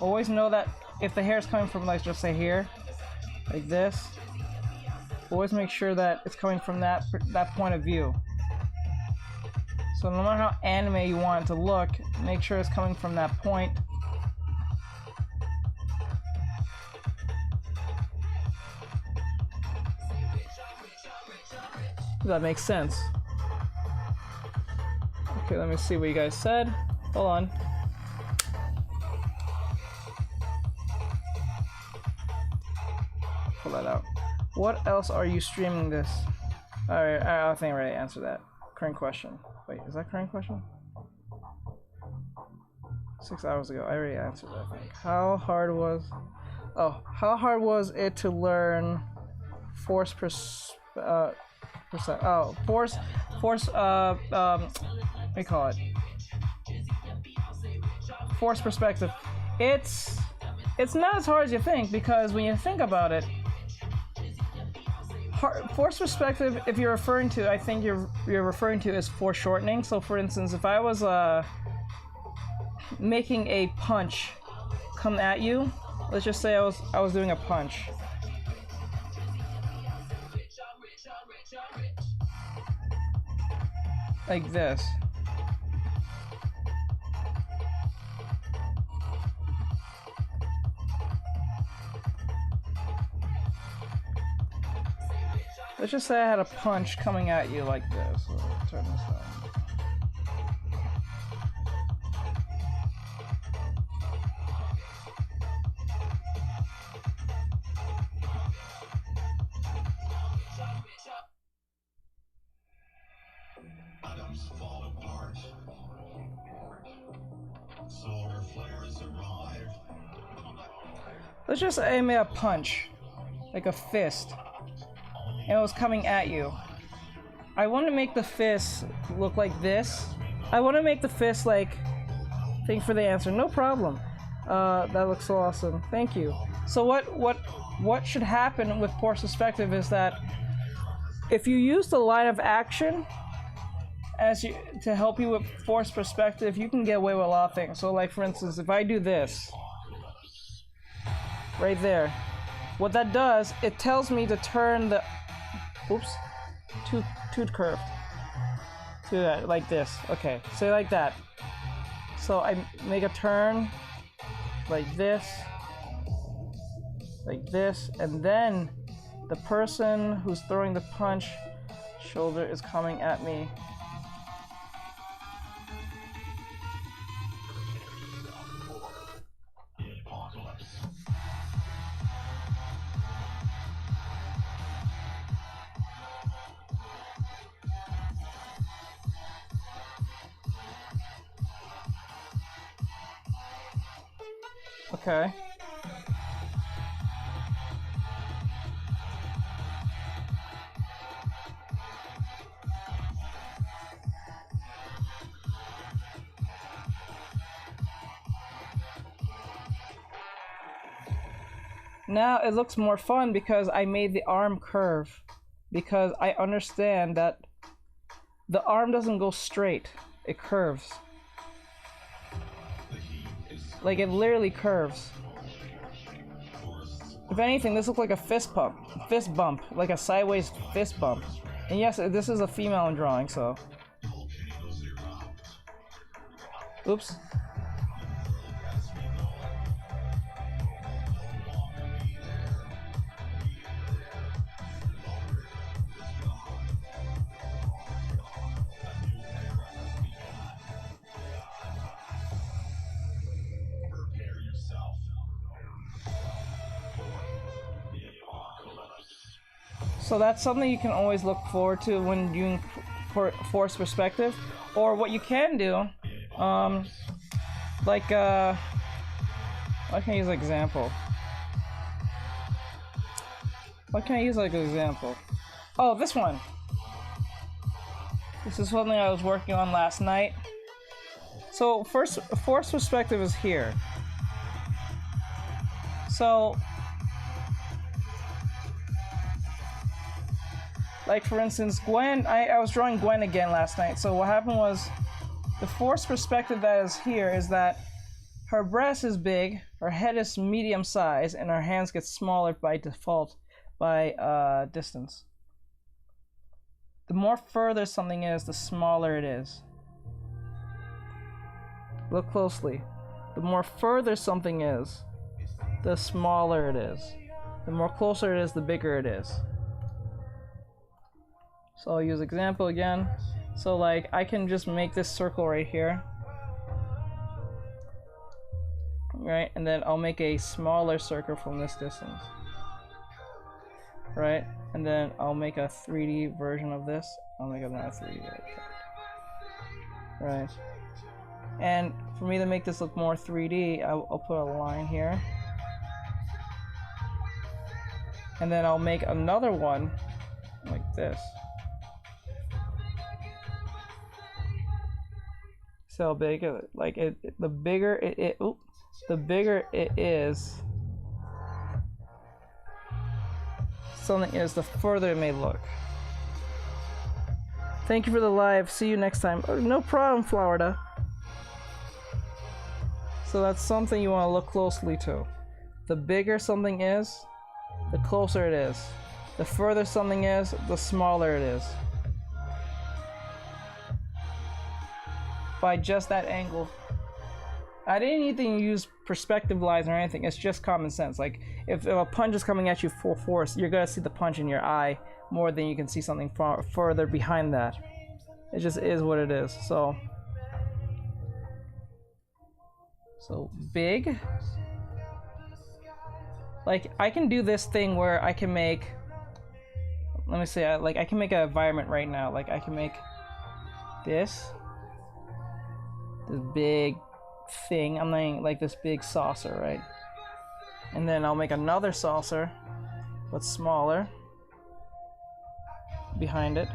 always know that if the hair is coming from, like, just say here, like this, always make sure that it's coming from that point of view. So no matter how anime you want it to look, make sure it's coming from that point. Does that make sense? Okay, let me see what you guys said. Hold on. Pull that out. What else are you streaming this? Alright, I think I already answered that. Current question. Wait, is that current question? 6 hours ago. I already answered that, I think. How hard was it to learn force what do you call it? Force perspective. It's not as hard as you think, because when you think about it, force perspective, if you're referring to, I think you're referring to is foreshortening. So for instance, if I was making a punch come at you, let's just say I was doing a punch. Like this. Let's just say I had a punch coming at you like this. So turn this on. Let's just say I made a punch, like a fist, and it was coming at you. I want to make the fist look like this. I want to make the fist like, thank you for the answer, no problem. That looks so awesome, thank you. So what should happen with force perspective is that if you use the line of action to help you with force perspective, you can get away with a lot of things. So like for instance, if I do this, right there, what that does, it tells me to turn the, oops, too curved, to that, like this. Okay, say like that. So I make a turn like this, and then The person who's throwing the punch shoulder is coming at me. Okay. Now it looks more fun because I made the arm curve. Because I understand that the arm doesn't go straight, it curves. Like it literally curves. If anything, this looks like a fist bump, like a sideways fist bump. And yes, this is a female I'm drawing, so. Oops. So that's something you can always look forward to when doing force perspective. Or what you can do, like, I can use an example. What can I use like an example? Oh, this one. This is something I was working on last night. So force perspective is here. So, like for instance, Gwen, I was drawing Gwen again last night. So what happened was, the force perspective that is here is that her breast is big, her head is medium size, and her hands get smaller by default by distance. The more further something is, the smaller it is. Look closely. The more further something is, the smaller it is. The more closer it is, the bigger it is. So I'll use example again. So like I can just make this circle right here. Right, and then I'll make a smaller circle from this distance. Right, and then I'll make a 3D version of this. I'll make another 3D version. Right. And for me to make this look more 3D, I'll put a line here. And then I'll make another one like this. So how big, like the bigger the bigger it is, something is, the further it may look. Thank you for the live. See you next time. Oh, no problem, Florida. So that's something you want to look closely to. The bigger something is, the closer it is. The further something is, the smaller it is. By just that angle. I didn't even use perspective lines or anything. It's just common sense. Like if a punch is coming at you full force, you're gonna see the punch in your eye more than you can see something further behind that. It just is what it is. So big. Like I can do this thing where I can make. Let me say, like I can make an environment right now. Like I can make this big thing. I'm making like this big saucer, right? And then I'll make another saucer, but smaller, behind it.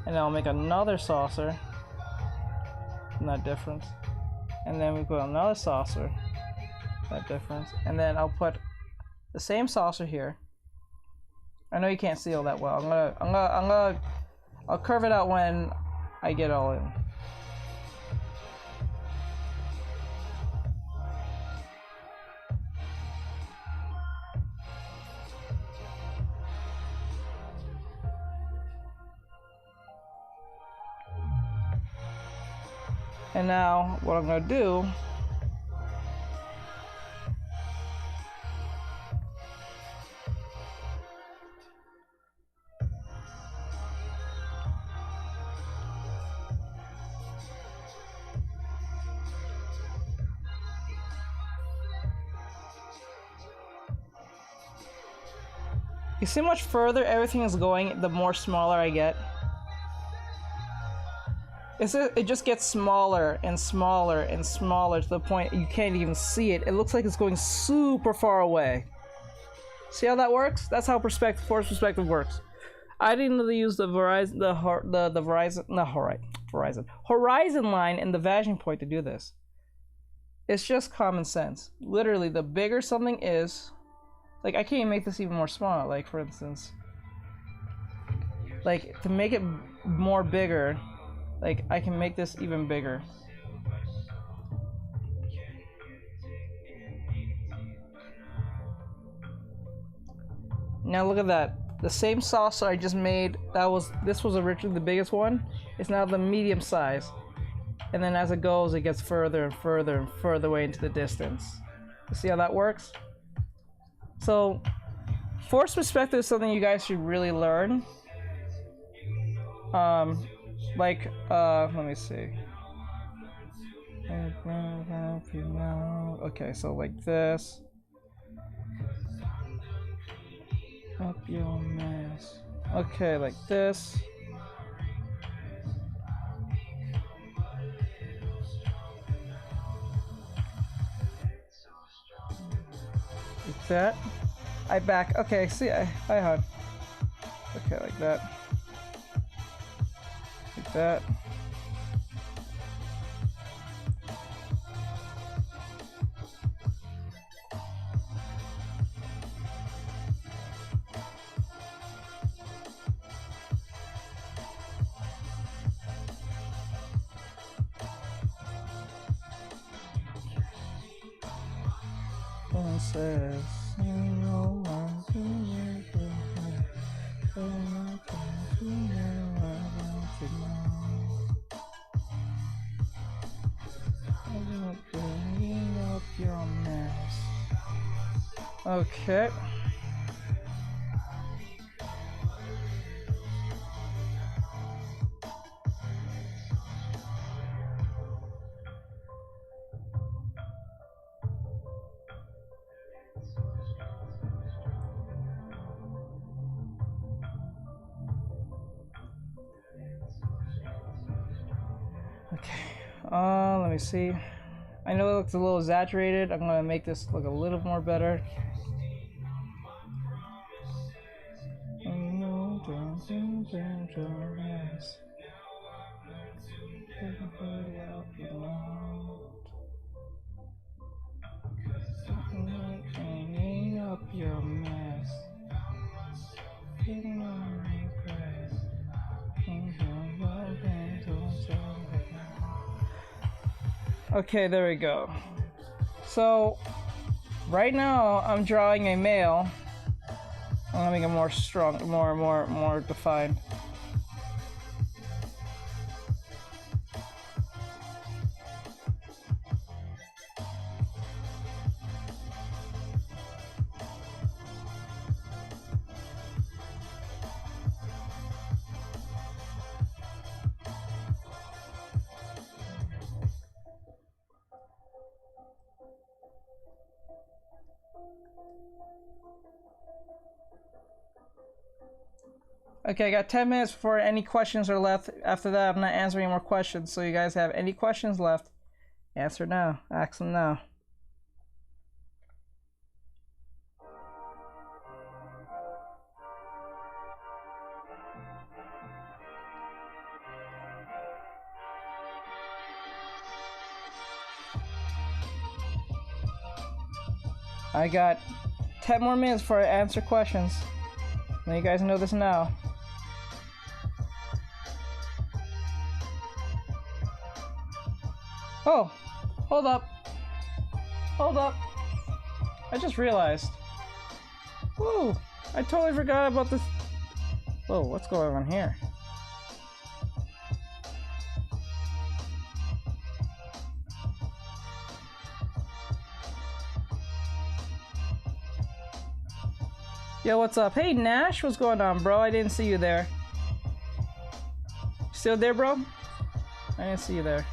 And I'll make another saucer, that difference. And then we put another saucer, that difference. And then I'll put the same saucer here. I know you can't see all that well. I'll curve it out when I get all in. And now what I'm gonna do You see how much further everything is going the more smaller I get? It just gets smaller and smaller and smaller to the point you can't even see it. It looks like it's going super far away. See how that works? That's how force perspective works. I didn't really use the Horizon line and the vanishing point to do this. It's just common sense. Literally, the bigger something is, like I can't even make this even more small. Like for instance, like to make it more bigger, like I can make this even bigger. Now look at that. The same saucer I just made, this was originally the biggest one. It's now the medium size. And then as it goes, it gets further and further and further away into the distance. You see how that works? So, force perspective is something you guys should really learn. Let me see. Okay, so like this. Up your mess. Okay, like this. Like that. Okay, see, hi, hon. Okay, like that. Like that. Says, okay. Okay, let me see. I know it looks a little exaggerated. I'm gonna make this look a little more better. Cleaning up your mess. Okay, there we go. So, right now I'm drawing a male. I'm gonna make it more strong, more defined. Okay, I got 10 minutes before any questions are left. After that, I'm not answering more questions. So you guys have any questions left, answer now. Ask them now. I got 10 more minutes before I answer questions. Now you guys know this now. Oh, hold up. Hold up. I just realized. Whoa, I totally forgot about this. Whoa, what's going on here? Yo, what's up? Hey, Nash, what's going on, bro? I didn't see you there. Still there, bro? I didn't see you there.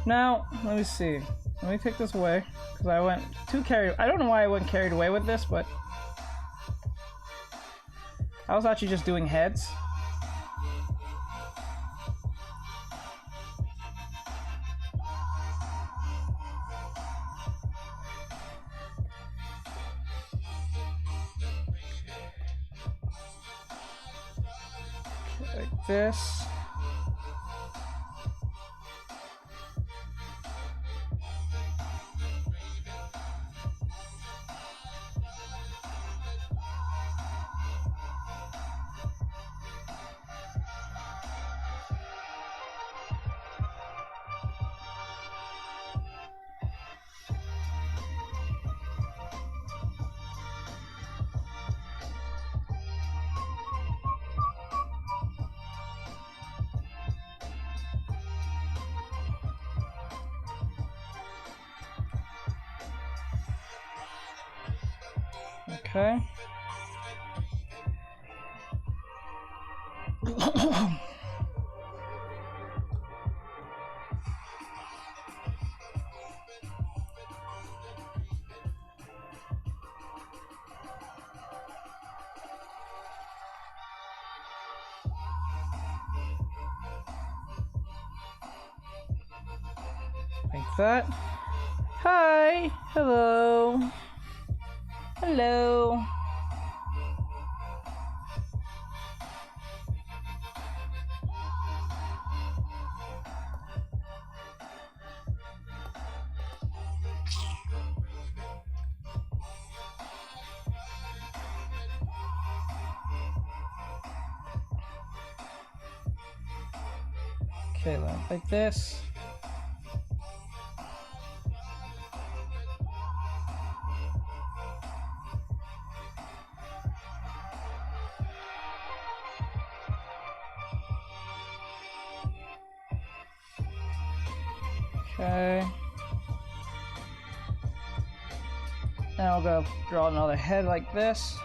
Now, let me see. Let me take this away, because I went too carried. I don't know why I went carried away with this, but I was actually just doing heads. Like this. Okay. Like that. Hi. Hello. Hello. Okay, like this. Okay. Now we're gonna draw another head like this,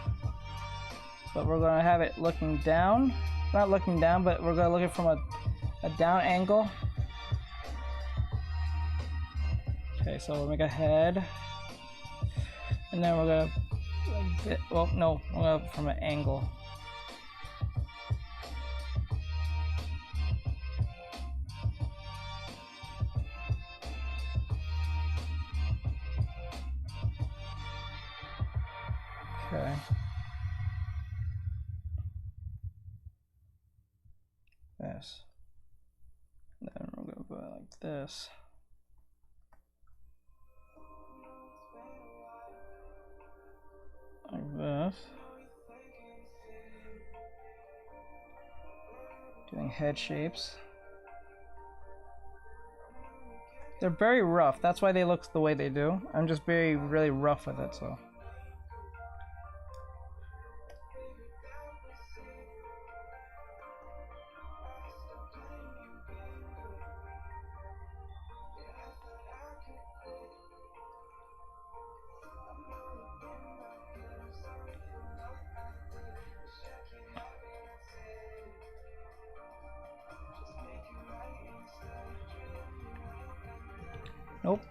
but we're gonna have it looking down. Not looking down, but we're gonna look at it from a down angle. Okay, so we'll make a head, and then we're gonna like this. Well, no, we're gonna from an angle. Okay. This. Then we're gonna go like this. Like this. Doing head shapes. They're very rough. That's why they look the way they do. I'm just really rough with it, so. Nope.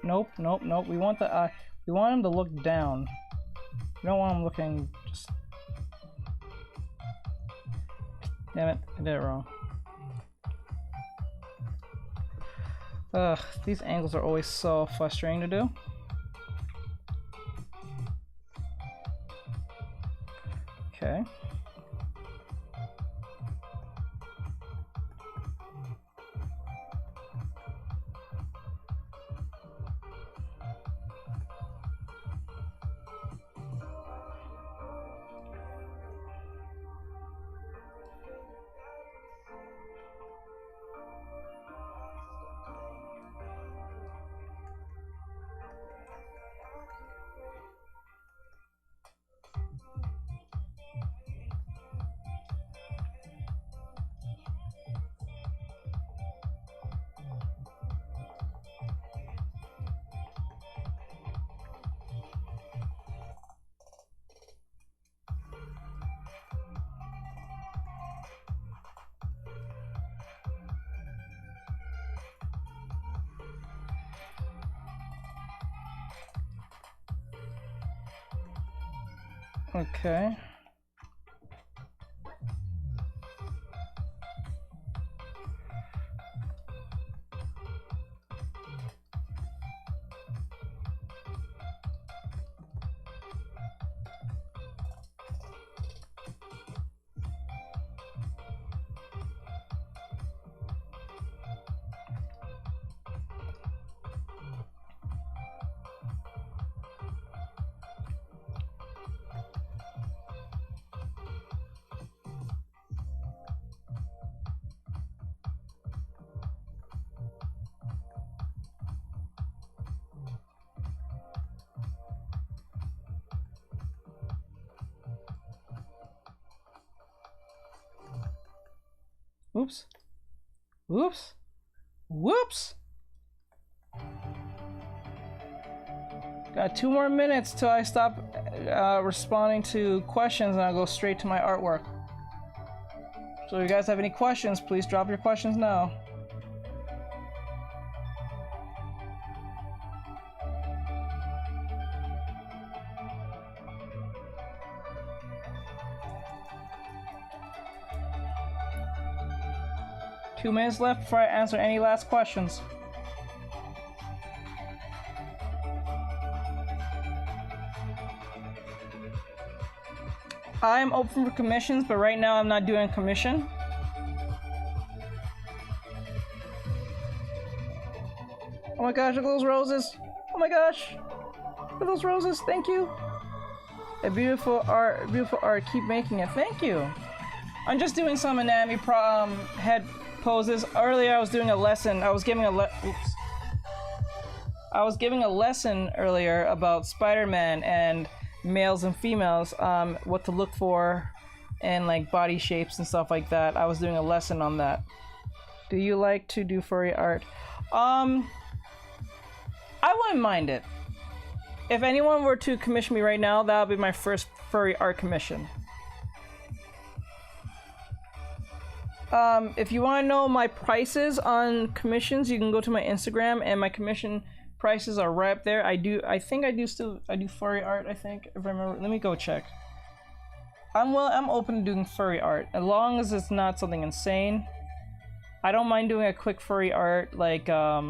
Nope, nope, nope. We want the we want him to look down. We don't want him looking just. Damn it, I did it wrong. Ugh, these angles are always so frustrating to do. Okay. Okay. Oops. Whoops. Whoops. Got 2 more minutes till I stop responding to questions and I'll go straight to my artwork. So if you guys have any questions, please drop your questions now. Two minutes left before I answer any last questions. I'm open for commissions, but right now I'm not doing a commission. Oh my gosh, look at those roses. Oh my gosh. Look at those roses, thank you. A beautiful art, keep making it, thank you. I'm just doing some anatomy head poses. Earlier I was doing a lesson, I was giving a lesson earlier about Spider-Man and males and females, what to look for and like body shapes and stuff like that. I was doing a lesson on that. Do you like to do furry art? I wouldn't mind it. If anyone were to commission me right now, that would be my first furry art commission. If you want to know my prices on commissions, you can go to my Instagram and my commission prices are right up there. I do furry art, I think, if I remember. Let me go check. I'm open to doing furry art as long as it's not something insane. I don't mind doing a quick furry art, like I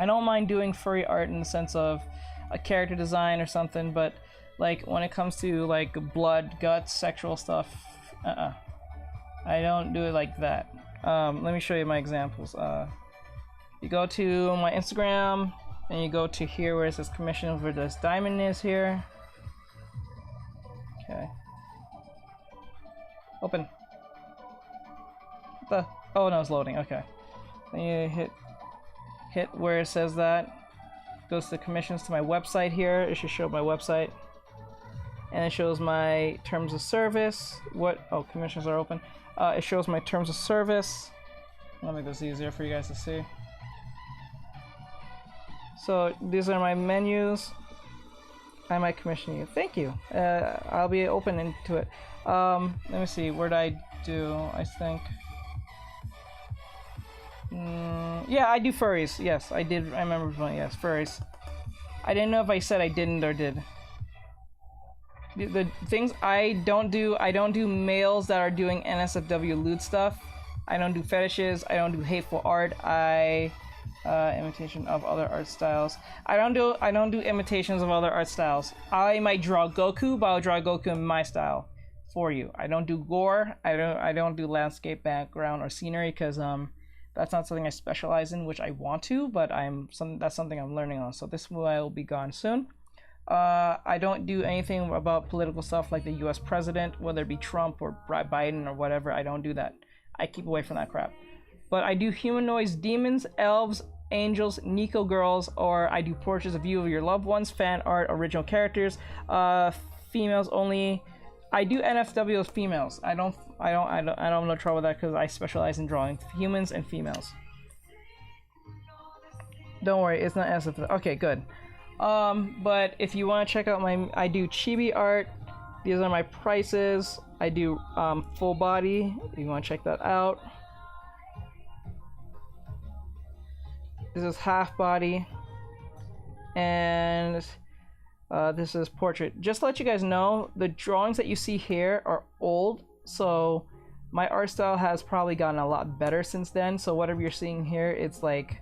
don't mind doing furry art in the sense of a character design or something, but like when it comes to like blood, guts, sexual stuff, I don't do it like that. Let me show you my examples. You go to my Instagram and you go to here where it says commission, where this diamond is here. Okay. Open. Oh no, it's loading. Okay. Then you hit where it says that. Goes to commissions to my website here. It should show my website. And it shows my terms of service. Commissions are open. It shows my terms of service. Let me make this easier for you guys to see. So these are my menus. I might commission you. Thank you. I'll be open into it. Let me see. What did I do? I think. Yeah, I do furries. Yes, I did. I remember. Yes, furries. I didn't know if I said I didn't or did. The things I don't do males that are doing NSFW lewd stuff. I don't do fetishes. I don't do hateful art. Imitation of other art styles. I don't do imitations of other art styles. I might draw Goku, but I'll draw Goku in my style for you. I don't do gore. I don't do landscape, background, or scenery because that's not something I specialize in, which I want to, but that's something I'm learning on. So this will be gone soon. I don't do anything about political stuff like the U.S. president, whether it be Trump or Biden or whatever. I don't do that. I keep away from that crap. But I do humanoids, demons, elves, angels, Nico girls, or I do portraits of you of your loved ones, fan art, original characters, females only. I do NFW as females. I don't have no trouble with that because I specialize in drawing humans and females. Don't worry, it's not NSFW. Okay, good. But if you want to check out I do chibi art. These are my prices. I do full body. If you want to check that out. This is half body, and This is portrait. Just to let you guys know, the drawings that you see here are old, so my art style has probably gotten a lot better since then. So whatever you're seeing here, it's like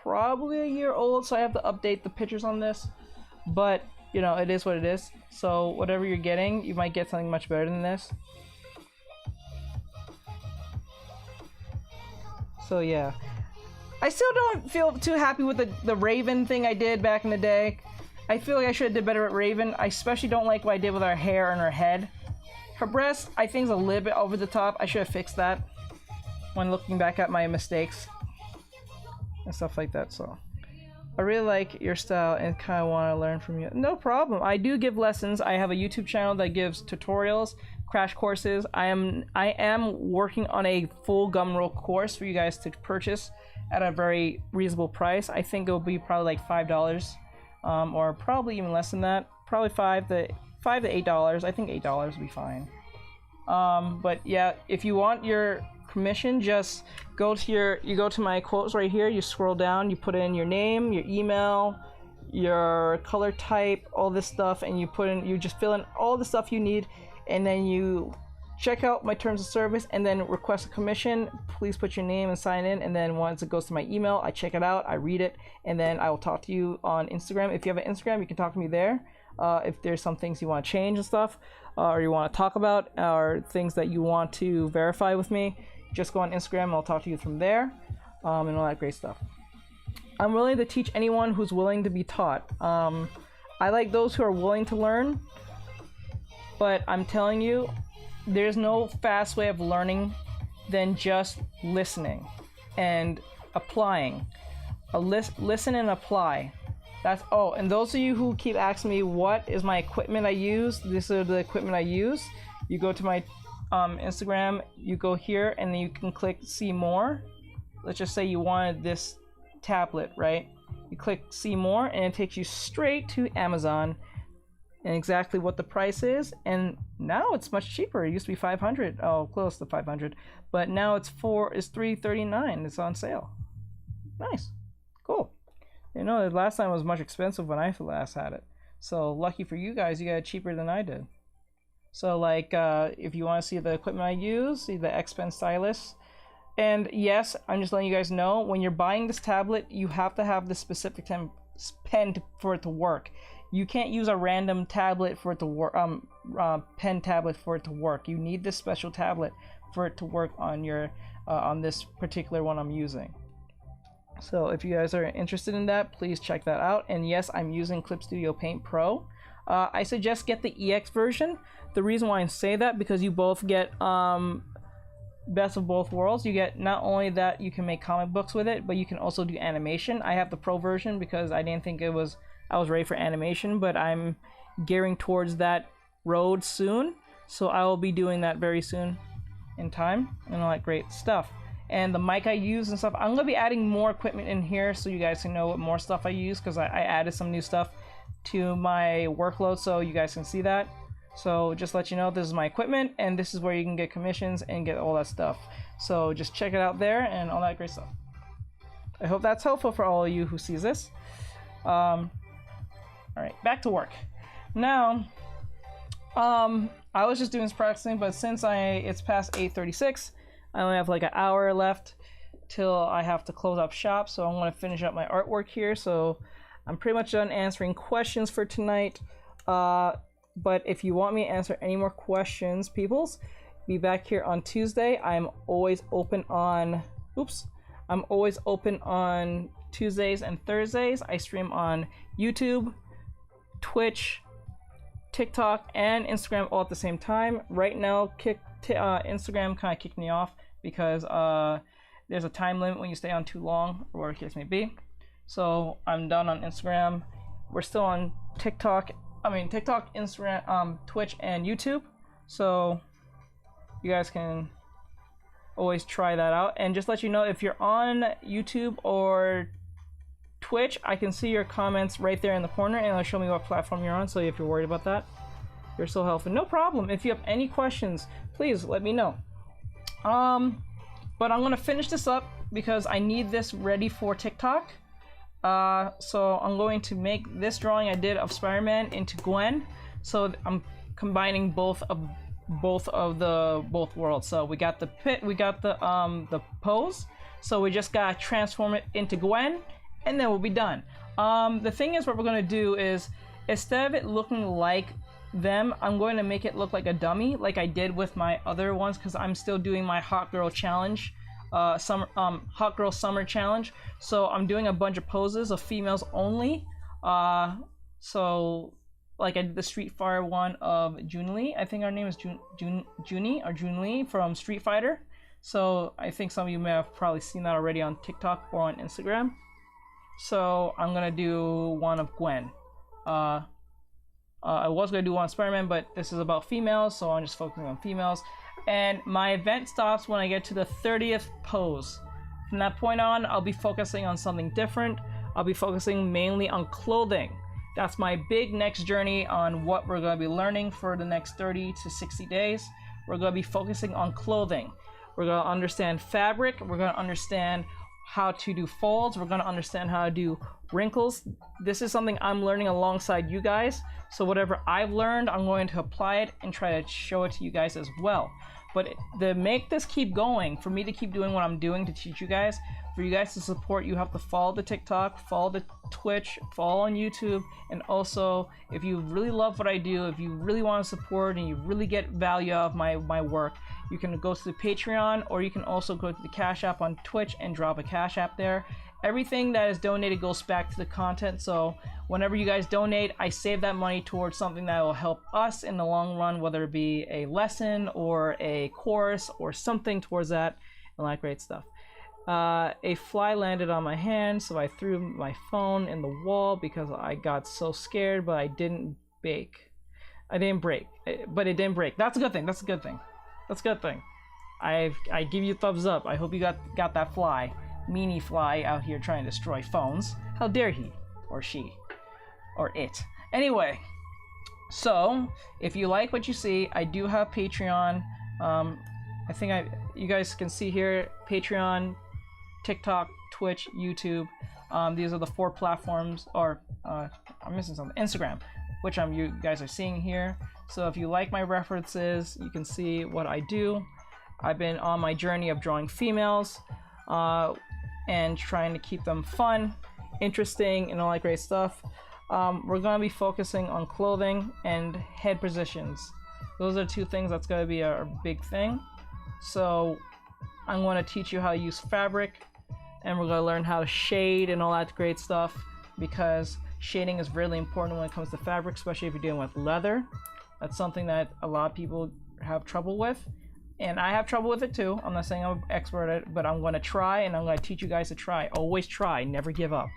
probably a year old, so I have to update the pictures on this. But you know, it is what it is. So whatever you're getting, you might get something much better than this. So yeah, I still don't feel too happy with the Raven thing I did back in the day. I feel like I should have did better at Raven. I especially don't like what I did with her hair and her head. Her breast, I think, is a little bit over the top. I should have fixed that when looking back at my mistakes and stuff like that. So I really like your style and kind of want to learn from you. No problem. I do give lessons. I have a YouTube channel that gives tutorials, crash courses. I am working on a full Gumroad course for you guys to purchase at a very reasonable price. I think it'll be probably like $5, or probably even less than that. Probably $5 to $8. I think $8 would be fine. But yeah, if you want your commission, just go to my quotes right here, you scroll down, you put in your name, your email, your color type, all this stuff, and you just fill in all the stuff you need, and then you check out my terms of service and then request a commission. Please put your name and sign in, and then once it goes to my email, I check it out, I read it, and then I will talk to you on Instagram. If you have an Instagram, you can talk to me there. If there's some things you want to change and stuff, or you want to talk about, or things that you want to verify with me, just go on Instagram and I'll talk to you from there, and all that great stuff. I'm willing to teach anyone who's willing to be taught. I like those who are willing to learn, but I'm telling you, there's no fast way of learning than just listening and applying. Listen and apply. That's, oh, and those of you who keep asking me what is my equipment I use, this is the equipment I use. You go to my Instagram, you go here, and then you can click see more. Let's just say you wanted this tablet, right? You click see more, and it takes you straight to Amazon and exactly what the price is. And now it's much cheaper. It used to be $500, oh, close to $500, but now it's $339. It's on sale. Nice, cool. You know, the last time it was much expensive when I last had it. So lucky for you guys, you got it cheaper than I did. So like, if you want to see the equipment I use, see the X Pen stylus. And yes, I'm just letting you guys know, when you're buying this tablet, you have to have the specific pen for it to work. You can't use a random tablet for it to work, pen tablet for it to work. You need this special tablet for it to work on your, on this particular one I'm using. So if you guys are interested in that, please check that out. And yes, I'm using Clip Studio Paint Pro. I suggest get the EX version. The reason why I say that, because you both get best of both worlds. You get not only that you can make comic books with it, but you can also do animation. I have the Pro version because I didn't think I was ready for animation, but I'm gearing towards that road soon. So I will be doing that very soon in time and all that great stuff. And the mic I use and stuff, I'm going to be adding more equipment in here so you guys can know what more stuff I use, because I added some new stuff to my workload so you guys can see that. So just let you know, this is my equipment, and this is where you can get commissions and get all that stuff. So just check it out there and all that great stuff. I hope that's helpful for all of you who sees this. All right, back to work. Now, I was just doing this practicing, but since it's past 8:36, I only have like an hour left till I have to close up shop, so I want to finish up my artwork here. So I'm pretty much done answering questions for tonight. But if you want me to answer any more questions, peoples, be back here on Tuesday. I'm always open on, I'm always open on Tuesdays and Thursdays. I stream on YouTube, Twitch, TikTok, and Instagram all at the same time. Right now, Instagram kind of kicked me off because there's a time limit when you stay on too long, or whatever the case may be. So I'm done on Instagram. We're still on TikTok, Instagram, Twitch, and YouTube. So you guys can always try that out. And just let you know, if you're on YouTube or Twitch, I can see your comments right there in the corner, and it'll show me what platform you're on. So if you're worried about that, you're so helpful. No problem. If you have any questions, please let me know. But I'm gonna finish this up because I need this ready for TikTok. So I'm going to make this drawing I did of Spider-Man into Gwen. So I'm combining both worlds. So we got the pit, we got the pose. So we just gotta transform it into Gwen, and then we'll be done. The thing is, what we're gonna do is, instead of it looking like them, I'm going to make it look like a dummy, like I did with my other ones, because I'm still doing my Hot Girl Challenge, Hot Girl Summer Challenge. So I'm doing a bunch of poses of females only. So like I did the Street Fighter one of Jun-Li. I think her name is Junie or Jun-Li from Street Fighter. So I think some of you may have probably seen that already on TikTok or on Instagram. So I'm gonna do one of Gwen. I was gonna do one Spider-Man, but this is about females, so I'm just focusing on females. And my event stops when I get to the 30th pose. From that point on, I'll be focusing on something different. I'll be focusing mainly on clothing. That's my big next journey on what we're gonna be learning for the next 30 to 60 days. We're gonna be focusing on clothing. We're gonna understand fabric. We're gonna understand how to do folds. We're gonna understand how to do wrinkles. This is something I'm learning alongside you guys. So whatever I've learned, I'm going to apply it and try to show it to you guys as well. But to make this keep going, for me to keep doing what I'm doing to teach you guys, for you guys to support, you have to follow the TikTok, follow the Twitch, follow on YouTube, and also if you really love what I do, if you really want to support and you really get value out of my work, you can go to the Patreon, or you can also go to the Cash App on Twitch and drop a Cash App there. Everything that is donated goes back to the content, so whenever you guys donate, I save that money towards something that will help us in the long run, whether it be a lesson or a course or something towards that, and that great stuff. A fly landed on my hand, so I threw my phone in the wall because I got so scared, but I didn't break. But it didn't break. That's a good thing. That's a good thing. That's a good thing. I give you a thumbs up. I hope you got that fly. Meanie fly out here trying to destroy phones. How dare he, or she, or it. Anyway, so if you like what you see, I do have Patreon. I think you guys can see here, Patreon, TikTok, Twitch, YouTube. These are the 4 platforms, or I'm missing something. Instagram, which you guys are seeing here. So if you like my references, you can see what I do. I've been on my journey of drawing females, and trying to keep them fun, interesting, and all that great stuff. We're gonna be focusing on clothing and head positions. Those are 2 things that's gonna be a big thing. So I'm going to teach you how to use fabric, and we're going to learn how to shade and all that great stuff, because shading is really important when it comes to fabric, especially if you're dealing with leather. That's something that a lot of people have trouble with, and I have trouble with it too. I'm not saying I'm an expert at it, but I'm going to try, and I'm going to teach you guys to try. Always try, never give up.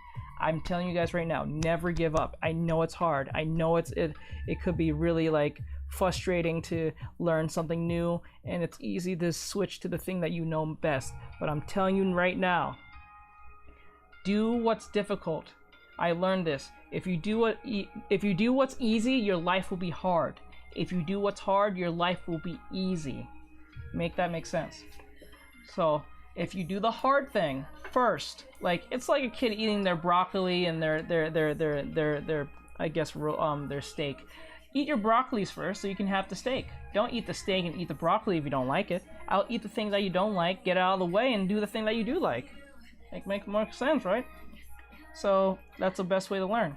I'm telling you guys right now, never give up. I know it's hard. I know it could be really like frustrating to learn something new, and it's easy to switch to the thing that you know best. But I'm telling you right now, do what's difficult. I learned this. If you do what's easy, your life will be hard. If you do what's hard, your life will be easy. Make that make sense? So if you do the hard thing first, like it's like a kid eating their broccoli and their I guess their steak. Eat your broccolis first so you can have the steak. Don't eat the steak and eat the broccoli if you don't like it. I'll eat the things that you don't like, get it out of the way, and do the thing that you do like. Make more sense, right? So that's the best way to learn.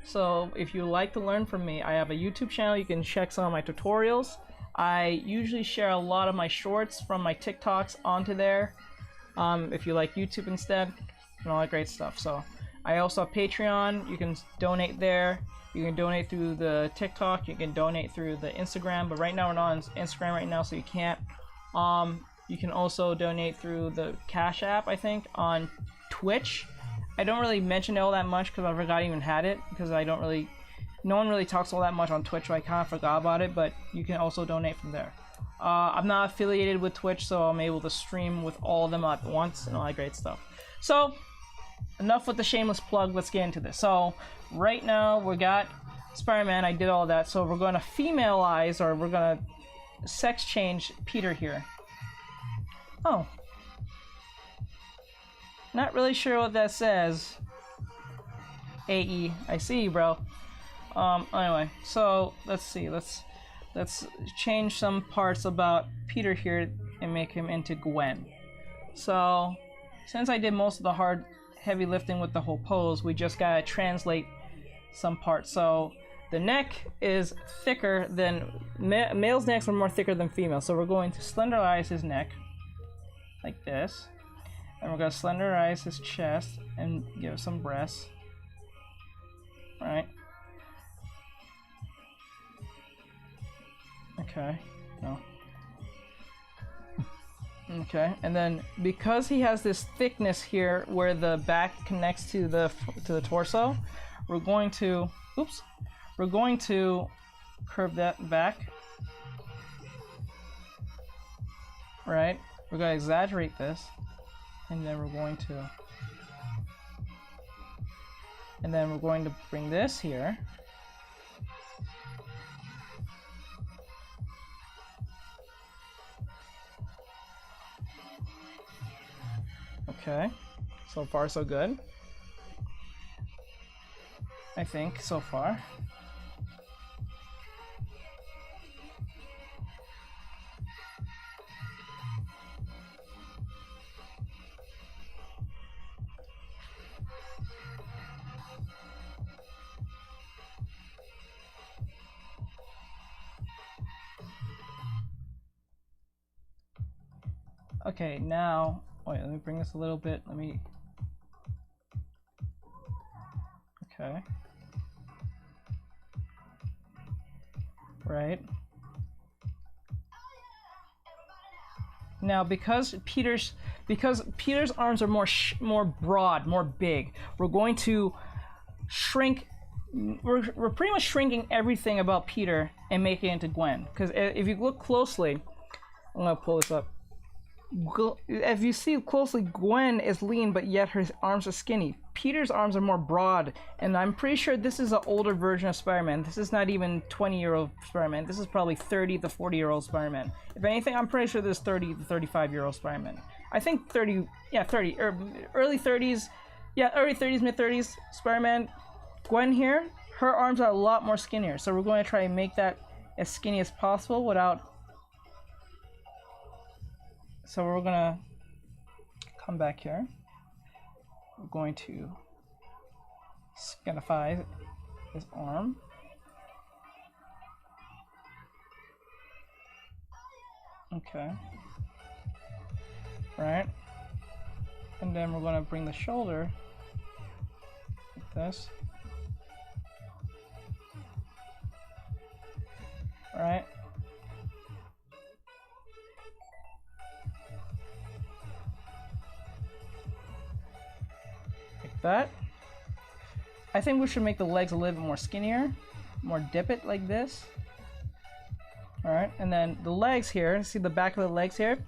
So if you like to learn from me, I have a YouTube channel. You can check some of my tutorials. I usually share a lot of my shorts from my TikToks onto there. If you like YouTube instead, and all that great stuff. So I also have Patreon. You can donate there. You can donate through the TikTok. You can donate through the Instagram. But right now we're not on Instagram right now, so you can't. You can also donate through the Cash App, I think, on Twitch. I don't really mention it all that much because I forgot I even had it, because no one really talks all that much on Twitch, so I kind of forgot about it, but you can also donate from there. I'm not affiliated with Twitch, so I'm able to stream with all of them at once and all that great stuff. So, enough with the shameless plug, let's get into this. So, right now, we got Spider-Man, I did all that, so we're going to femalize, or we're going to sex change Peter here. Oh. Not really sure what that says. AE, I see you, bro. Anyway, so let's see. Let's change some parts about Peter here and make him into Gwen. So, since I did most of the heavy lifting with the whole pose, we just gotta translate some parts. So, the neck is thicker than male's necks are more thicker than female. So we're going to slenderize his neck like this, and we're gonna slenderize his chest and give some breasts. All right. Okay. No. Okay, and then because he has this thickness here where the back connects to the torso, we're going to curve that back. Right? We're going to exaggerate this, and then we're going to bring this here. Okay, so far so good. I think so far. Okay, now, wait, let me bring this a little bit. Okay. Right. Now, because Peter's arms are more broad, more big, we're going to shrink. We're pretty much shrinking everything about Peter and making it into Gwen. Because if you look closely, I'm gonna pull this up. If you see closely, Gwen is lean, but yet her arms are skinny. Peter's arms are more broad, and I'm pretty sure this is an older version of Spider-Man. This is not even 20-year-old Spider-Man. This is probably 30 to 40-year-old Spider-Man. If anything, I'm pretty sure this is 30 to 35-year-old Spider-Man. I think 30, yeah, 30, early 30s, yeah, early 30s, mid-30s Spider-Man. Gwen here, her arms are a lot more skinnier, so we're going to try and make that as skinny as possible without. So we're gonna come back here. We're going to skinify his arm. Okay. Right. And then we're gonna bring the shoulder like this. Right. That. I think we should make the legs a little bit more skinnier, more dip it like this. Alright, and then the legs here, see the back of the legs here?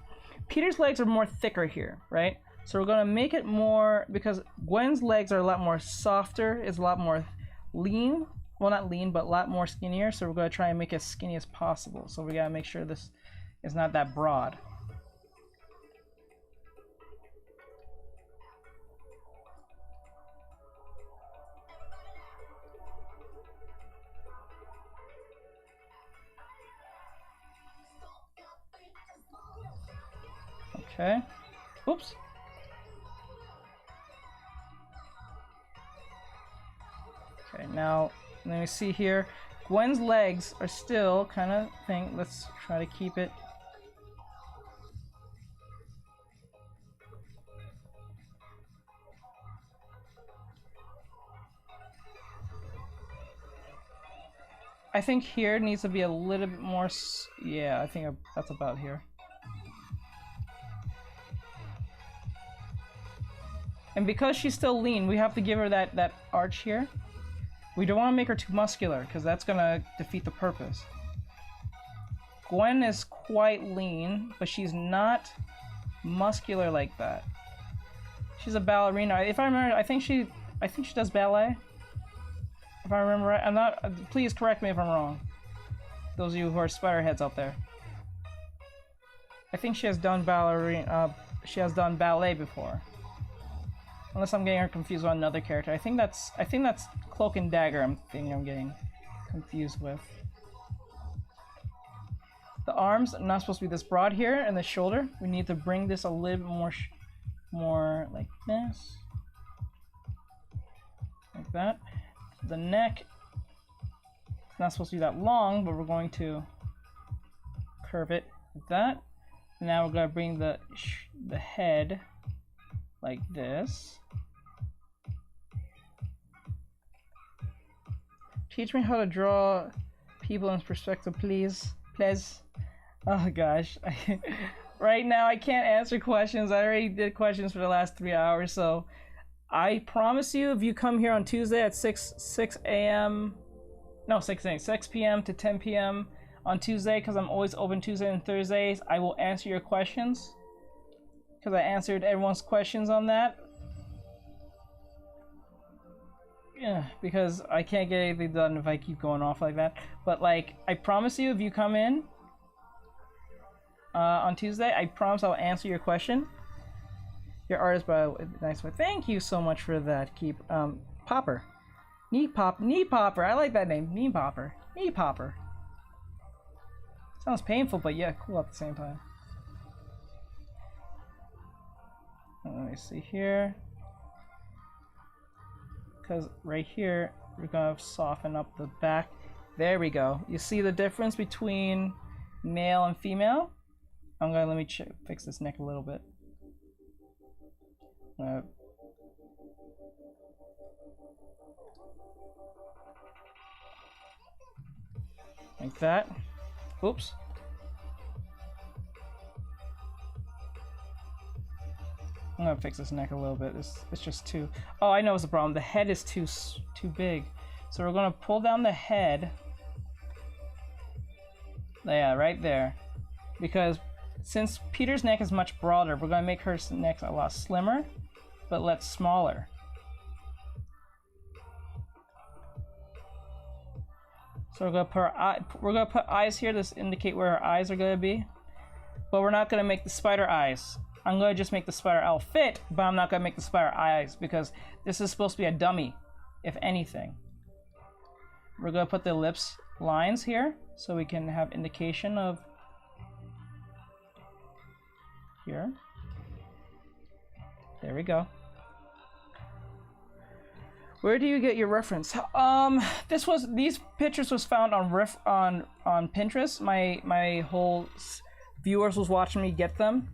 Peter's legs are more thicker here, right? So we're gonna make it more, because Gwen's legs are a lot more softer, is a lot more lean. Well, not lean, but a lot more skinnier, so we're gonna try and make it as skinny as possible. So we gotta make sure this is not that broad. Okay. Oops. Okay, now let me see here. Gwen's legs are still kind of thing. Let's try to keep it. I think here needs to be a little bit more. Yeah, I think that's about here. And because she's still lean, we have to give her that arch here. We don't want to make her too muscular, because that's going to defeat the purpose. Gwen is quite lean, but she's not muscular like that. She's a ballerina. If I remember, I think she does ballet. If I remember right. I'm not. Please correct me if I'm wrong. Those of you who are spiderheads out there. I think she has done ballet before. Unless I'm getting her confused with another character. I think that's Cloak and Dagger I'm getting confused with. The arms are not supposed to be this broad here, and the shoulder. We need to bring this a little bit more like this. Like that. The neck, it's not supposed to be that long, but we're going to curve it like that. And now we're going to bring the head like this. Teach me how to draw people in perspective, please. Please. Oh gosh. Right now I can't answer questions. I already did questions for the last 3 hours, so I promise you, if you come here on Tuesday at 6 p.m. to 10 p.m. on Tuesday, because I'm always open Tuesday and Thursdays, I will answer your questions. Because I answered everyone's questions on that. Yeah, because I can't get anything done if I keep going off like that. But like, I promise you, if you come in on Tuesday, I promise I'll answer your question. Your artist, but nice one. Thank you so much for that. Keep Popper, knee popper. I like that name, knee popper, knee popper. Sounds painful, but yeah, cool at the same time. Let me see here. Because right here, we're gonna soften up the back. There we go. You see the difference between male and female? Let me fix this neck a little bit. Like that. Oops. I'm gonna fix this neck a little bit. It's just too. Oh, I know what's the problem. The head is too big. So we're gonna pull down the head. Yeah, right there. Because since Peter's neck is much broader, we're gonna make her neck a lot slimmer, but less smaller. So we're gonna put eyes here. This indicate where our eyes are gonna be, but we're not gonna make the spider eyes. I'm gonna just make the spider outfit, but I'm not gonna make the spider eyes because this is supposed to be a dummy, if anything. We're gonna put the lips lines here so we can have indication of here. There we go. Where do you get your reference? These pictures was found on Pinterest. My whole viewers was watching me get them.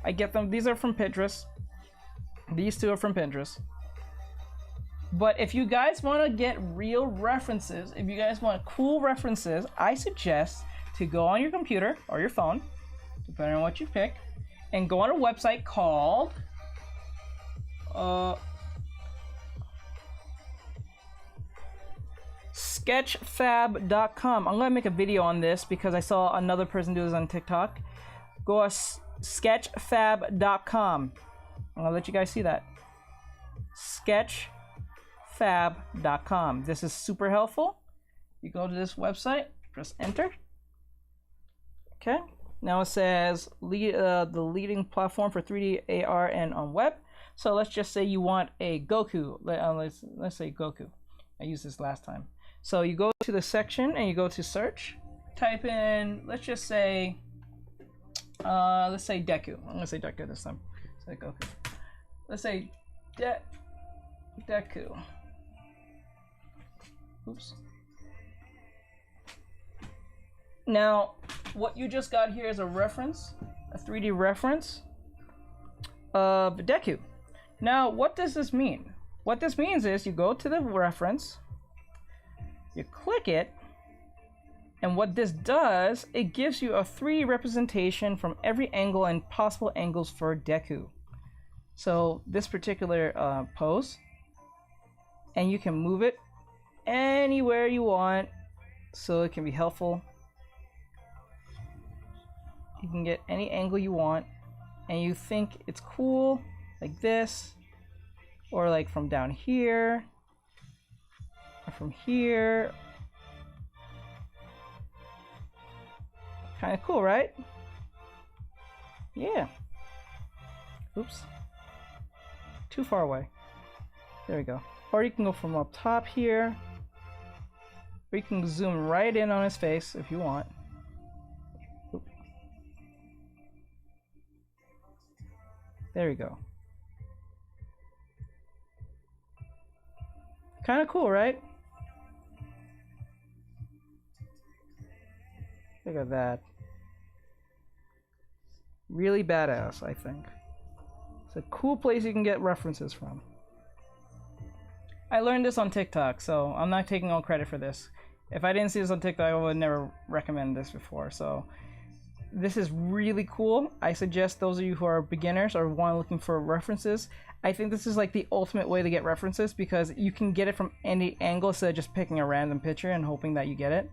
I get them. These are from Pinterest. These two are from Pinterest. But if you guys want to get real references, if you guys want cool references, I suggest to go on your computer or your phone, depending on what you pick, and go on a website called sketchfab.com. I'm gonna make a video on this because I saw another person do this on TikTok. Go to sketchfab.com. I'm gonna let you guys see that. Sketchfab.com. This is super helpful. You go to this website, press enter. Okay. Now it says the leading platform for 3D AR and on web. So let's just say you want a Goku. Let's say Goku. I used this last time. So you go to the section and you go to search. Type in, let's say Deku. I'm gonna say Deku this time. Say Goku. Let's say Deku. Oops. Now, what you just got here is a reference, a 3D reference of Deku. Now, what does this mean? What this means is you go to the reference, you click it, and what this does, it gives you a 3D representation from every angle and possible angles for Deku. So this particular pose, and you can move it anywhere you want, so it can be helpful. You can get any angle you want, and you think it's cool, like this, or like from down here, or from here. Kind of cool, right? Yeah. Oops. Too far away. There we go. Or you can go from up top here. Or you can zoom right in on his face if you want. Oop. There we go. Kind of cool, right? Look at that. Really badass, I think. It's a cool place you can get references from. I learned this on TikTok, so I'm not taking all credit for this. If I didn't see this on TikTok, I would never recommend this before. So this is really cool. I suggest those of you who are beginners or looking for references, I think this is like the ultimate way to get references because you can get it from any angle instead of just picking a random picture and hoping that you get it.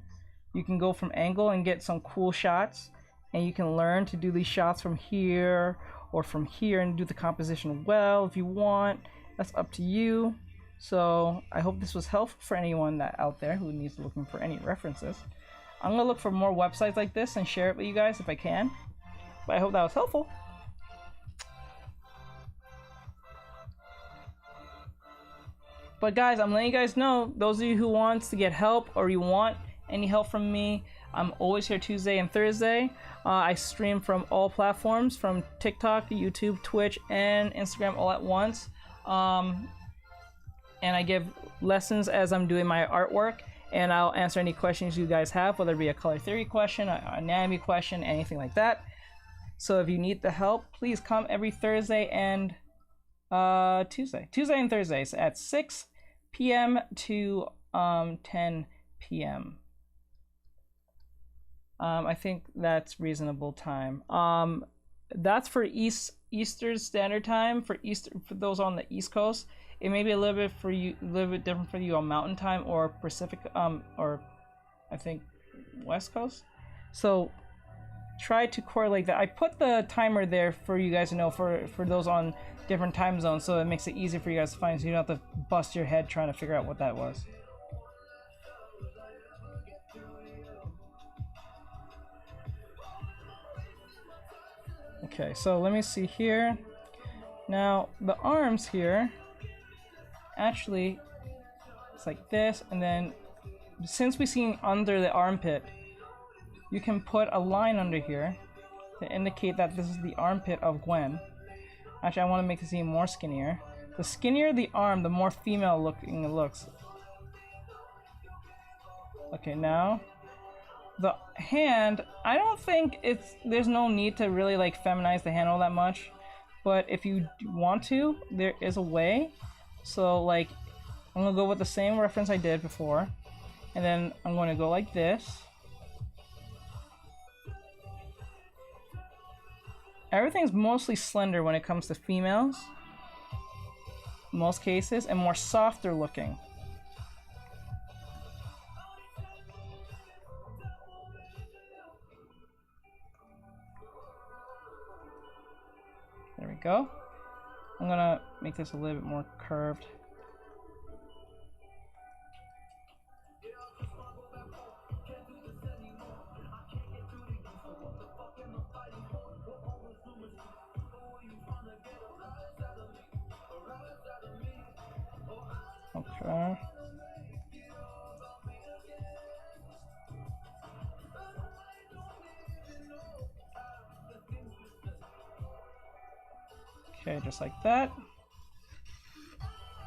You can go from angle and get some cool shots, and you can learn to do these shots from here or from here and do the composition well if you want. That's up to you. So I hope this was helpful for anyone that out there who needs looking for any references. I'm gonna look for more websites like this and share it with you guys if I can. But I hope that was helpful. But guys, I'm letting you guys know, those of you who wants to get help or you want any help from me, I'm always here Tuesday and Thursday. I stream from all platforms, from TikTok, YouTube, Twitch, and Instagram all at once. And I give lessons as I'm doing my artwork, and I'll answer any questions you guys have, whether it be a color theory question, an anatomy question, anything like that. So if you need the help, please come every Thursday and Tuesday and Thursdays at 6 p.m. to 10 p.m. I think that's reasonable time. That's for Eastern Standard Time for those on the East Coast. It may be a little bit different for you on Mountain Time or Pacific, or I think West Coast. So try to correlate that. I put the timer there for you guys to know for those on different time zones, so it makes it easier for you guys to find, so you don't have to bust your head trying to figure out what that was. Okay, so let me see here. Now the arms here, actually, it's like this, and then since we see under the armpit, you can put a line under here to indicate that this is the armpit of Gwen. Actually, I want to make this even more skinnier. The skinnier the arm, the more female looking it looks. Okay, now the hand, I don't think there's no need to really like feminize the hand all that much, but if you want to, there is a way. So like, I'm gonna go with the same reference I did before, and then I'm going to go like this. Everything's mostly slender when it comes to females, in most cases, and more softer looking. There we go. I'm gonna make this a little bit more curved. Okay. Okay, just like that.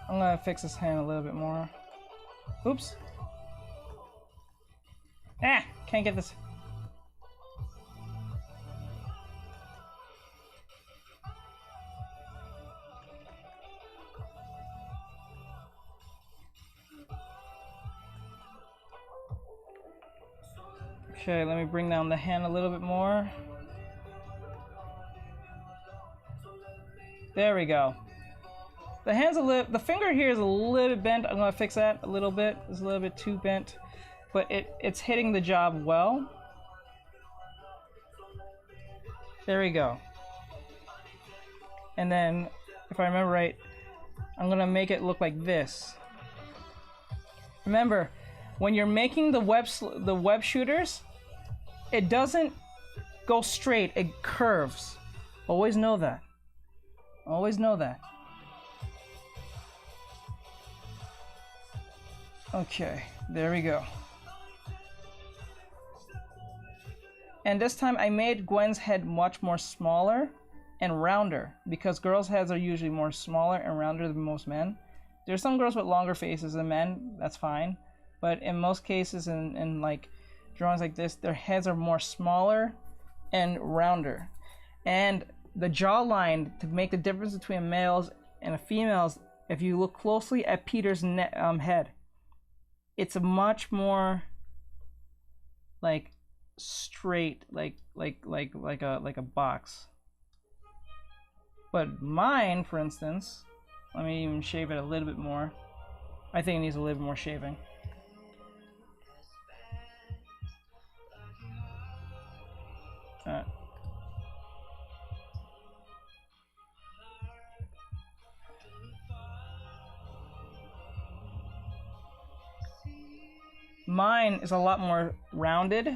I'm gonna fix this hand a little bit more. Oops. Ah! Can't get this. Okay, let me bring down the hand a little bit more. There we go. The hand's the finger here is a little bit bent. I'm gonna fix that a little bit. It's a little bit too bent, but it's hitting the job well. There we go. And then, if I remember right, I'm gonna make it look like this. Remember, when you're making the web shooters, it doesn't go straight, it curves. Always know that. Always know that. Okay, there we go. And this time I made Gwen's head much more smaller and rounder, because girls' heads are usually more smaller and rounder than most men. There's some girls with longer faces than men, that's fine. But in most cases, in like drawings like this, their heads are more smaller and rounder. And the jawline, to make the difference between a male's and a female's, if you look closely at Peter's head, it's a much more like straight, like a box. But mine, for instance, let me even shave it a little bit more. I think it needs a little bit more shaving. Mine is a lot more rounded.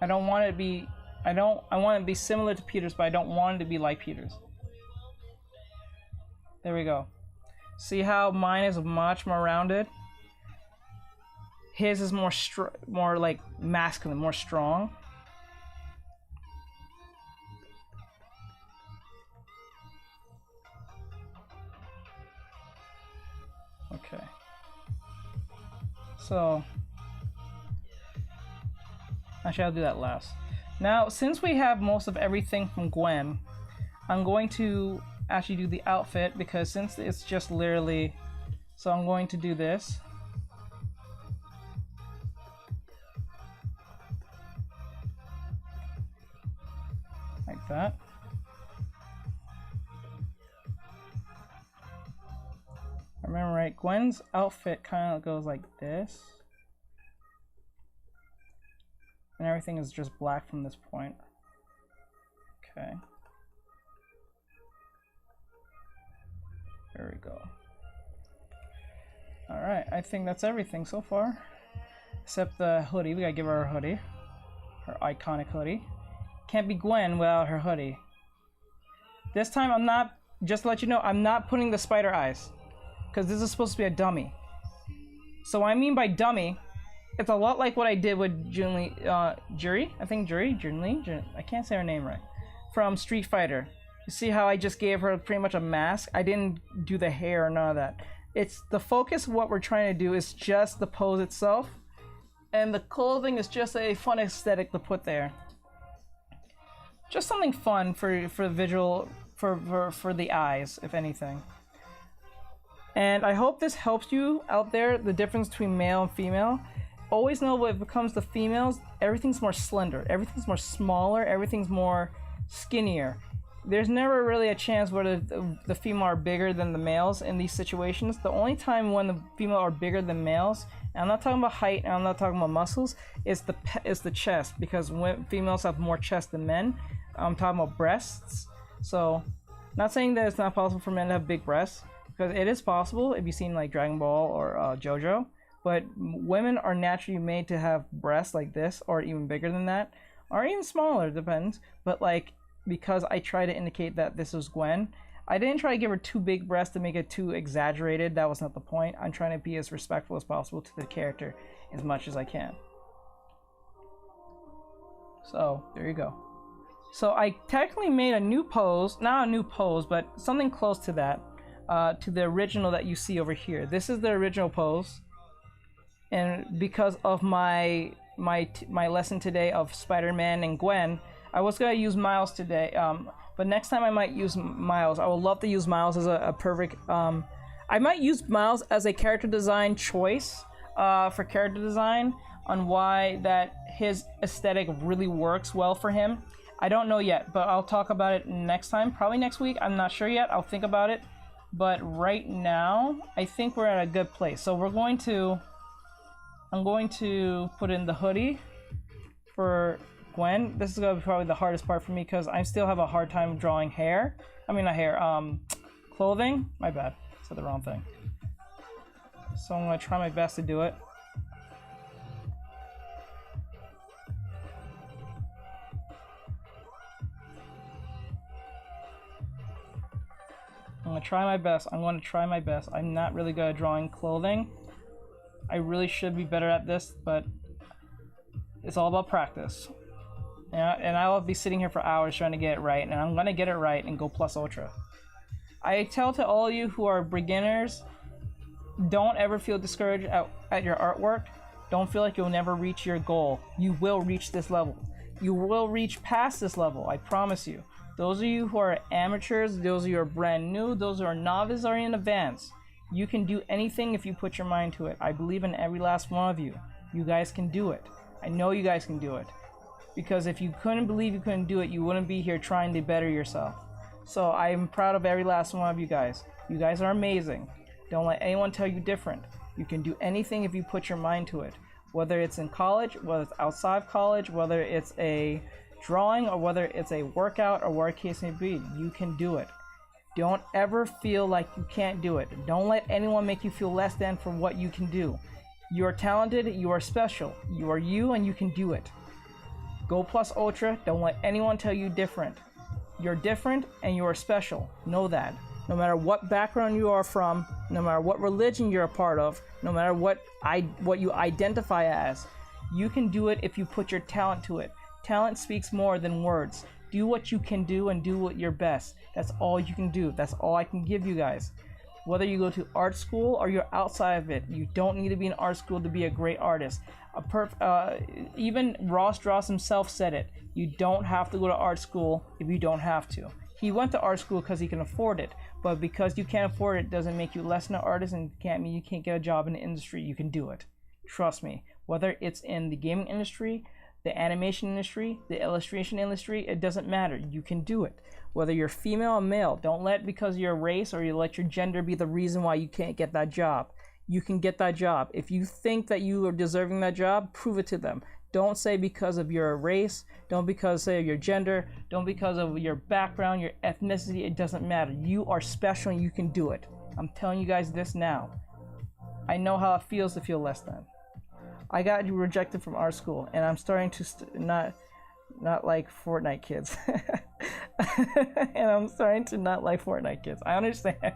I don't want it to be, I want it to be similar to Peter's, but I don't want it to be like Peter's. There we go. See how mine is much more rounded? His is more like masculine, more strong. Okay. So, actually I'll do that last. Now, since we have most of everything from Gwen, I'm going to actually do the outfit, because since it's just literally, so I'm going to do this. Like that. Remember, right? Gwen's outfit kind of goes like this. And everything is just black from this point. Okay. There we go. Alright, I think that's everything so far. Except the hoodie. We gotta give her a hoodie. Her iconic hoodie. Can't be Gwen without her hoodie. This time I'm not, just to let you know, I'm not putting the spider eyes, because this is supposed to be a dummy. So what I mean by dummy, it's a lot like what I did with Junli, Juri? I think Junli? I can't say her name right. From Street Fighter. You see how I just gave her pretty much a mask? I didn't do the hair or none of that. It's the focus of what we're trying to do is just the pose itself. And the clothing is just a fun aesthetic to put there. Just something fun for visual, for the eyes, if anything. And I hope this helps you out there, the difference between male and female. Always know when it comes to females, everything's more slender, everything's more smaller, everything's more skinnier. There's never really a chance where the female are bigger than the males in these situations. The only time when the female are bigger than males, and I'm not talking about height and I'm not talking about muscles, is the chest, because when females have more chest than men. I'm talking about breasts. So, not saying that it's not possible for men to have big breasts, because it is possible if you've seen like Dragon Ball or JoJo. But women are naturally made to have breasts like this, or even bigger than that, or even smaller, depends. But like, because I try to indicate that this is Gwen, I didn't try to give her too big breasts to make it too exaggerated. That was not the point. I'm trying to be as respectful as possible to the character as much as I can. So, there you go. So I technically made a new pose, not a new pose, but something close to that, to the original that you see over here. This is the original pose. And because of my lesson today of Spider-Man and Gwen, I was gonna use Miles today, but next time I might use Miles. I would love to use Miles as a perfect, I might use Miles as a character design choice, for character design, on why that his aesthetic really works well for him. I don't know yet, but I'll talk about it next time, probably next week. I'm not sure yet. I'll think about it. But right now, I think we're at a good place. So I'm going to put in the hoodie for Gwen. This is gonna be probably the hardest part for me, because I still have a hard time drawing hair. I mean, not hair, clothing. My bad, said the wrong thing. So I'm gonna try my best to do it. I'm gonna try my best. I'm gonna try my best. I'm not really good at drawing clothing. I really should be better at this, but it's all about practice. Yeah, and I will be sitting here for hours trying to get it right, and I'm gonna get it right and go plus ultra. I tell to all of you who are beginners, don't ever feel discouraged at your artwork. Don't feel like you'll never reach your goal. You will reach this level. You will reach past this level, I promise you. Those of you who are amateurs, those of you who are brand new, those who are novice or in advance, you can do anything if you put your mind to it. I believe in every last one of you. You guys can do it. I know you guys can do it. Because if you couldn't believe you couldn't do it, you wouldn't be here trying to better yourself. So I am proud of every last one of you guys. You guys are amazing. Don't let anyone tell you different. You can do anything if you put your mind to it. Whether it's in college, whether it's outside of college, whether it's a drawing, or whether it's a workout, or whatever case may be, you can do it. Don't ever feel like you can't do it. Don't let anyone make you feel less than for what you can do. You are talented, you are special. You are you, and you can do it. Go plus ultra. Don't let anyone tell you different. You're different and you are special. Know that. No matter what background you are from, no matter what religion you're a part of, no matter what you identify as, you can do it if you put your talent to it. Talent speaks more than words. Do what you can do and do what your best. That's all you can do. That's all I can give you guys. Whether you go to art school or you're outside of it, you don't need to be in art school to be a great artist. Even Ross Strauss himself said it. You don't have to go to art school if you don't have to. He went to art school because he can afford it, but because you can't afford it doesn't make you less than an artist and can't mean you can't get a job in the industry. You can do it. Trust me. Whether it's in the gaming industry, the animation industry, the illustration industry, it doesn't matter. You can do it. Whether you're female or male, don't let because you're a race or you let your gender be the reason why you can't get that job. You can get that job. If you think that you are deserving that job, prove it to them. Don't say because of your race, don't because say of your gender, don't because of your background, your ethnicity, it doesn't matter. You are special and you can do it. I'm telling you guys this now. I know how it feels to feel less than. I got rejected from art school and I'm starting to not like Fortnite kids. And I'm starting to not like Fortnite kids. I understand.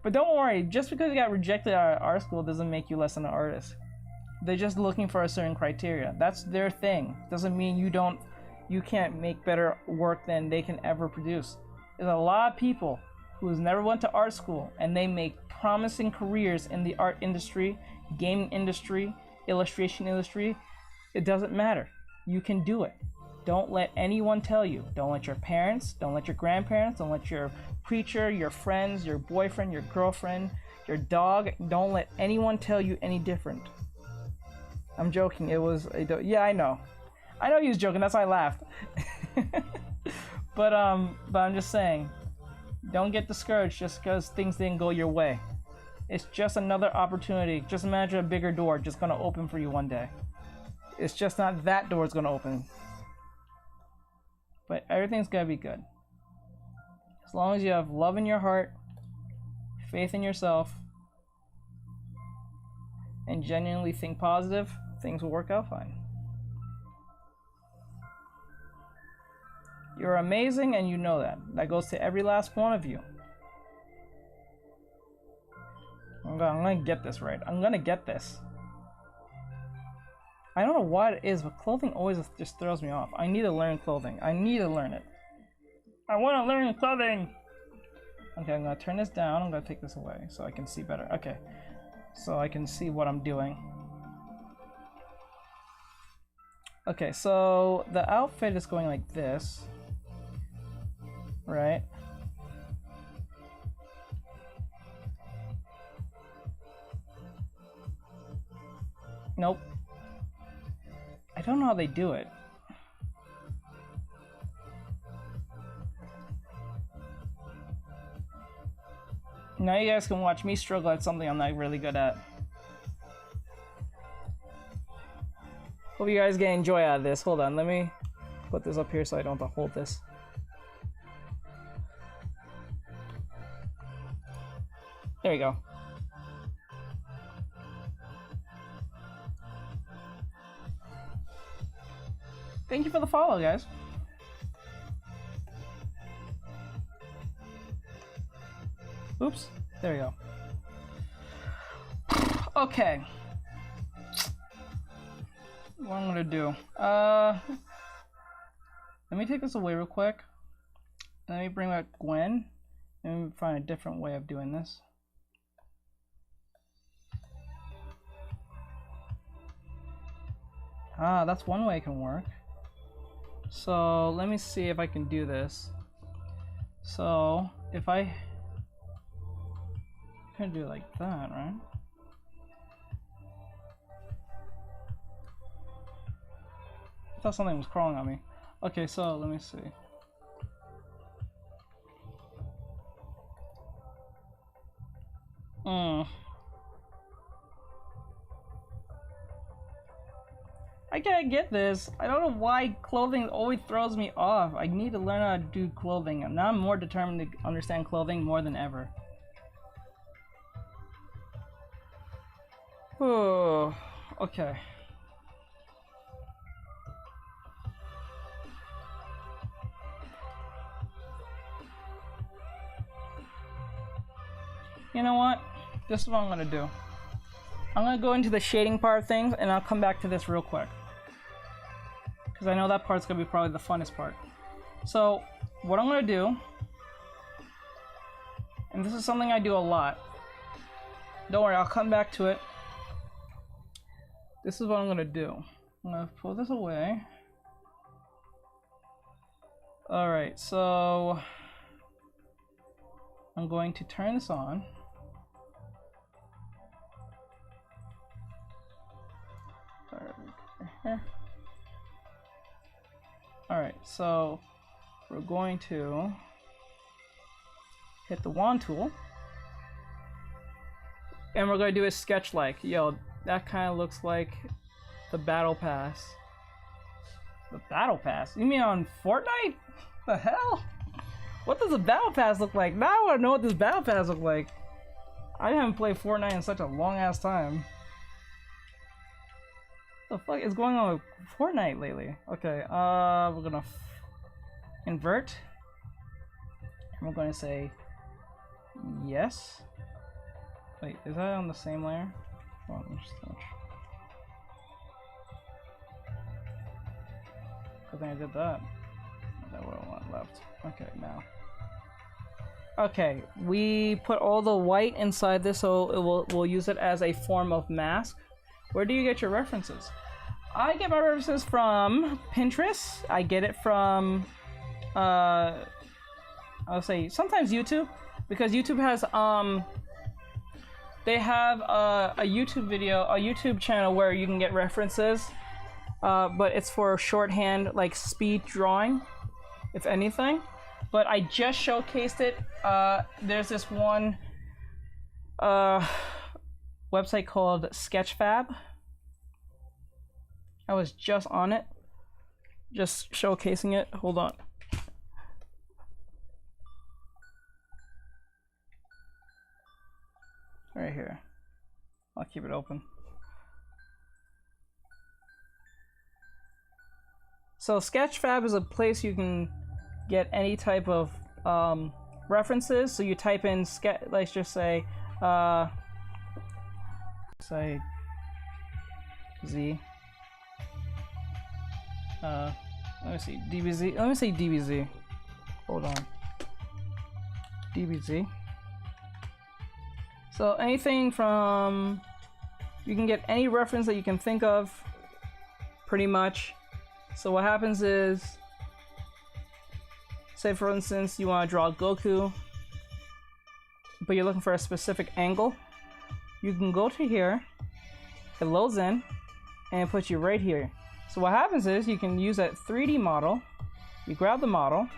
But don't worry, just because you got rejected out of art school doesn't make you less than an artist. They're just looking for a certain criteria. That's their thing. Doesn't mean you can't make better work than they can ever produce. There's a lot of people who's never went to art school and they make promising careers in the art industry, gaming industry, illustration industry. It doesn't matter. You can do it. Don't let anyone tell you. Don't let your parents, don't let your grandparents, don't let your preacher, your friends, your boyfriend, your girlfriend, your dog, don't let anyone tell you any different. I'm joking. Yeah, I know he was joking, that's why I laughed. But I'm just saying, don't get discouraged just because things didn't go your way. It's just another opportunity. Just imagine a bigger door just gonna open for you one day. It's just not that door's gonna open. But everything's gonna be good. As long as you have love in your heart, faith in yourself, and genuinely think positive, things will work out fine. You're amazing and you know that. That goes to every last one of you. I'm gonna get this right. I'm gonna get this. I don't know what it is, but clothing always just throws me off. I need to learn clothing. I need to learn it. I want to learn clothing! Okay, I'm gonna turn this down. I'm gonna take this away so I can see better. Okay. So I can see what I'm doing. Okay, so the outfit is going like this. Right? Nope. I don't know how they do it. Now you guys can watch me struggle at something I'm not really good at. Hope you guys get enjoy out of this. Hold on, let me put this up here so I don't have to hold this. There you go. Thank you for the follow, guys. Oops, there you go. Okay. What I'm gonna do, let me take this away real quick. Let me bring back Gwen and find a different way of doing this. Ah, that's one way it can work. So let me see if I can do this. So if I can do it like that, right? I thought something was crawling on me. Okay, so let me see. I can't get this. I don't know why clothing always throws me off. I need to learn how to do clothing. And now I'm more determined to understand clothing more than ever. Oh, okay. You know what? This is what I'm gonna do. I'm gonna go into the shading part of things and I'll come back to this real quick. Because I know that part's gonna be probably the funnest part. So, what I'm gonna do, and this is something I do a lot. Don't worry, I'll come back to it. This is what I'm gonna do. I'm gonna pull this away. Alright, so I'm going to turn this on. Alright, so we're going to hit the wand tool and we're going to do a sketch like. Yo, that kind of looks like the battle pass. The battle pass? You mean on Fortnite? The hell? What does the battle pass look like? Now I want to know what this battle pass look like. I haven't played Fortnite in such a long ass time. What the fuck is going on with Fortnite lately? Okay, we're gonna invert. And we're gonna say yes. Wait, is that on the same layer? Hold on, I think I did that. That would have went left. Okay, now. Okay, we put all the white inside this, so we'll use it as a form of mask. Where do you get your references? I get my references from Pinterest. I get it from, I'll say sometimes YouTube, because YouTube has, they have a YouTube video, a YouTube channel where you can get references, but it's for shorthand, like speed drawing, if anything. But I just showcased it. There's this one website called Sketchfab. I was just on it, just showcasing it. Hold on. Right here. I'll keep it open. So Sketchfab is a place you can get any type of references. So you type in let's just say Z. Let me see, DBZ. Let me say DBZ. Hold on. DBZ. So anything from, you can get any reference that you can think of, pretty much. So what happens is, say for instance, you want to draw Goku, but you're looking for a specific angle. You can go to here, it loads in, and it puts you right here. So what happens is, you can use that 3D model, you grab the model,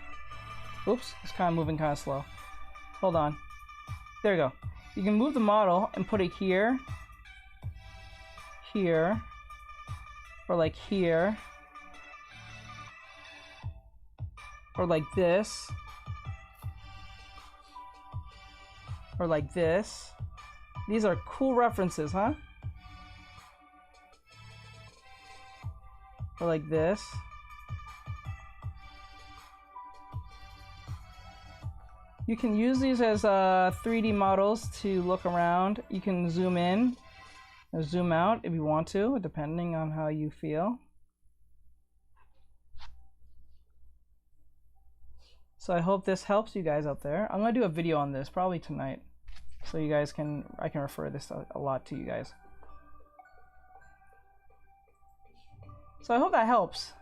oops, it's kind of moving kind of slow. Hold on, there you go. You can move the model and put it here, here, or like here, or like this, or like this. These are cool references, huh? Or like this. You can use these as 3D models to look around. You can zoom in or zoom out if you want to, depending on how you feel. So I hope this helps you guys out there. I'm gonna do a video on this probably tonight, so you guys can, I can refer this a lot to you guys. So I hope that helps.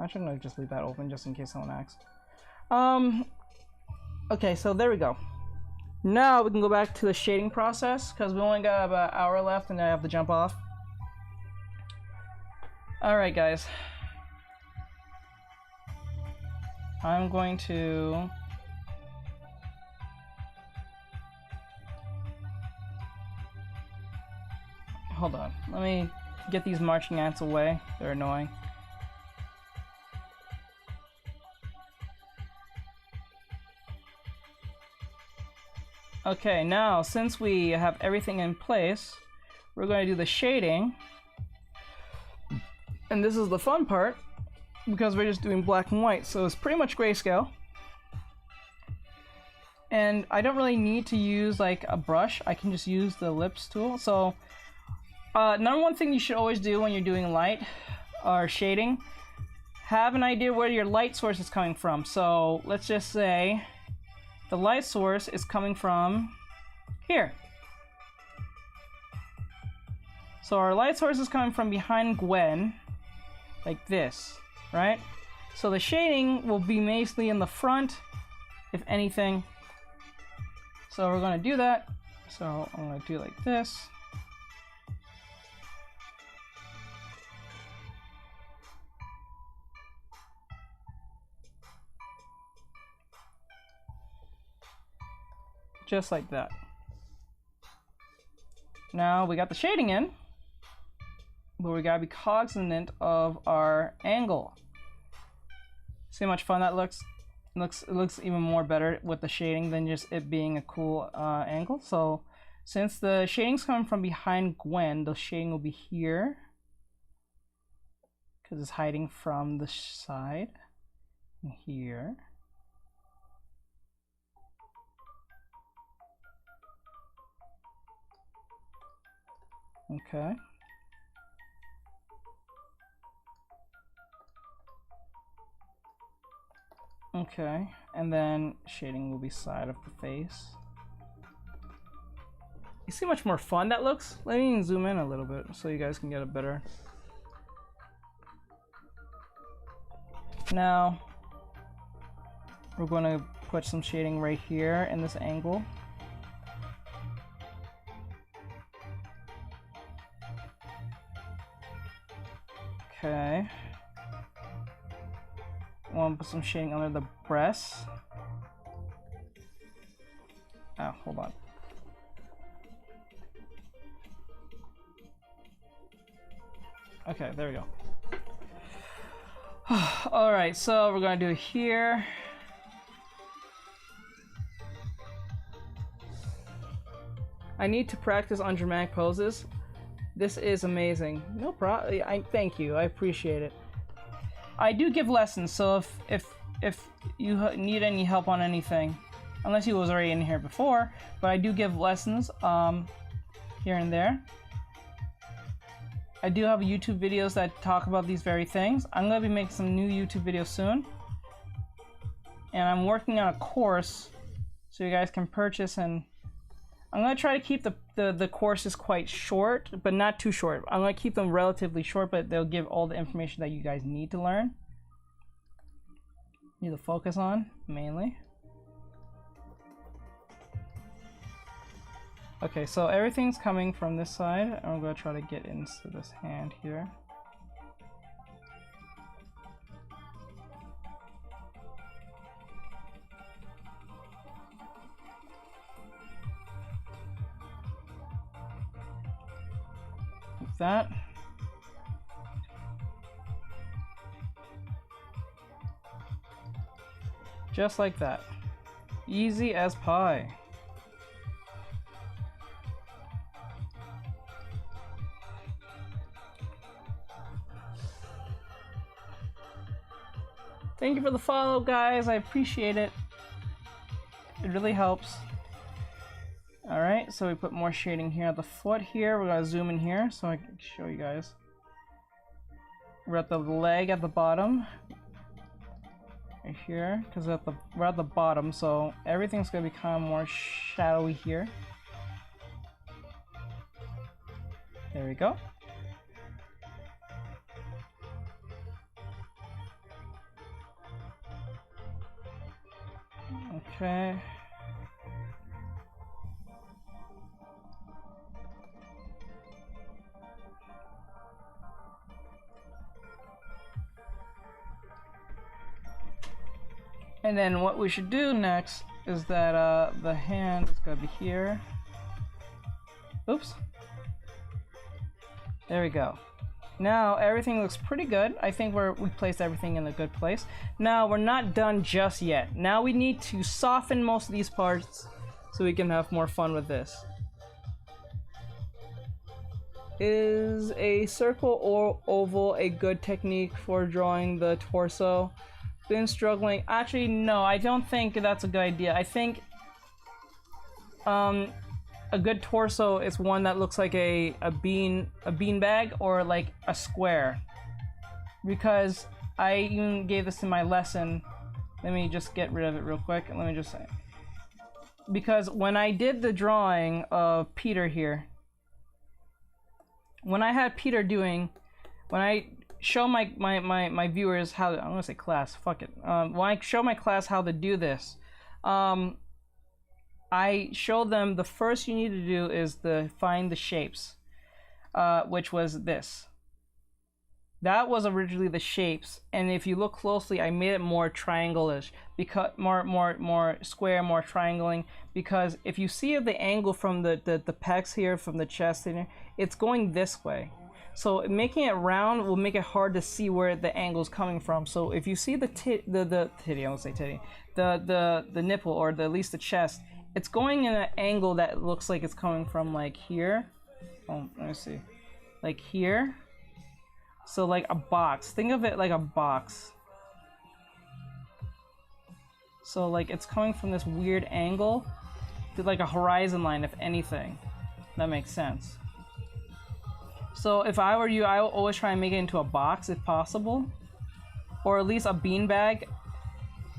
Actually, I'm gonna just leave that open just in case someone asks. Okay, so there we go. Now we can go back to the shading process because we only got about an hour left and I have to jump off. Alright guys. I'm going to hold on. Let me get these marching ants away. They're annoying. Okay, now since we have everything in place, we're going to do the shading. And this is the fun part because we're just doing black and white, so it's pretty much grayscale. And I don't really need to use like a brush, I can just use the ellipse tool. So number one thing you should always do when you're doing light or shading, have an idea where your light source is coming from. So let's just say the light source is coming from here. So our light source is coming from behind Gwen, like this, right? So the shading will be mostly in the front, if anything. So we're gonna do that. So I'm gonna do it like this. Just like that. Now we got the shading in, but we gotta be cognizant of our angle. See how much fun that looks? It looks even more better with the shading than just it being a cool angle. So since the shading's coming from behind Gwen, the shading will be here because it's hiding from the side and here. Okay. Okay, and then shading will be side of the face. You see how much more fun that looks? Let me zoom in a little bit so you guys can get a better. Now, we're going to put some shading right here in this angle. Okay. I want to put some shading under the breasts. Oh, hold on. Okay, there we go. Alright, so we're going to do it here. I need to practice on dramatic poses. This is amazing. No problem. Thank you. I appreciate it. I do give lessons, so if you need any help on anything, unless you was already in here before, but I do give lessons here and there. I do have YouTube videos that talk about these very things. I'm going to be making some new YouTube videos soon. And I'm working on a course so you guys can purchase, and I'm going to try to keep the courses quite short, but not too short. I'm going to keep them relatively short, but they'll give all the information that you guys need to learn. Need to focus on, mainly. Okay, so everything's coming from this side, and I'm going to try to get into this hand here. Like that. Just like that. Easy as pie. Thank you for the follow, guys. I appreciate it. It It really helps. All right, so we put more shading here at the foot here. We're gonna zoom in here so I can show you guys. We're at the leg at the bottom. Right here, because we're at the bottom, so everything's gonna be kind of more shadowy here. There we go. Okay. And then what we should do next is that the hand is gonna be here. Oops. There we go. Now everything looks pretty good. I think we placed everything in a good place. Now we're not done just yet. Now we need to soften most of these parts so we can have more fun with this. Is a circle or oval a good technique for drawing the torso? Been struggling. Actually, no, I don't think that's a good idea. I think a good torso is one that looks like a bean bag or like a square. Because I even gave this in my lesson. Let me just get rid of it real quick. Let me just say. Because when I did the drawing of Peter here, when I had Peter doing, when I show my viewers how to, I'm gonna say class, fuck it. When I show my class how to do this, I showed them the first you need to do is to find the shapes, which was this. That was originally the shapes, and if you look closely, I made it more triangle-ish, because more square, more triangling. Because if you see the angle from the pecs here, from the chest here, it's going this way. So making it round will make it hard to see where the angle is coming from. So if you see the titty, I won't say titty, the nipple, or at least the chest, it's going in an angle that looks like it's coming from like here. Oh, let me see, like here. So like a box. Think of it like a box. So like it's coming from this weird angle to like a horizon line, if anything. That makes sense. So if I were you, I would always try and make it into a box if possible, or at least a beanbag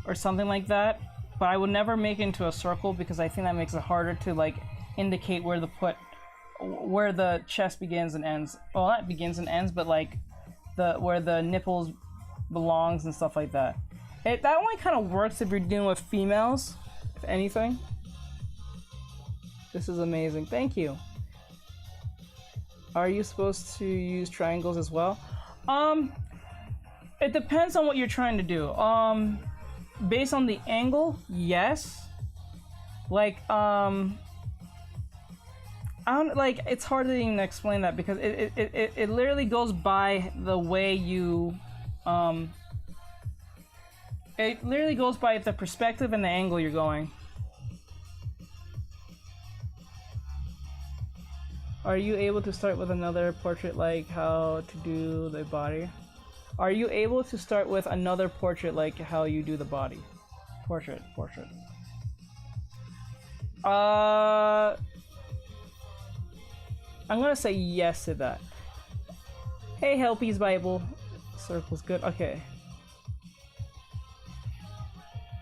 or something like that. But I would never make it into a circle, because I think that makes it harder to like indicate where where the chest begins and ends. Well, not begins and ends, but like where the nipples belongs and stuff like that. That only kind of works if you're dealing with females, if anything. This is amazing. Thank you. Are you supposed to use triangles as well? It depends on what you're trying to do. Based on the angle, yes. Like, I don't, like, it's hard to even explain that, because it literally goes by the way you, it literally goes by the perspective and the angle you're going. Are you able to start with another portrait, like how to do the body? Are you able to start with another portrait like how you do the body? Portrait. I'm gonna say yes to that. Hey, Helpy's Bible. Circle's good. Okay.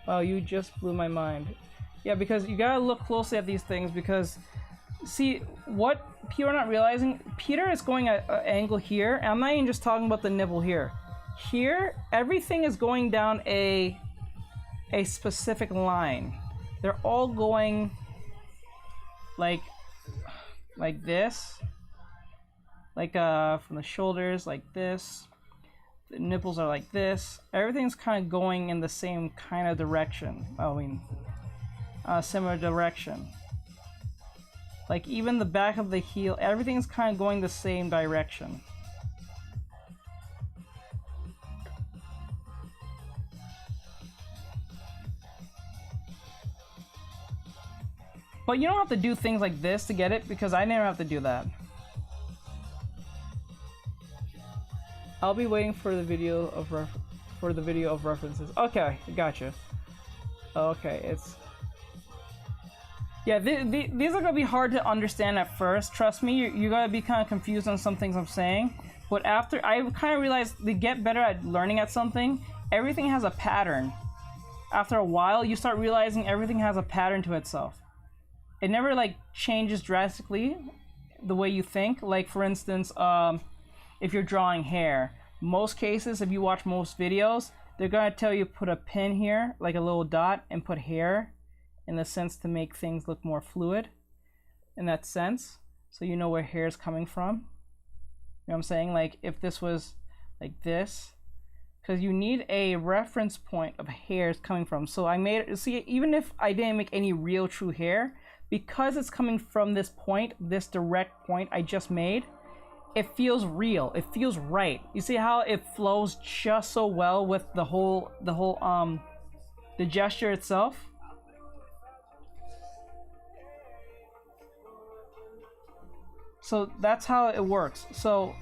Wow, you just blew my mind. Yeah, because you gotta look closely at these things, because see what people are not realizing. Peter is going at an angle here, and I'm not even just talking about the nipple here. Here, everything is going down a specific line. They're all going like this, like from the shoulders like this. The nipples are like this. Everything's kind of going in the same kind of direction. I mean, similar direction. Like even the back of the heel, everything's kind of going the same direction. But you don't have to do things like this to get it, because I never have to do that. I'll be waiting for the video of references. Okay, gotcha. Okay, it's Yeah, these are gonna be hard to understand at first. Trust me, you're gonna be kind of confused on some things I'm saying. But after I kind of realized to get better at learning at something, everything has a pattern. After a while, you start realizing everything has a pattern to itself. It never like changes drastically the way you think. Like for instance, if you're drawing hair, most cases, if you watch most videos, they're gonna tell you put a pin here, like a little dot, and put hair in the sense to make things look more fluid in that sense, so you know where hair is coming from. You know what I'm saying? Like if this was like this, because you need a reference point of hairs coming from. So I made, see, even if I didn't make any real true hair, because it's coming from this point, this direct point I just made, it feels real, it feels right. You see how it flows just so well with the gesture itself? So that's how it works. So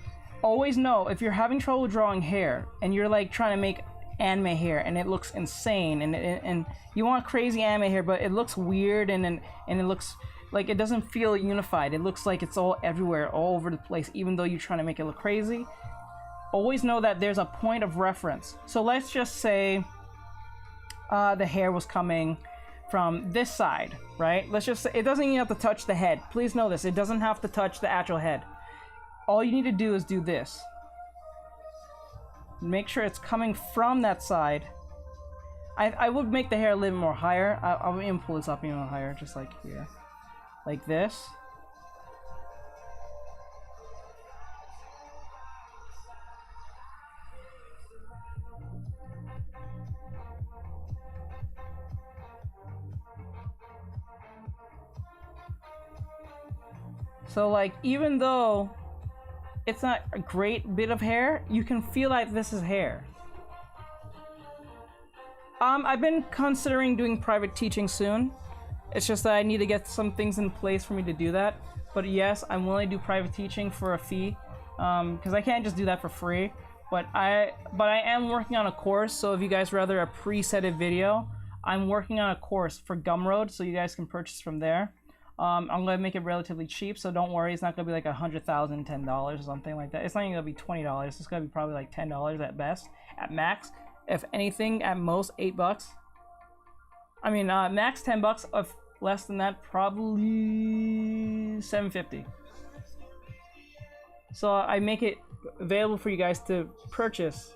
always know if you're having trouble drawing hair and you're like trying to make anime hair and it looks insane and you want crazy anime hair but it looks weird and it looks like it doesn't feel unified. It looks like it's all everywhere, all over the place, even though you're trying to make it look crazy. Always know that there's a point of reference. So let's just say the hair was coming from this side, right? Let's just say it doesn't even have to touch the head. Please know this, it doesn't have to touch the actual head. All you need to do is do this. Make sure it's coming from that side. I would make the hair a little more higher. I'll even pull this up even higher, just like here. Like this. So like, even though it's not a great bit of hair, you can feel like this is hair. I've been considering doing private teaching soon. It's just that I need to get some things in place for me to do that. But yes, I'm willing to do private teaching for a fee, because I can't just do that for free. But I am working on a course, so if you guys rather a presetted video, I'm working on a course for Gumroad, so you guys can purchase from there. I'm gonna make it relatively cheap, so don't worry, it's not gonna be like $110 or something like that. It's not even gonna be $20. It's gonna be probably like $10 at best, at max. If anything, at most $8. I mean, max $10. If less than that, probably $7.50. So I make it available for you guys to purchase.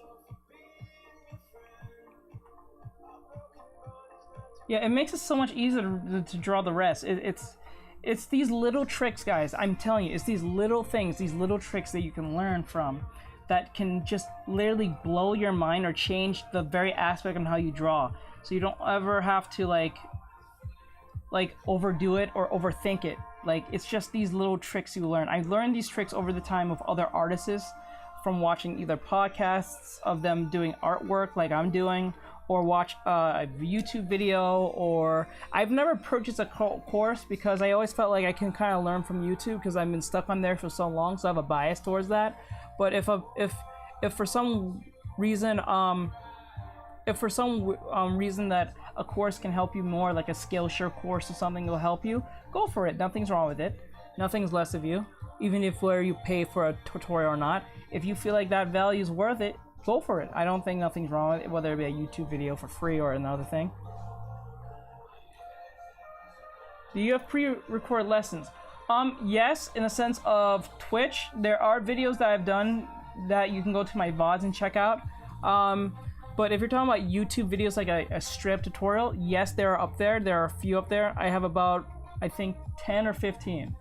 Yeah, it makes it so much easier to draw the rest. It's these little tricks, guys. I'm telling you, it's these little things, these little tricks that you can learn from that can just literally blow your mind or change the very aspect on how you draw. So you don't ever have to like overdo it or overthink it. Like, it's just these little tricks you learn. I learned these tricks over the time of other artists from watching either podcasts of them doing artwork like I'm doing, or watch a YouTube video, or I've never purchased a course because I always felt like I can kind of learn from YouTube because I've been stuck on there for so long, so I have a bias towards that. But if for some reason that a course can help you more, like a Skillshare course or something will help you, go for it. Nothing's wrong with it. Nothing's less of you, even if whether you pay for a tutorial or not. If you feel like that value is worth it, go for it. I don't think nothing's wrong with it, whether it be a YouTube video for free or another thing. Do you have pre-record lessons? Yes, in the sense of Twitch. There are videos that I've done that you can go to my VODs and check out. But if you're talking about YouTube videos like a strip tutorial, yes, they are up there. There are a few up there. I have about, I think, 10 or 15.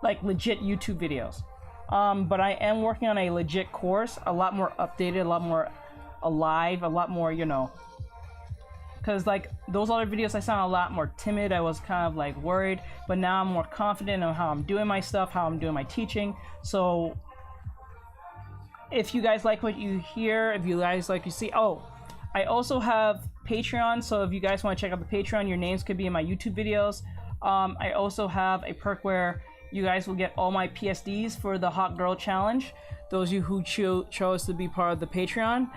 Like legit YouTube videos. But I am working on a legit course, a lot more updated, a lot more alive, a lot more, you know. Because like those other videos I sound a lot more timid. I was kind of like worried, but now I'm more confident on how I'm doing my stuff, how I'm doing my teaching. So if you guys like what you hear, if you guys like you see, oh, I also have Patreon. So if you guys want to check out the Patreon, your names could be in my YouTube videos. I also have a perk where you guys will get all my PSDs for the Hot Girl Challenge. Those of you who chose to be part of the Patreon,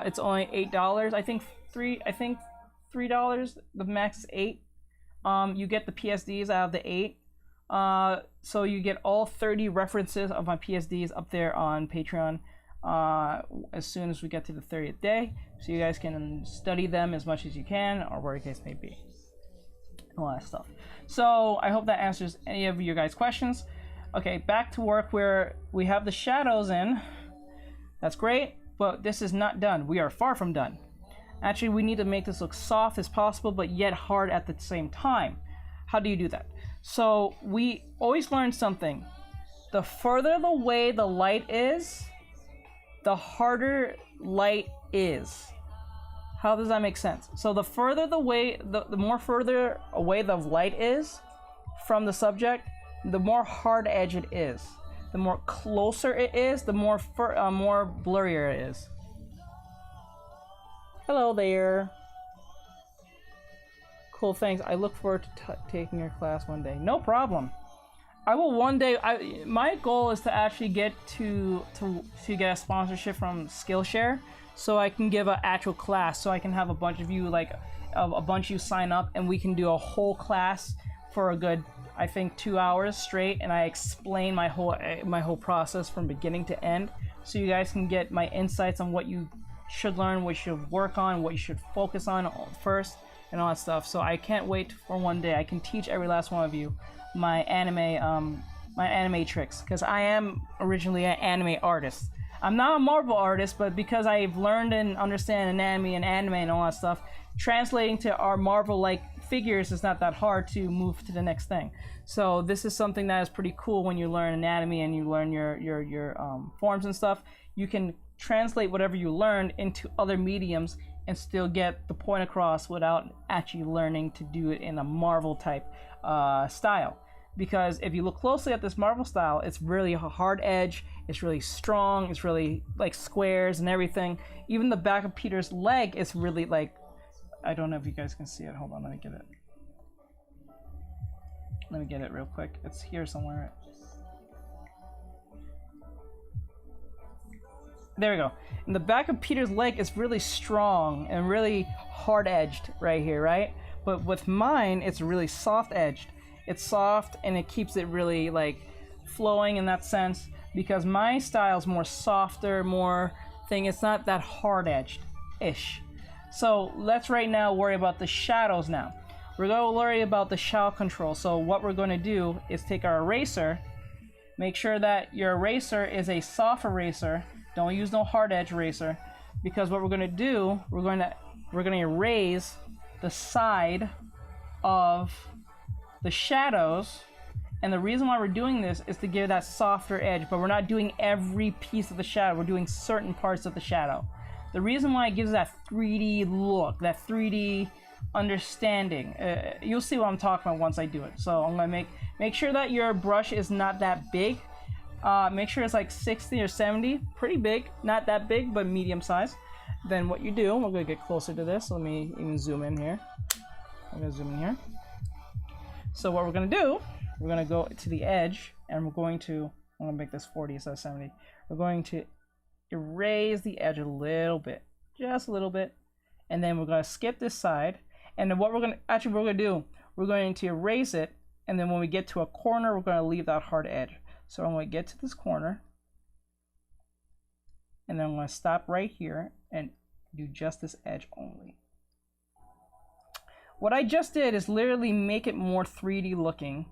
it's only $8. I think $3. The max is $8. you get the PSDs out of the 8. So you get all 30 references of my PSDs up there on Patreon as soon as we get to the 30th day, so you guys can study them as much as you can, or where the case may be. All that stuff. So I hope that answers any of your guys' questions. Okay, back to work where we have the shadows in. That's great, but this is not done. We are far from done. Actually, we need to make this look soft as possible, but yet hard at the same time. How do you do that? So we always learn something. The further away the light is, the harder light is. How does that make sense? So the further the more further away the light is from the subject, the more hard edge it is. The more closer it is, the more blurrier it is. Hello there. Cool, thanks. I look forward to taking your class one day. No problem. I will one day. My goal is to actually get to get a sponsorship from Skillshare, so I can give an actual class. So I can have a bunch of you, like a bunch of you, sign up, and we can do a whole class for a good, I think, 2 hours straight, and I explain my whole process from beginning to end, so you guys can get my insights on what you should learn, what you should work on, what you should focus on first, and all that stuff. So I can't wait for one day I can teach every last one of you my anime tricks, because I am originally an anime artist. I'm not a Marvel artist, but because I've learned and understand anatomy and anime and all that stuff, translating to our Marvel-like figures is not that hard to move to the next thing. So this is something that is pretty cool when you learn anatomy and you learn your forms and stuff. You can translate whatever you learned into other mediums and still get the point across without actually learning to do it in a Marvel type style. Because if you look closely at this Marvel style, it's really a hard edge, it's really strong, it's really like squares and everything. Even the back of Peter's leg is really like, I don't know if you guys can see it. Hold on, let me get it. Let me get it real quick. It's here somewhere. There we go. And the back of Peter's leg is really strong and really hard edged right here, right? But with mine, it's really soft edged. It's soft and it keeps it really like flowing in that sense, because my style is more softer, more thing. It's not that hard edged ish. So let's right now worry about the shadows now. We're going to worry about the shadow control. So what we're going to do is take our eraser, make sure that your eraser is a soft eraser. Don't use no hard edge eraser, because what we're going to do, we're going to erase the side of the shadows. And the reason why we're doing this is to give that softer edge, but we're not doing every piece of the shadow. We're doing certain parts of the shadow. The reason why it gives that 3D look, that 3D understanding, you'll see what I'm talking about once I do it. So I'm gonna make sure that your brush is not that big. Make sure it's like 60 or 70, pretty big, not that big, but medium size. Then what you do, we're gonna get closer to this. Let me even zoom in here. I'm gonna zoom in here. So what we're gonna do, we're gonna go to the edge, and I'm gonna make this 40 instead of 70. We're going to erase the edge a little bit, just a little bit, and then we're gonna skip this side. And then what we're gonna do, we're going to erase it, and then when we get to a corner, we're gonna leave that hard edge. So I'm gonna get to this corner, and then I'm gonna stop right here and do just this edge only. What I just did is literally make it more 3D looking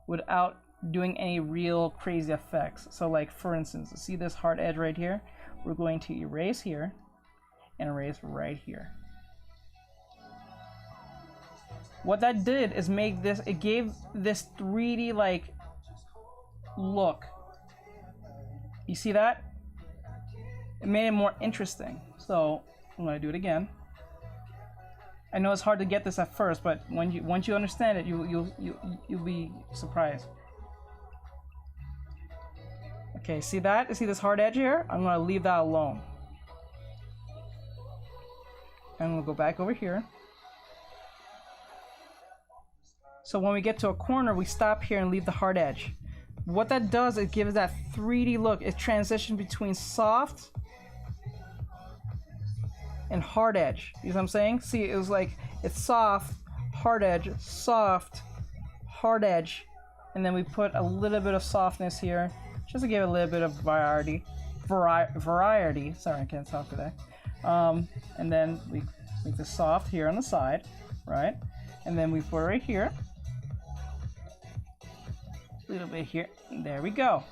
without doing any real crazy effects. So like, for instance, see this hard edge right here? We're going to erase here and erase right here. What that did is make this, it gave this 3D like look. You see that? It made it more interesting. So I'm gonna do it again. I know it's hard to get this at first, but once you understand it, you'll be surprised. Okay, see that? See this hard edge here? I'm gonna leave that alone. And we'll go back over here. So when we get to a corner, we stop here and leave the hard edge. What that does, it gives that 3D look. It transitions between soft and hard edge. You know what I'm saying? See, it was like, it's soft, hard edge, soft, hard edge, and then we put a little bit of softness here, just to give it a little bit of variety. Sorry, I can't talk today. And then we make the soft here on the side, right? And then we put it right here. A little bit here. There we go.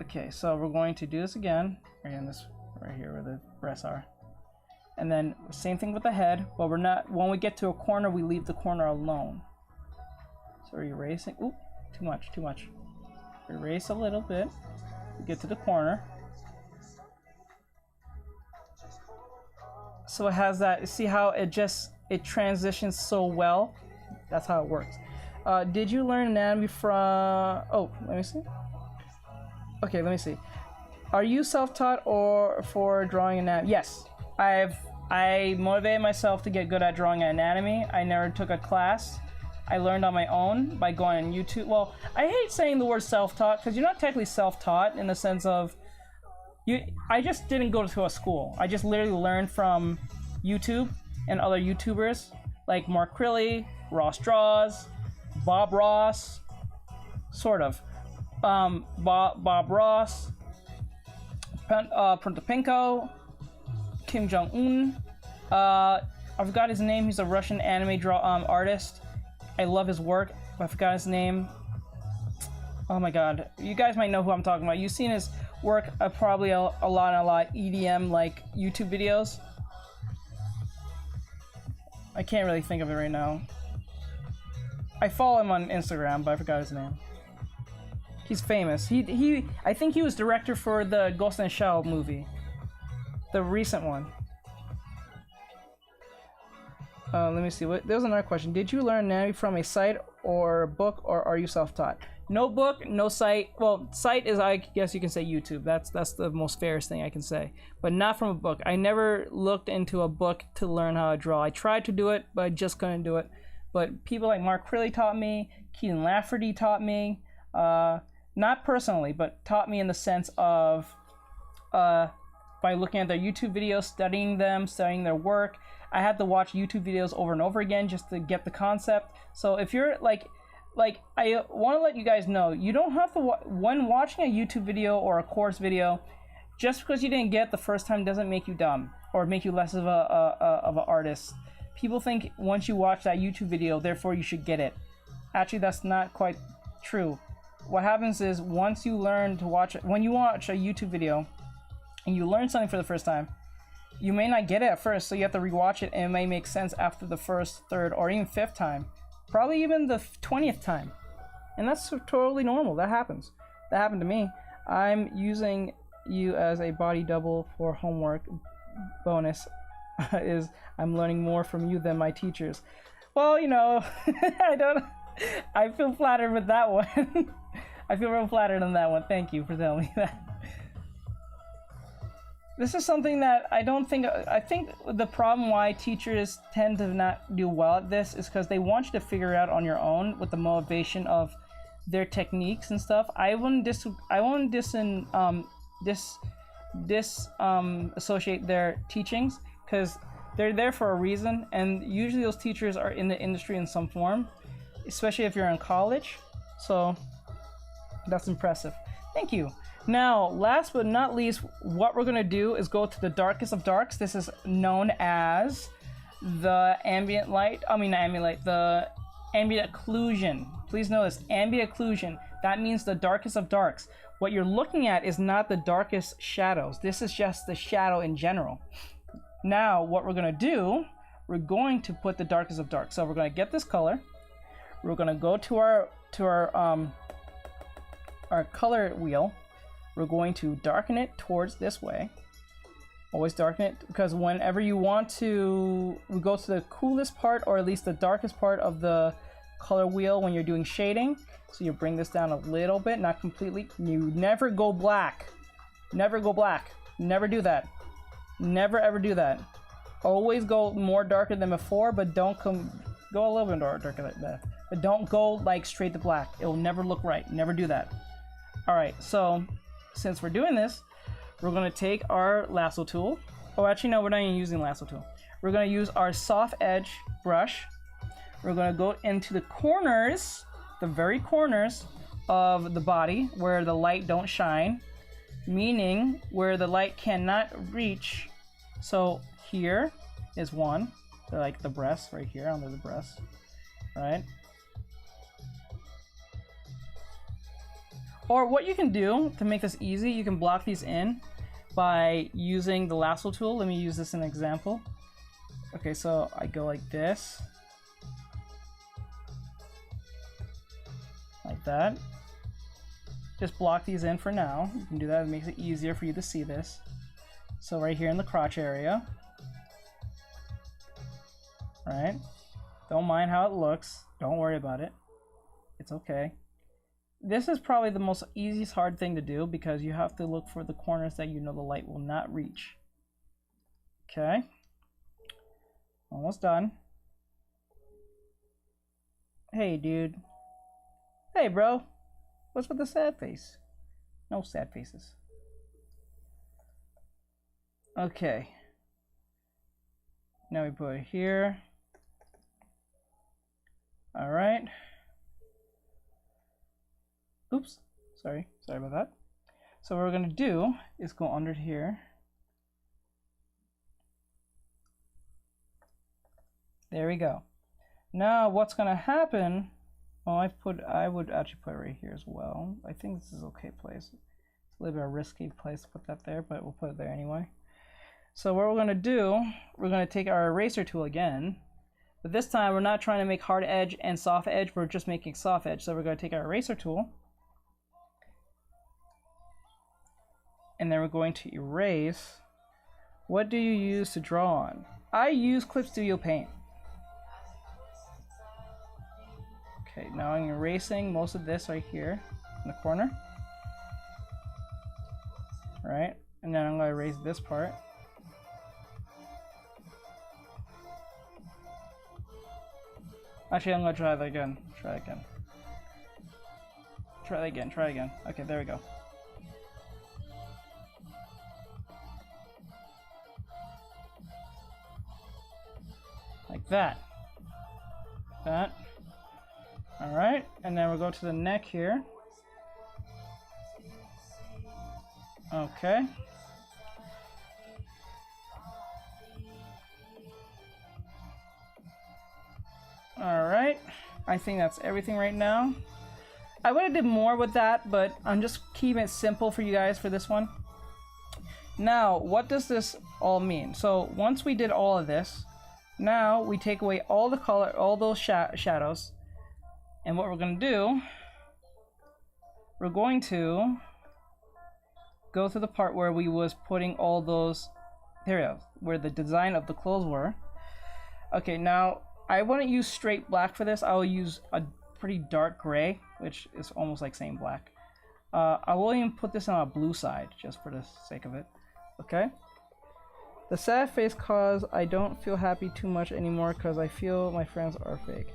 Okay, so we're going to do this again. Again, this right here where the breasts are. And then same thing with the head, but we're not, when we get to a corner, we leave the corner alone. So we're erasing, oop, too much. Erase a little bit, we get to the corner. So it has that, see how it transitions so well? That's how it works. Did you learn anatomy from, oh, let me see. Okay, let me see. Are you self-taught or for drawing anatomy? Yes, I motivated myself to get good at drawing anatomy. I never took a class. I learned on my own by going on YouTube. Well, I hate saying the word self-taught because you're not technically self-taught in the sense of I just didn't go to a school. I just literally learned from YouTube and other YouTubers like Mark Crilly, Ross Draws, Bob Ross, sort of. Bob Ross, Prontopinko, Kim Jong-un. I forgot his name. He's a Russian anime artist. I love his work, but I forgot his name. Oh my god. You guys might know who I'm talking about. You've seen his work probably a lot EDM like YouTube videos. I can't really think of it right now. I follow him on Instagram, but I forgot his name. He's famous. I think he was director for the Ghost in the Shell movie. The recent one. Let me see. There's another question. Did you learn anatomy from a site or a book, or are you self-taught? No book, no site. Well, site is, I guess you can say YouTube. That's the most fairest thing I can say. But not from a book. I never looked into a book to learn how to draw. I tried to do it, but I just couldn't do it. But people like Mark Crilly taught me. Keaton Lafferty taught me. Not personally, but taught me in the sense of by looking at their YouTube videos, studying them, studying their work. I had to watch YouTube videos over and over again just to get the concept. So if you're like I want to let you guys know, you don't have to when watching a YouTube video or a course video, just because you didn't get it the first time doesn't make you dumb or make you less of an artist. People think once you watch that YouTube video, therefore you should get it. Actually, that's not quite true. What happens is once you learn to watch it, when you watch a YouTube video and you learn something for the first time, you may not get it at first, so you have to rewatch it, and it may make sense after the first, third, or even fifth time. Probably even the 20th time. And that's totally normal. That happens. That happened to me. I'm using you as a body double for homework. Bonus is I'm learning more from you than my teachers. Well, you know, I feel flattered with that one. I feel real flattered on that one. Thank you for telling me that. This is something that I think the problem why teachers tend to not do well at this is because they want you to figure it out on your own with the motivation of their techniques and stuff. I wouldn't associate their teachings because they're there for a reason, and usually those teachers are in the industry in some form, especially if you're in college. So that's impressive. Thank you. Now, last but not least, what we're gonna do is go to the darkest of darks. This is known as the ambient light. The ambient occlusion. Please know this, ambient occlusion. That means the darkest of darks. What you're looking at is not the darkest shadows. This is just the shadow in general. Now, what we're gonna do, we're going to put the darkest of darks. So we're gonna get this color. We're gonna go to our color wheel. We're going to darken it towards this way. Always darken it, because whenever you want to, we go to the coolest part, or at least the darkest part of the color wheel when you're doing shading. So you bring this down a little bit, not completely. You never go black. Never go black. Never do that. Never ever do that. Always go more darker than before, but don't go a little bit darker like that. But don't go like straight to black. It will never look right. Never do that. Alright, so since we're doing this, we're going to take our lasso tool. Oh, actually, no, we're not even using lasso tool. we're going to use our soft edge brush. We're going to go into the corners, the very corners of the body where the light don't shine, meaning where the light cannot reach. So here is one, like the breast right here under the breast, right? Or what you can do to make this easy, you can block these in by using the lasso tool. Let me use this as an example. Okay, so I go like this, like that. Just block these in for now. You can do that, it makes it easier for you to see this. So right here in the crotch area, right? Don't mind how it looks, don't worry about it, it's okay. This is probably the most easiest hard thing to do because you have to look for the corners that you know the light will not reach. Okay, almost done. Hey dude, hey bro, what's with the sad face? No sad faces. Okay, now we put it here. All right. Oops, sorry about that. So what we're gonna do is go under here. There we go. Now what's gonna happen? Well, I would actually put it right here as well. I think this is okay place. It's a little bit of a risky place to put that there, but we'll put it there anyway. So what we're gonna do, we're gonna take our eraser tool again, but this time we're not trying to make hard edge and soft edge, we're just making soft edge. So we're gonna take our eraser tool, and then we're going to erase. What do you use to draw on? I use Clip Studio Paint. Okay, now I'm erasing most of this right here in the corner. Right, and then I'm going to erase this part. Actually, I'm going to try that again. Try that again. Okay, there we go. Like that. All right, and then we'll go to the neck here. Okay. All right, I think that's everything right now. I would have did more with that, but I'm just keeping it simple for you guys for this one. Now, what does this all mean? So once we did all of this, now we take away all the color, all those shadows, and what we're going to do, we're going to go to the part where we was putting all those, there we go, where the design of the clothes were. Okay, now I wouldn't use straight black for this. I will use a pretty dark gray, which is almost like saying black. I will even put this on a blue side just for the sake of it. Okay. The sad face cause I don't feel happy too much anymore because I feel my friends are fake.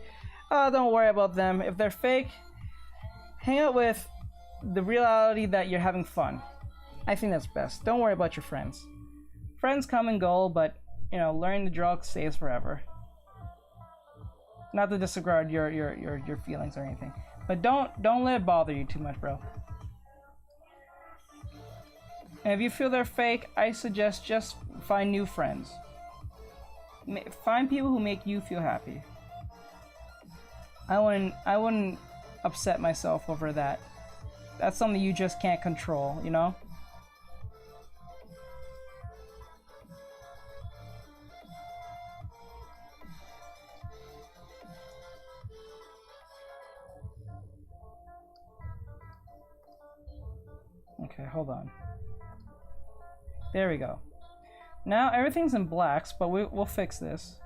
Don't worry about them. If they're fake, hang out with the reality that you're having fun. I think that's best. Don't worry about your friends. Friends come and go, but you know, learning to draw stays forever. Not to disregard your feelings or anything, but don't let it bother you too much, bro. And if you feel they're fake, I suggest just find new friends. Find people who make you feel happy. I wouldn't upset myself over that. That's something you just can't control, you know? Okay, hold on. There we go. Now everything's in blacks, but we'll fix this.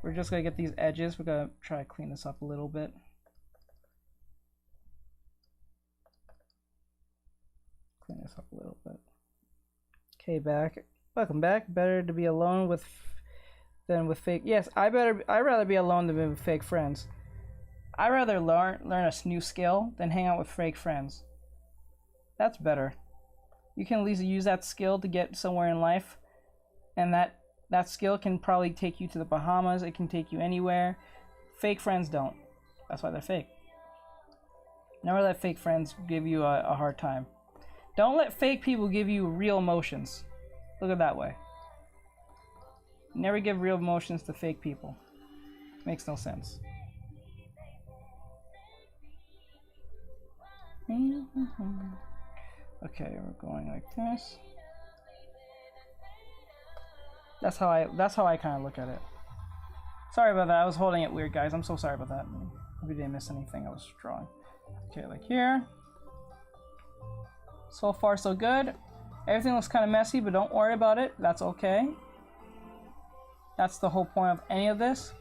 We're just gonna get these edges. We're gonna try to clean this up a little bit. Clean this up a little bit. Okay, back. Welcome back. Better to be alone than with fake. Yes, I'd rather be alone than with fake friends. I'd rather learn a new skill than hang out with fake friends. That's better. You can at least use that skill to get somewhere in life, and that That skill can probably take you to the Bahamas. It can take you anywhere. Fake friends don't. That's why they're fake. Never let fake friends give you a hard time. Don't let fake people give you real emotions. Look at it that way. Never give real emotions to fake people. Makes no sense. Okay, we're going like this. That's how I kind of look at it. Sorry about that. I was holding it weird, guys. I'm so sorry about that. Hope you didn't miss anything I was drawing. Okay, like here. So far, so good. Everything looks kind of messy, but don't worry about it. That's okay. That's the whole point of any of this.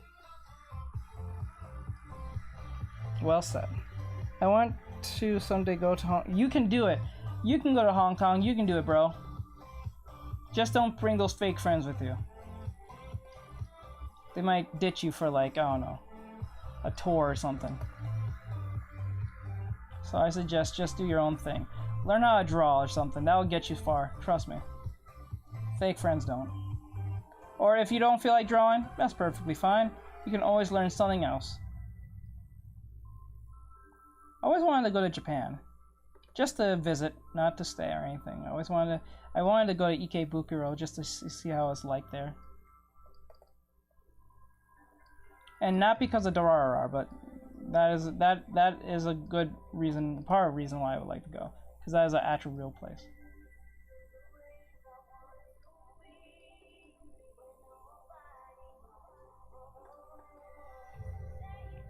Well said. I want to someday go to Hong Kong. You can do it. You can go to Hong Kong. You can do it, bro. Just don't bring those fake friends with you. They might ditch you for, like, I don't know, a tour or something. So I suggest just do your own thing. Learn how to draw or something. That will get you far. Trust me. Fake friends don't. Or if you don't feel like drawing, that's perfectly fine. You can always learn something else. I always wanted to go to Japan. Just to visit, not to stay or anything. I wanted to go to Ikebukuro just to see how it's like there. And not because of Durarara, but that is a good reason, part of the reason why I would like to go. Because that is an actual real place.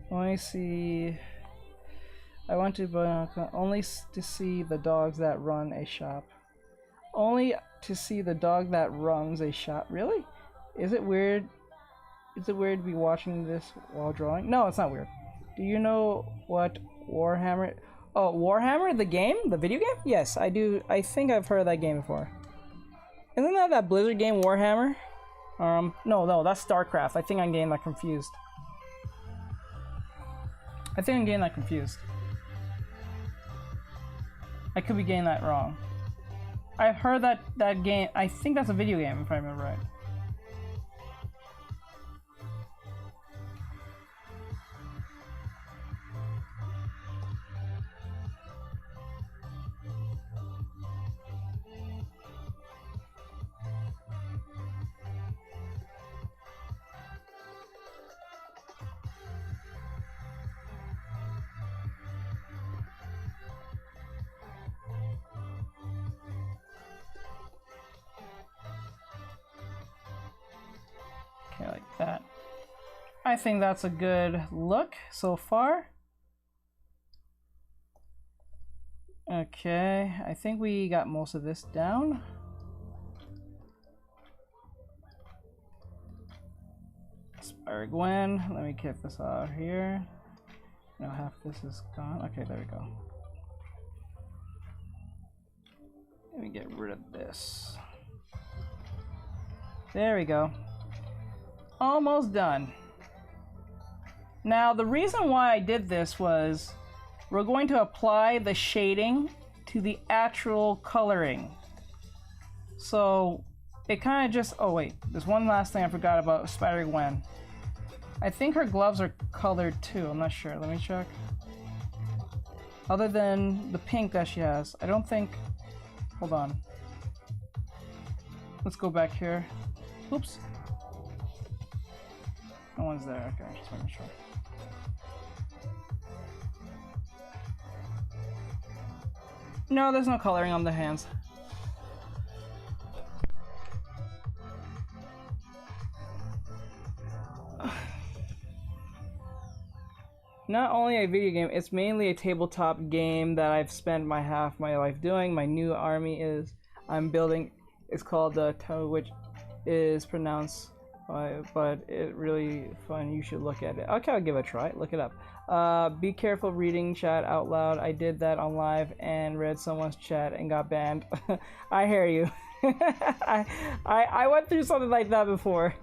Let me see. I want to only to see the dogs that run a shop. Only to see the dog that runs a shop. Really? Is it weird? Is it weird to be watching this while drawing? No, it's not weird. Do you know what Warhammer? Oh, Warhammer, the game, the video game? Yes, I do. I think I've heard of that game before. Isn't that Blizzard game, Warhammer? No, that's StarCraft. I think I'm getting that confused. I could be getting that wrong. I've heard that game. I think that's a video game, if I remember right. Okay, like that. I think that's a good look so far. Okay, I think we got most of this down. Spire Gwen, let me get this out here. Now half this is gone. Okay, there we go. Let me get rid of this. There we go. Almost done. Now the reason why I did this was we're going to apply the shading to the actual coloring. So it kind of just, oh wait, there's one last thing I forgot about Spider-Gwen. I think her gloves are colored too, I'm not sure, let me check. Other than the pink that she has, I don't think, hold on. Let's go back here. Oops. No one's there, okay, just making sure. No, there's no coloring on the hands. Not only a video game, it's mainly a tabletop game that I've spent half my life doing. My new army I'm building. It's called the Toe, which is pronounced, but it really fun. You should look at it. Okay, I'll give it a try. Look it up. Be careful reading chat out loud. I did that on live and read someone's chat and got banned. I hear you. I went through something like that before.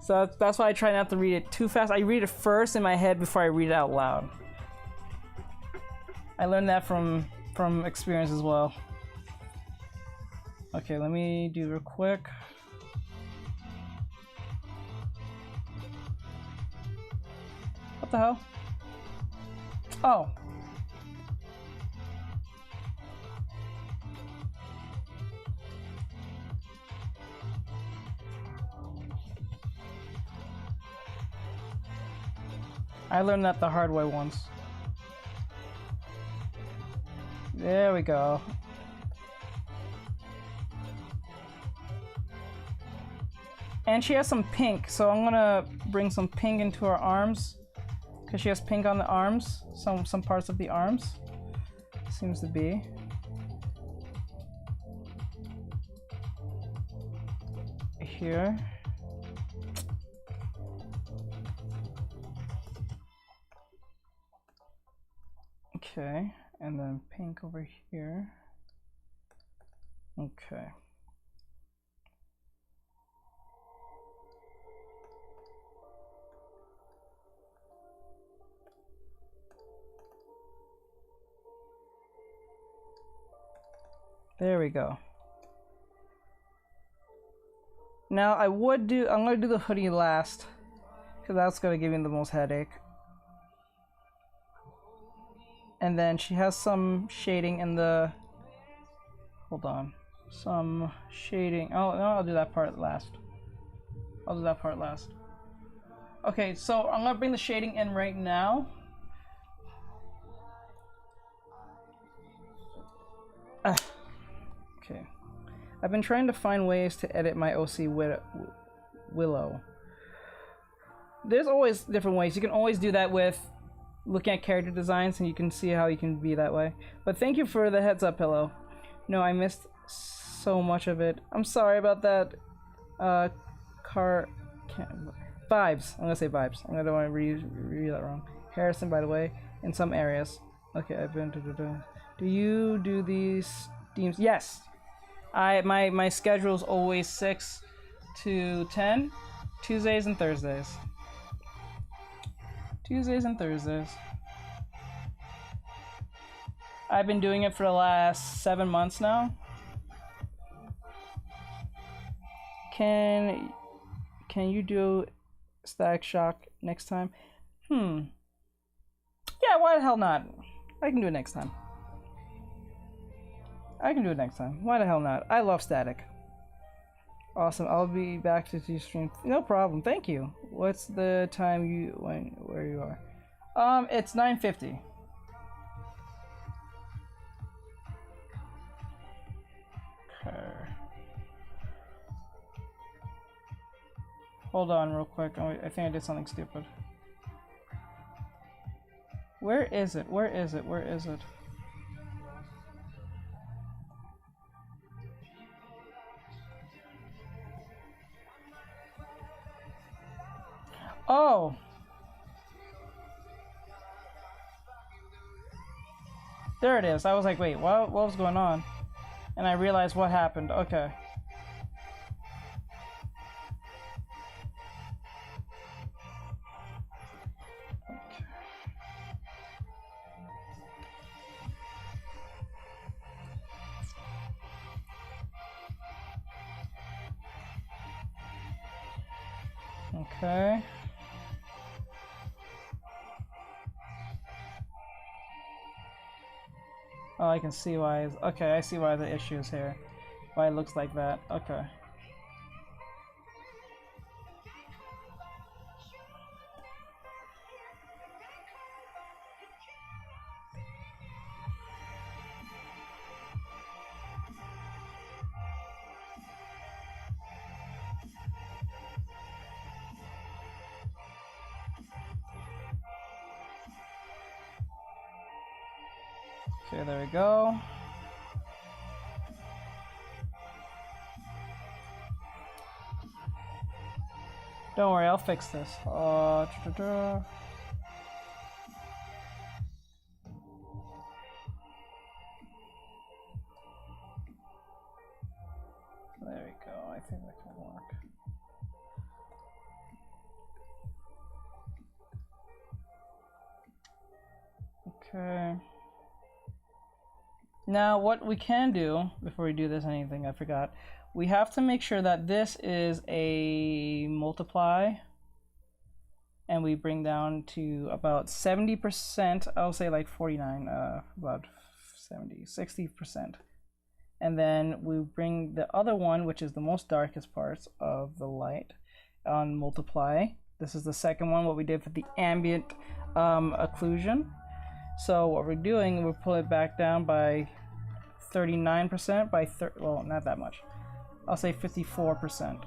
So that's why I try not to read it too fast. I read it first in my head before I read it out loud. I learned that from experience as well. Okay, let me do real quick. the hell? Oh. I learned that the hard way once. There we go. And she has some pink, so I'm gonna bring some pink into her arms. Because she has pink on the arms. Some parts of the arms. Seems to be. Here. Okay, and then pink over here. Okay. There we go. Now I'm gonna do the hoodie last, because that's gonna give me the most headache. And then she has some shading in the, hold on, some shading. Oh no, I'll do that part last. I'll do that part last. Okay, so I'm gonna bring the shading in right now. Okay. I've been trying to find ways to edit my OC Willow. There's always different ways. You can always do that with looking at character designs, and you can see how you can be that way. But thank you for the heads up, Pillow. No, I missed so much of it. I'm sorry about that. Vibes. I'm gonna say vibes. I don't want to read that wrong. Harrison, by the way, in some areas. Okay, I've been to. Do you do these themes? Yes. My schedule is always 6 to 10, Tuesdays and Thursdays. Tuesdays and Thursdays. I've been doing it for the last 7 months now. Can you do Static Shock next time? Yeah, why the hell not? I can do it next time. I can do it next time. Why the hell not? I love Static. Awesome. I'll be back to see stream. No problem. Thank you. What's the time where you are? It's 9:50. Okay. Hold on real quick. I think I did something stupid. Where is it? Where is it? Where is it? Oh! There it is. I was like, wait, what was going on? And I realized what happened. Okay. Okay. Oh, I can see why. Okay, I see why the issue is here. Why it looks like that. Okay. Okay, there we go. Don't worry, I'll fix this. There we go. I think that can work. Okay. Now, what we can do before we do this, anything I forgot, we have to make sure that this is a multiply. and we bring down to about 70%. I'll say like 49, about 70, 60%. And then we bring the other one, which is the most darkest parts of the light, on multiply. This is the second one, what we did for the ambient occlusion. So what we're doing, we'll pull it back down by 39%, well, not that much. I'll say 54%.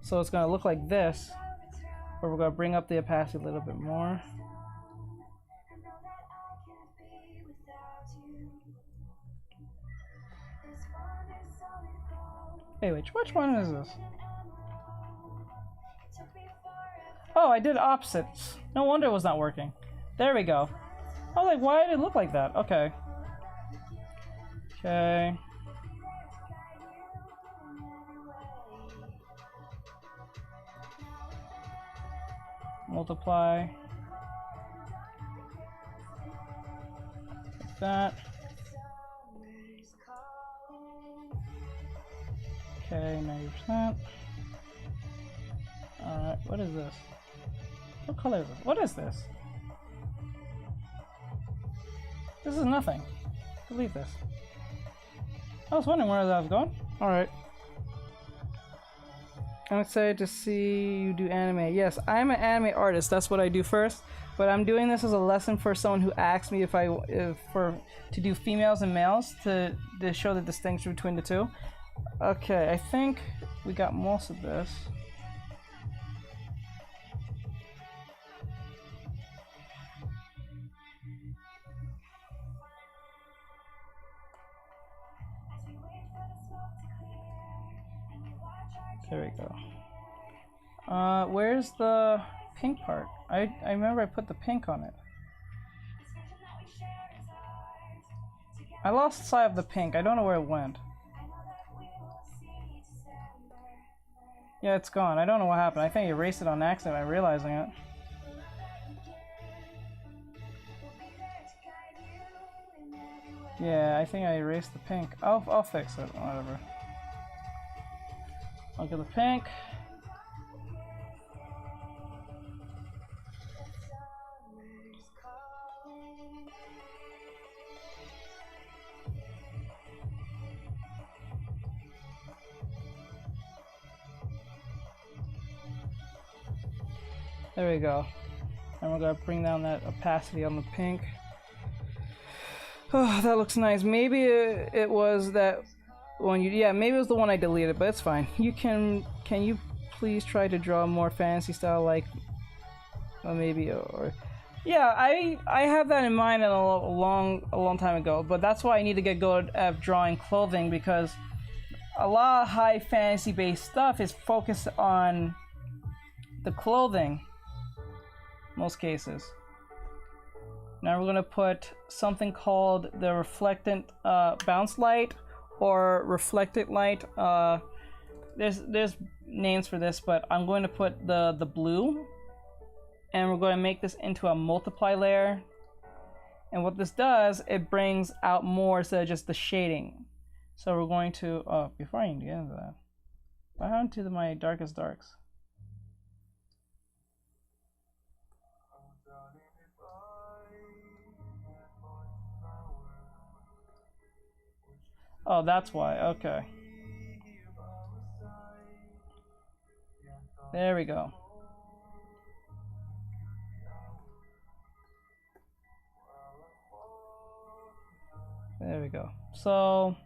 So it's gonna look like this, but we're gonna bring up the opacity a little bit more. Hey, which one is this? Oh, I did opposites. No wonder it was not working. There we go. I was like, why did it look like that? Okay. Okay. Multiply. Like that. Okay, 90%. Alright, what is this? What color is this? What is this? This is nothing. Delete this. I was wondering where that was going. Alright. I'm excited to see you do anime. Yes, I'm an anime artist. That's what I do first. But I'm doing this as a lesson for someone who asked me to do females and males to show the distinction between the two. Okay, I think we got most of this. There we go. Where's the pink part? I remember I put the pink on it. I lost sight of the pink. I don't know where it went. Yeah, it's gone. I don't know what happened. I think I erased it on accident by realizing it. Yeah, I think I erased the pink. I'll fix it. Whatever. I'll get the pink. There we go. And we're gonna bring down that opacity on the pink. Oh, that looks nice. Maybe it was that one yeah, maybe it was the one I deleted, but it's fine. Can you please try to draw more fantasy style, like maybe, or yeah, I have that in mind a long time ago, but that's why I need to get good at drawing clothing, because a lot of high fantasy based stuff is focused on the clothing most cases. Now we're gonna put something called the reflectant bounce light or reflected light. There's names for this, but I'm going to put the blue, and we're going to make this into a multiply layer. And what this does, it brings out more instead of just the shading. So we're going to before I even get into that, what happened to my darkest darks? Oh, that's why. Okay. There we go. There we go. So,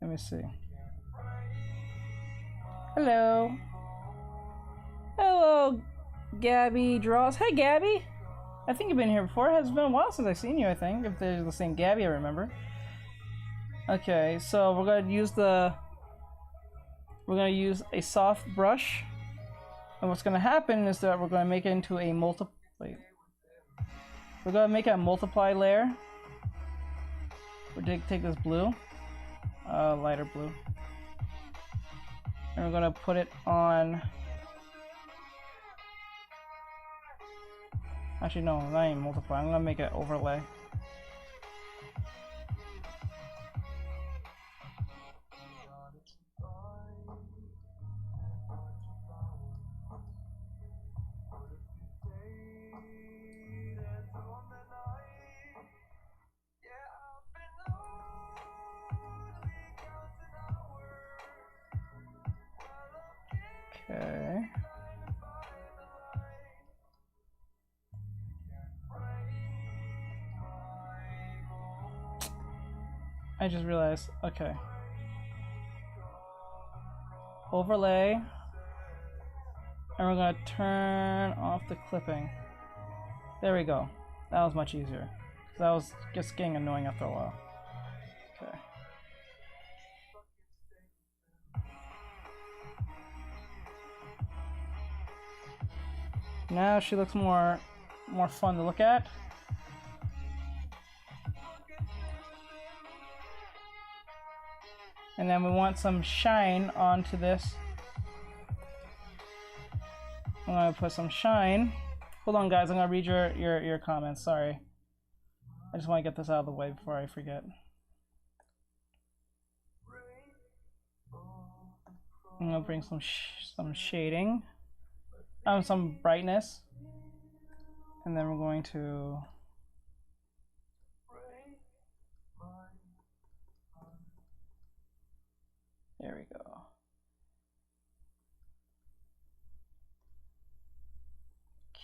let me see. Hello. Hello, Gabby Draws. Hey, Gabby. I think you've been here before. It's been a while since I've seen you, I think. If there's the same Gabby I remember. Okay, so we're gonna use a soft brush, and what's gonna happen is that we're gonna make it into a We're gonna make a multiply layer. We're gonna take this blue, lighter blue, and we're gonna put it on. Actually, no, not even multiply. I'm gonna make an overlay. I just realized. Okay. Overlay. And we're gonna turn off the clipping. There we go. That was much easier. That was just getting annoying after a while. Okay. Now she looks more fun to look at. And then we want some shine onto this. I'm gonna put some shine. Hold on, guys. I'm gonna read your comments. Sorry. I just want to get this out of the way before I forget. I'm gonna bring some shading, some brightness, and then we're going to. There we go.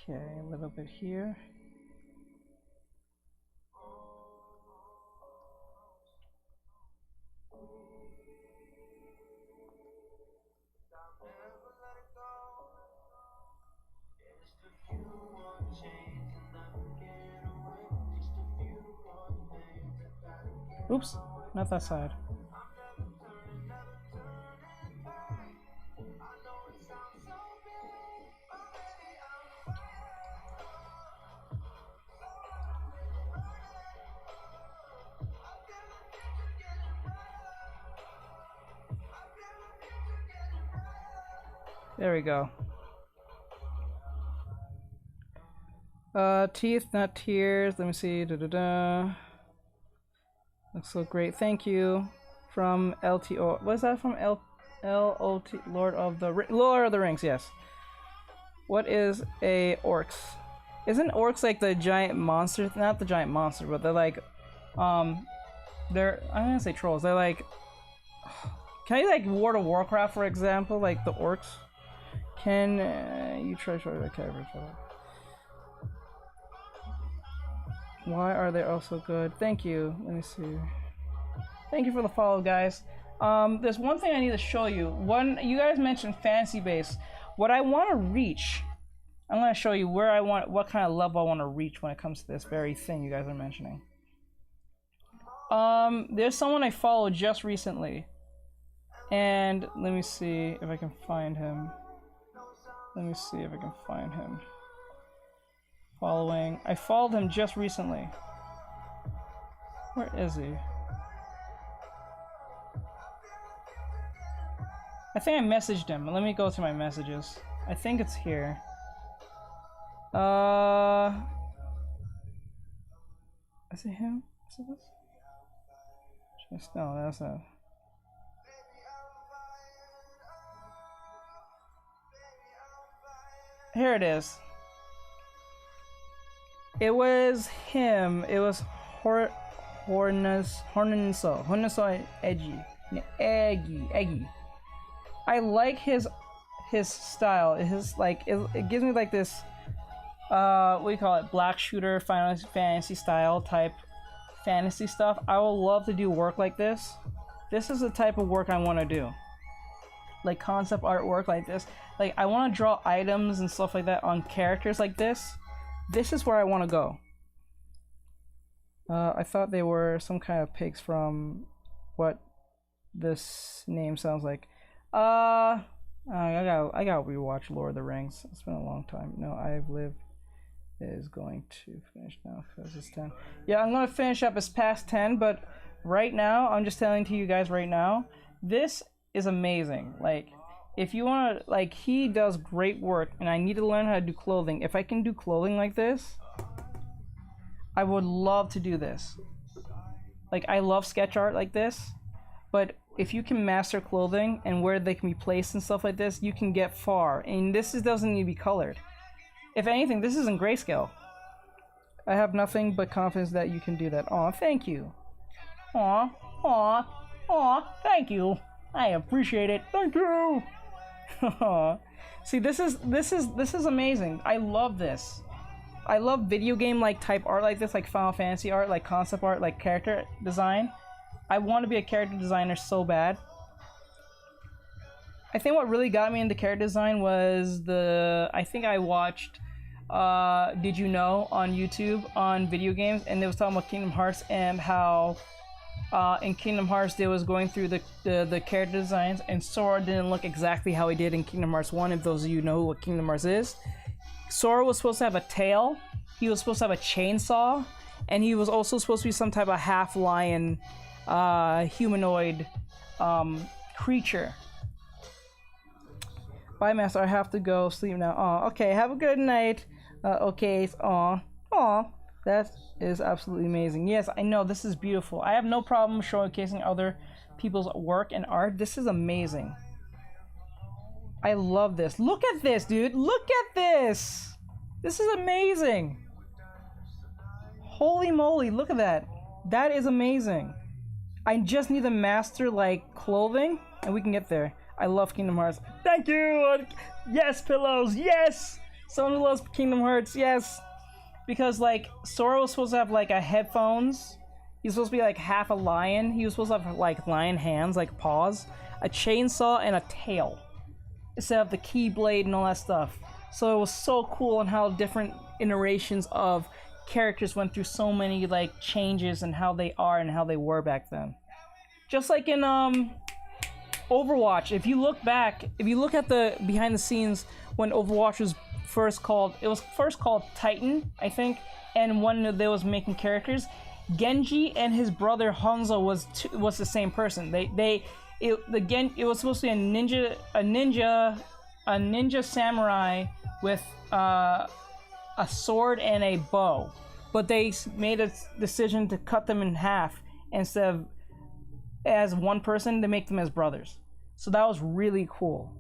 Okay, a little bit here. Oops, not that side. There we go. Teeth, not tears. Let me see. Looks so great. Thank you. From LTO. What is that from? LOT. Lord of the Rings. Yes. What is a orcs? Isn't orcs like the giant monster? Not the giant monster, but they're like, they're. I'm gonna say trolls. They're like. Can you like World of Warcraft, for example, like the orcs? Can you try short the coverage? Why are they all so good? Thank you. Let me see. Thank you for the follow, guys. There's one thing I need to show you. You guys mentioned fantasy base. What I want to reach, I'm going to show you where what kind of level I want to reach when it comes to this very thing you guys are mentioning. There's someone I followed just recently. And let me see if I can find him. Let me see if I can find him. Following. I followed him just recently. Where is he? I think I messaged him. Let me go to my messages. I think it's here. Is it him? Is it this? Just no, that's not. Here it is. It was him. It was Horninso Eggy. I like his style. His like it gives me like this what do you call it? Black shooter Final Fantasy style type fantasy stuff. I would love to do work like this. This is the type of work I want to do. Like concept artwork like this. Like I want to draw items and stuff like that on characters like this. This is where I want to go. I thought they were some kind of pigs from what this name sounds like. I gotta rewatch Lord of the Rings. It's been a long time. No, I've lived is going to finish now because it's 10. Yeah, I'm gonna finish up. It's past 10, but right now, I'm just telling to you guys right now, this is amazing. Like, if you want to, like, he does great work, and I need to learn how to do clothing. If I can do clothing like this, I would love to do this. Like, I love sketch art like this, but if you can master clothing and where they can be placed and stuff like this, you can get far. And this doesn't need to be colored. If anything, this is in grayscale. I have nothing but confidence that you can do that. Aw, thank you. Aw, thank you. I appreciate it. Thank you. See, this is amazing. I love this. I love video game like type art like this, like Final Fantasy art, like concept art, like character design. I want to be a character designer so bad. I think what really got me into character design was I think I watched Did You Know on YouTube on video games, and they was talking about Kingdom Hearts and how in Kingdom Hearts they was going through the character designs, and Sora didn't look exactly how he did in Kingdom Hearts 1, if those of you know what Kingdom Hearts is. Sora was supposed to have a tail, he was supposed to have a chainsaw, and he was also supposed to be some type of half-lion humanoid creature. Bye, Master. I have to go sleep now. Aw, okay. Have a good night. Okay. Aw. That is absolutely amazing. Yes, I know. This is beautiful. I have no problem showcasing other people's work and art. This is amazing. I love this. Look at this, dude. Look at this. This is amazing. Holy moly. Look at that. That is amazing. I just need to master, like, clothing, and we can get there. I love Kingdom Hearts. Thank you! Yes, pillows! Yes! Someone who loves Kingdom Hearts, yes! Because, like, Sora was supposed to have, like, a headphones. He was supposed to be, like, half a lion. He was supposed to have, like, lion hands, like, paws. A chainsaw and a tail. Instead of the keyblade and all that stuff. So it was so cool on how different iterations of characters went through so many, like, changes and how they are and how they were back then. Just like in, Overwatch, if you look back, if you look at the behind the scenes when Overwatch was first called, it was first called Titan, I think, and when they was making characters, Genji and his brother Hanzo was the same person. It was supposed to be a ninja samurai with a sword and a bow, but they made a decision to cut them in half instead of as one person, to make them as brothers. So that was really cool.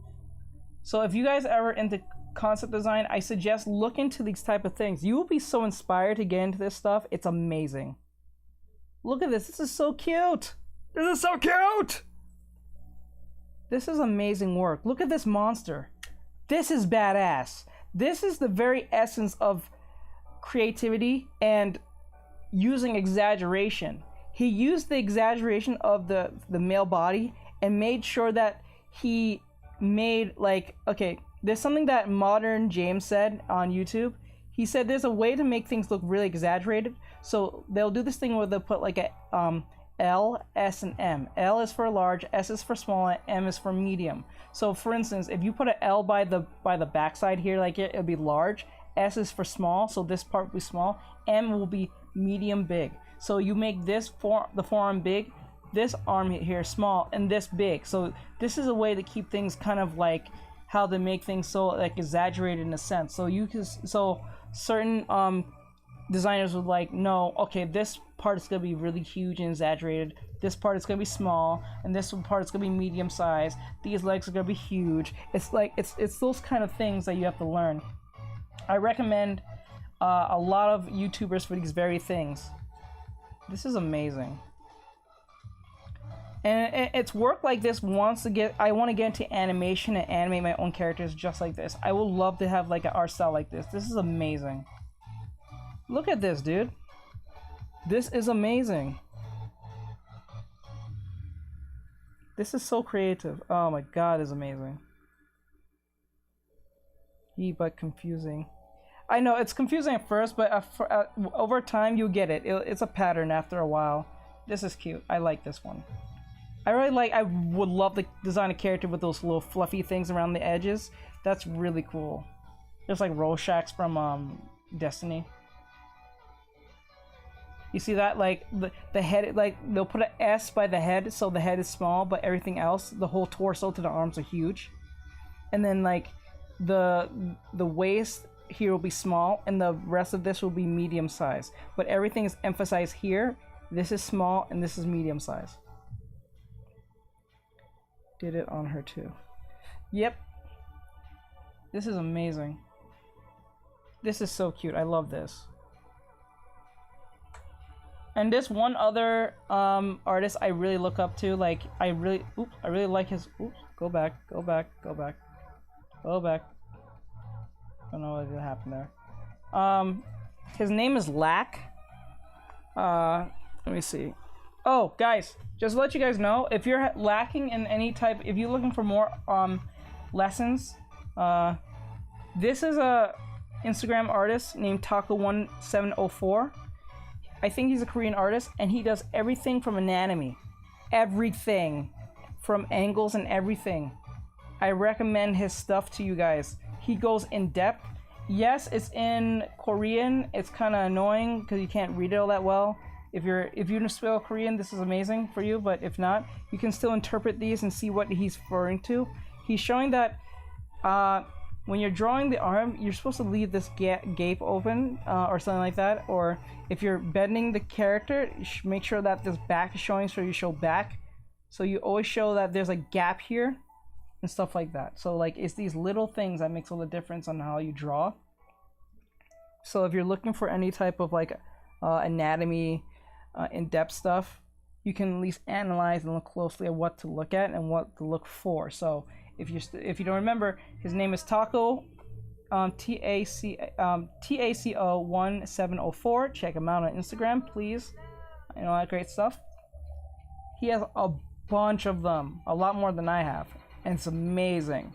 So if you guys ever into concept design, I suggest look into these type of things. You will be so inspired to get into this stuff. It's amazing. Look at this. This is so cute. This is so cute. This is amazing work. Look at this monster. This is badass. This is the very essence of creativity and using exaggeration. He used the exaggeration of the male body and made sure that he made, like, okay, there's something that Modern James said on YouTube. He said there's a way to make things look really exaggerated. So they'll do this thing where they'll put like a L, S, and M. L is for large, S is for small, and M is for medium. So for instance, if you put an L by the backside here, like it'll be large. S is for small, so this part will be small. M will be medium big. So you make this the forearm big, this arm here small, and this big. So this is a way to keep things kind of like how to make things so like exaggerated in a sense. So you can certain designers would like, no, okay, this part is gonna be really huge and exaggerated. This part is gonna be small, and this part is gonna be medium size. These legs are gonna be huge. It's like it's those kind of things that you have to learn. I recommend a lot of YouTubers for these very things. This is amazing. And it's work like this I want to get into animation and animate my own characters just like this. I would love to have like an art style like this. This is amazing. Look at this, dude. This is amazing. This is so creative. Oh my god, it's amazing. But confusing. I know it's confusing at first, but over time you get it. It's a pattern after a while. This is cute. I like this one. I would love to design a character with those little fluffy things around the edges. That's really cool. Just like Rorschach's from Destiny. You see that? Like the head, like they'll put an S by the head, so the head is small, but everything else, the whole torso to the arms are huge. And then like the waist here will be small, and the rest of this will be medium size. But everything is emphasized here. This is small, and this is medium size. Did it on her too. Yep. This is amazing. This is so cute. I love this. And this one other artist I really look up to, like I really like his. Oops, go back. I don't know what happened there. His name is Lack. Let me see. Oh, guys, just to let you guys know, if you're lacking in any type, if you're looking for more lessons, this is a Instagram artist named Taco1704. I think he's a Korean artist, and he does everything from anatomy, everything, from angles and everything. I recommend his stuff to you guys. He goes in depth. Yes, it's in Korean. It's kind of annoying because you can't read it all that well. If you spell Korean, this is amazing for you. But if not, you can still interpret these and see what he's referring to. He's showing that when you're drawing the arm, you're supposed to leave this gape open or something like that. Or if you're bending the character, you should make sure that this back is showing, so you show back. So you always show that there's a gap here and stuff like that. So like, it's these little things that makes all the difference on how you draw. So if you're looking for any type of like anatomy, in-depth stuff, you can at least analyze and look closely at what to look at and what to look for. So if you don't remember, his name is Taco, TACO1704. Check him out on Instagram, please. You know, that great stuff. He has a bunch of them, a lot more than I have, and it's amazing.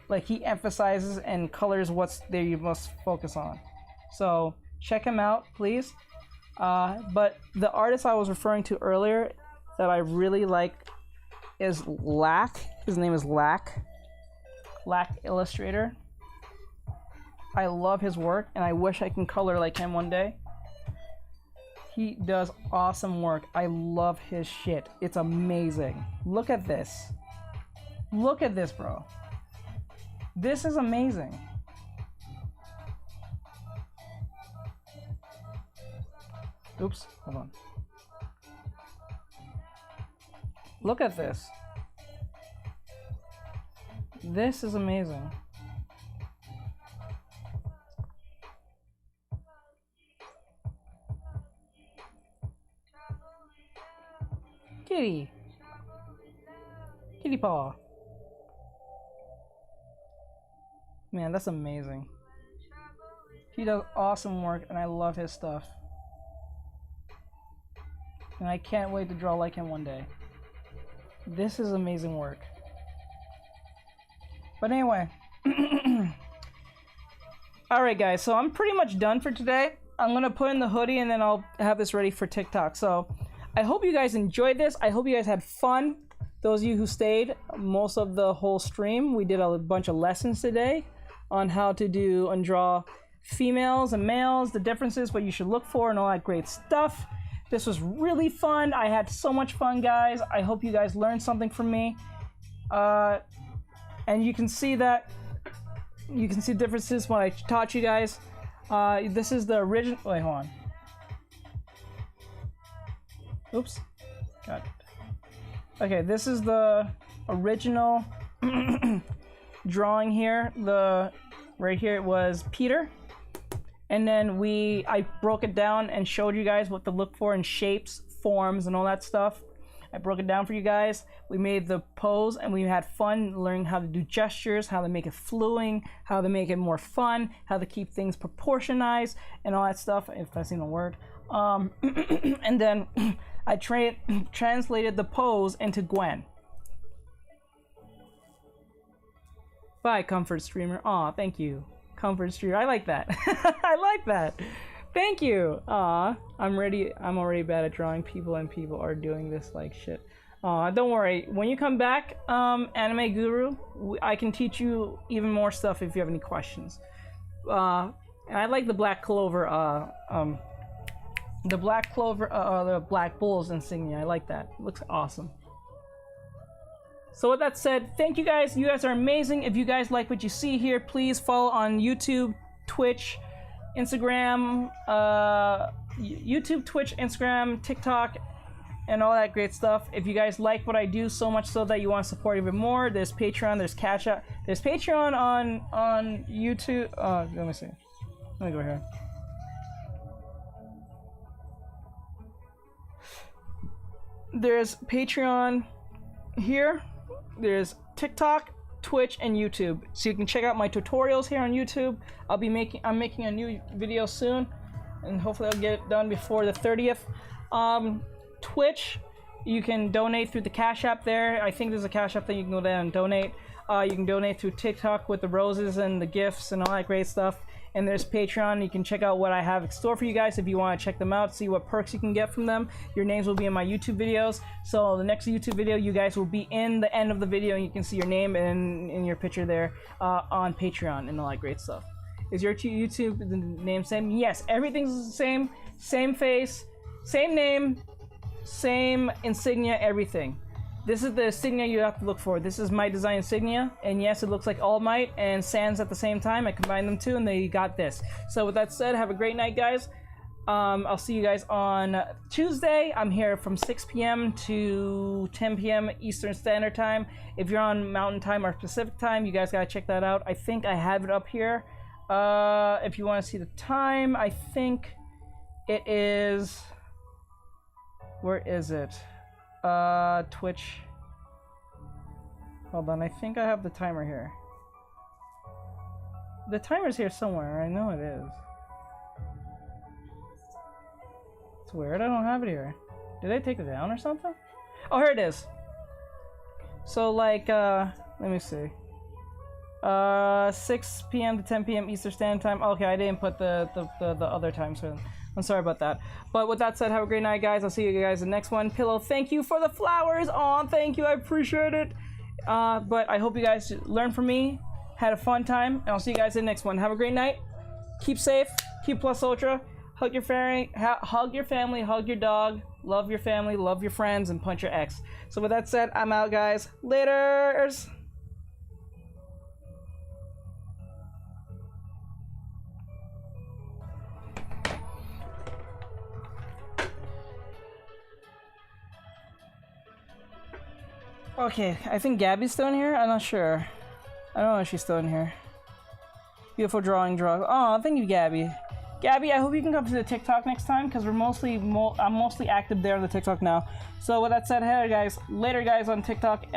Like, he emphasizes and colors what's there you must focus on. So check him out, please. But the artist I was referring to earlier that I really like is Lack. His name is Lack Illustrator. I love his work, and I wish I can color like him one day. He does awesome work. I love his shit. It's amazing. Look at this. Look at this, bro. This is amazing. Oops, hold on. Look at this. This is amazing. Kitty. Kitty paw. Man, that's amazing. He does awesome work, and I love his stuff. And I can't wait to draw like him one day. This is amazing work. But anyway. Alright guys, so I'm pretty much done for today. I'm gonna put in the hoodie and then I'll have this ready for TikTok. So I hope you guys enjoyed this. I hope you guys had fun. Those of you who stayed most of the whole stream, we did a bunch of lessons today on how to do and draw females and males, the differences, what you should look for, and all that great stuff. This was really fun. I had so much fun, guys. I hope you guys learned something from me. And you can see that, you can see differences when I taught you guys. This is the original, wait, hold on. Oops, got it. Okay, this is the original drawing here. Right here it was Peter. And then I broke it down and showed you guys what to look for in shapes, forms, and all that stuff. I broke it down for you guys. We made the pose and we had fun learning how to do gestures, how to make it flowing, how to make it more fun, how to keep things proportionized, and all that stuff, if that's even a word. And then I translated the pose into Gwen. Bye, Comfort Streamer. Aw, thank you. Comfort Streamer. I like that. I like that. Thank you. Aw, I'm already bad at drawing people, and people are doing this like shit. Aw, don't worry. When you come back, Anime Guru, I can teach you even more stuff if you have any questions. And I like the Black Clover, the Black Bulls insignia. I like that. It looks awesome. So with that said, thank you guys. You guys are amazing. If you guys like what you see here, please follow on YouTube, Twitch, Instagram, YouTube, Twitch, Instagram, TikTok, and all that great stuff. If you guys like what I do so much so that you want to support even more, there's Patreon, there's Cash App, there's Patreon on YouTube. Let me see. Let me go here. There's Patreon here. There's TikTok, Twitch, and YouTube. So you can check out my tutorials here on YouTube. I'm making a new video soon, and hopefully I'll get it done before the 30th. Twitch, you can donate through the Cash App there. I think there's a Cash App that you can go down and donate. You can donate through TikTok with the roses and the gifts and all that great stuff. And there's Patreon. You can check out what I have in store for you guys if you want to check them out, see what perks you can get from them. Your names will be in my YouTube videos. So the next YouTube video, you guys will be in the end of the video, and you can see your name and in your picture there on Patreon and all that great stuff. Is your YouTube the name same? Yes, everything's the same. Same face, same name, same insignia, everything. This is the insignia you have to look for. This is my design insignia, and yes, it looks like All Might and Sans at the same time. I combined them two, and they got this. So with that said, have a great night, guys. I'll see you guys on Tuesday. I'm here from 6 p.m. to 10 p.m. Eastern Standard Time. If you're on Mountain Time or Pacific Time, you guys gotta check that out. I think I have it up here. If you want to see the time, I think it is... Where is it? Twitch. Hold on, I think I have the timer here. The timer's here somewhere, I know it is. It's weird, I don't have it here. Did I take it down or something? Oh, here it is. So like, let me see. 6 p.m. to 10 p.m. Eastern Standard Time. Okay, I didn't put the other time, so I'm sorry about that. But with that said, have a great night, guys. I'll see you guys in the next one. Pillow, thank you for the flowers. Aw, thank you. I appreciate it. But I hope you guys learned from me, had a fun time, and I'll see you guys in the next one. Have a great night. Keep safe. Keep plus ultra. Hug your family, hug your dog, love your family, love your friends, and punch your ex. So with that said, I'm out, guys. Laters. Okay, I think Gabby's still in here. I'm not sure. I don't know if she's still in here. Beautiful drawing. Oh, thank you, Gabby. Gabby, I hope you can come to the TikTok next time, because I'm mostly active there on the TikTok now. So with that said, hey guys, later guys on TikTok.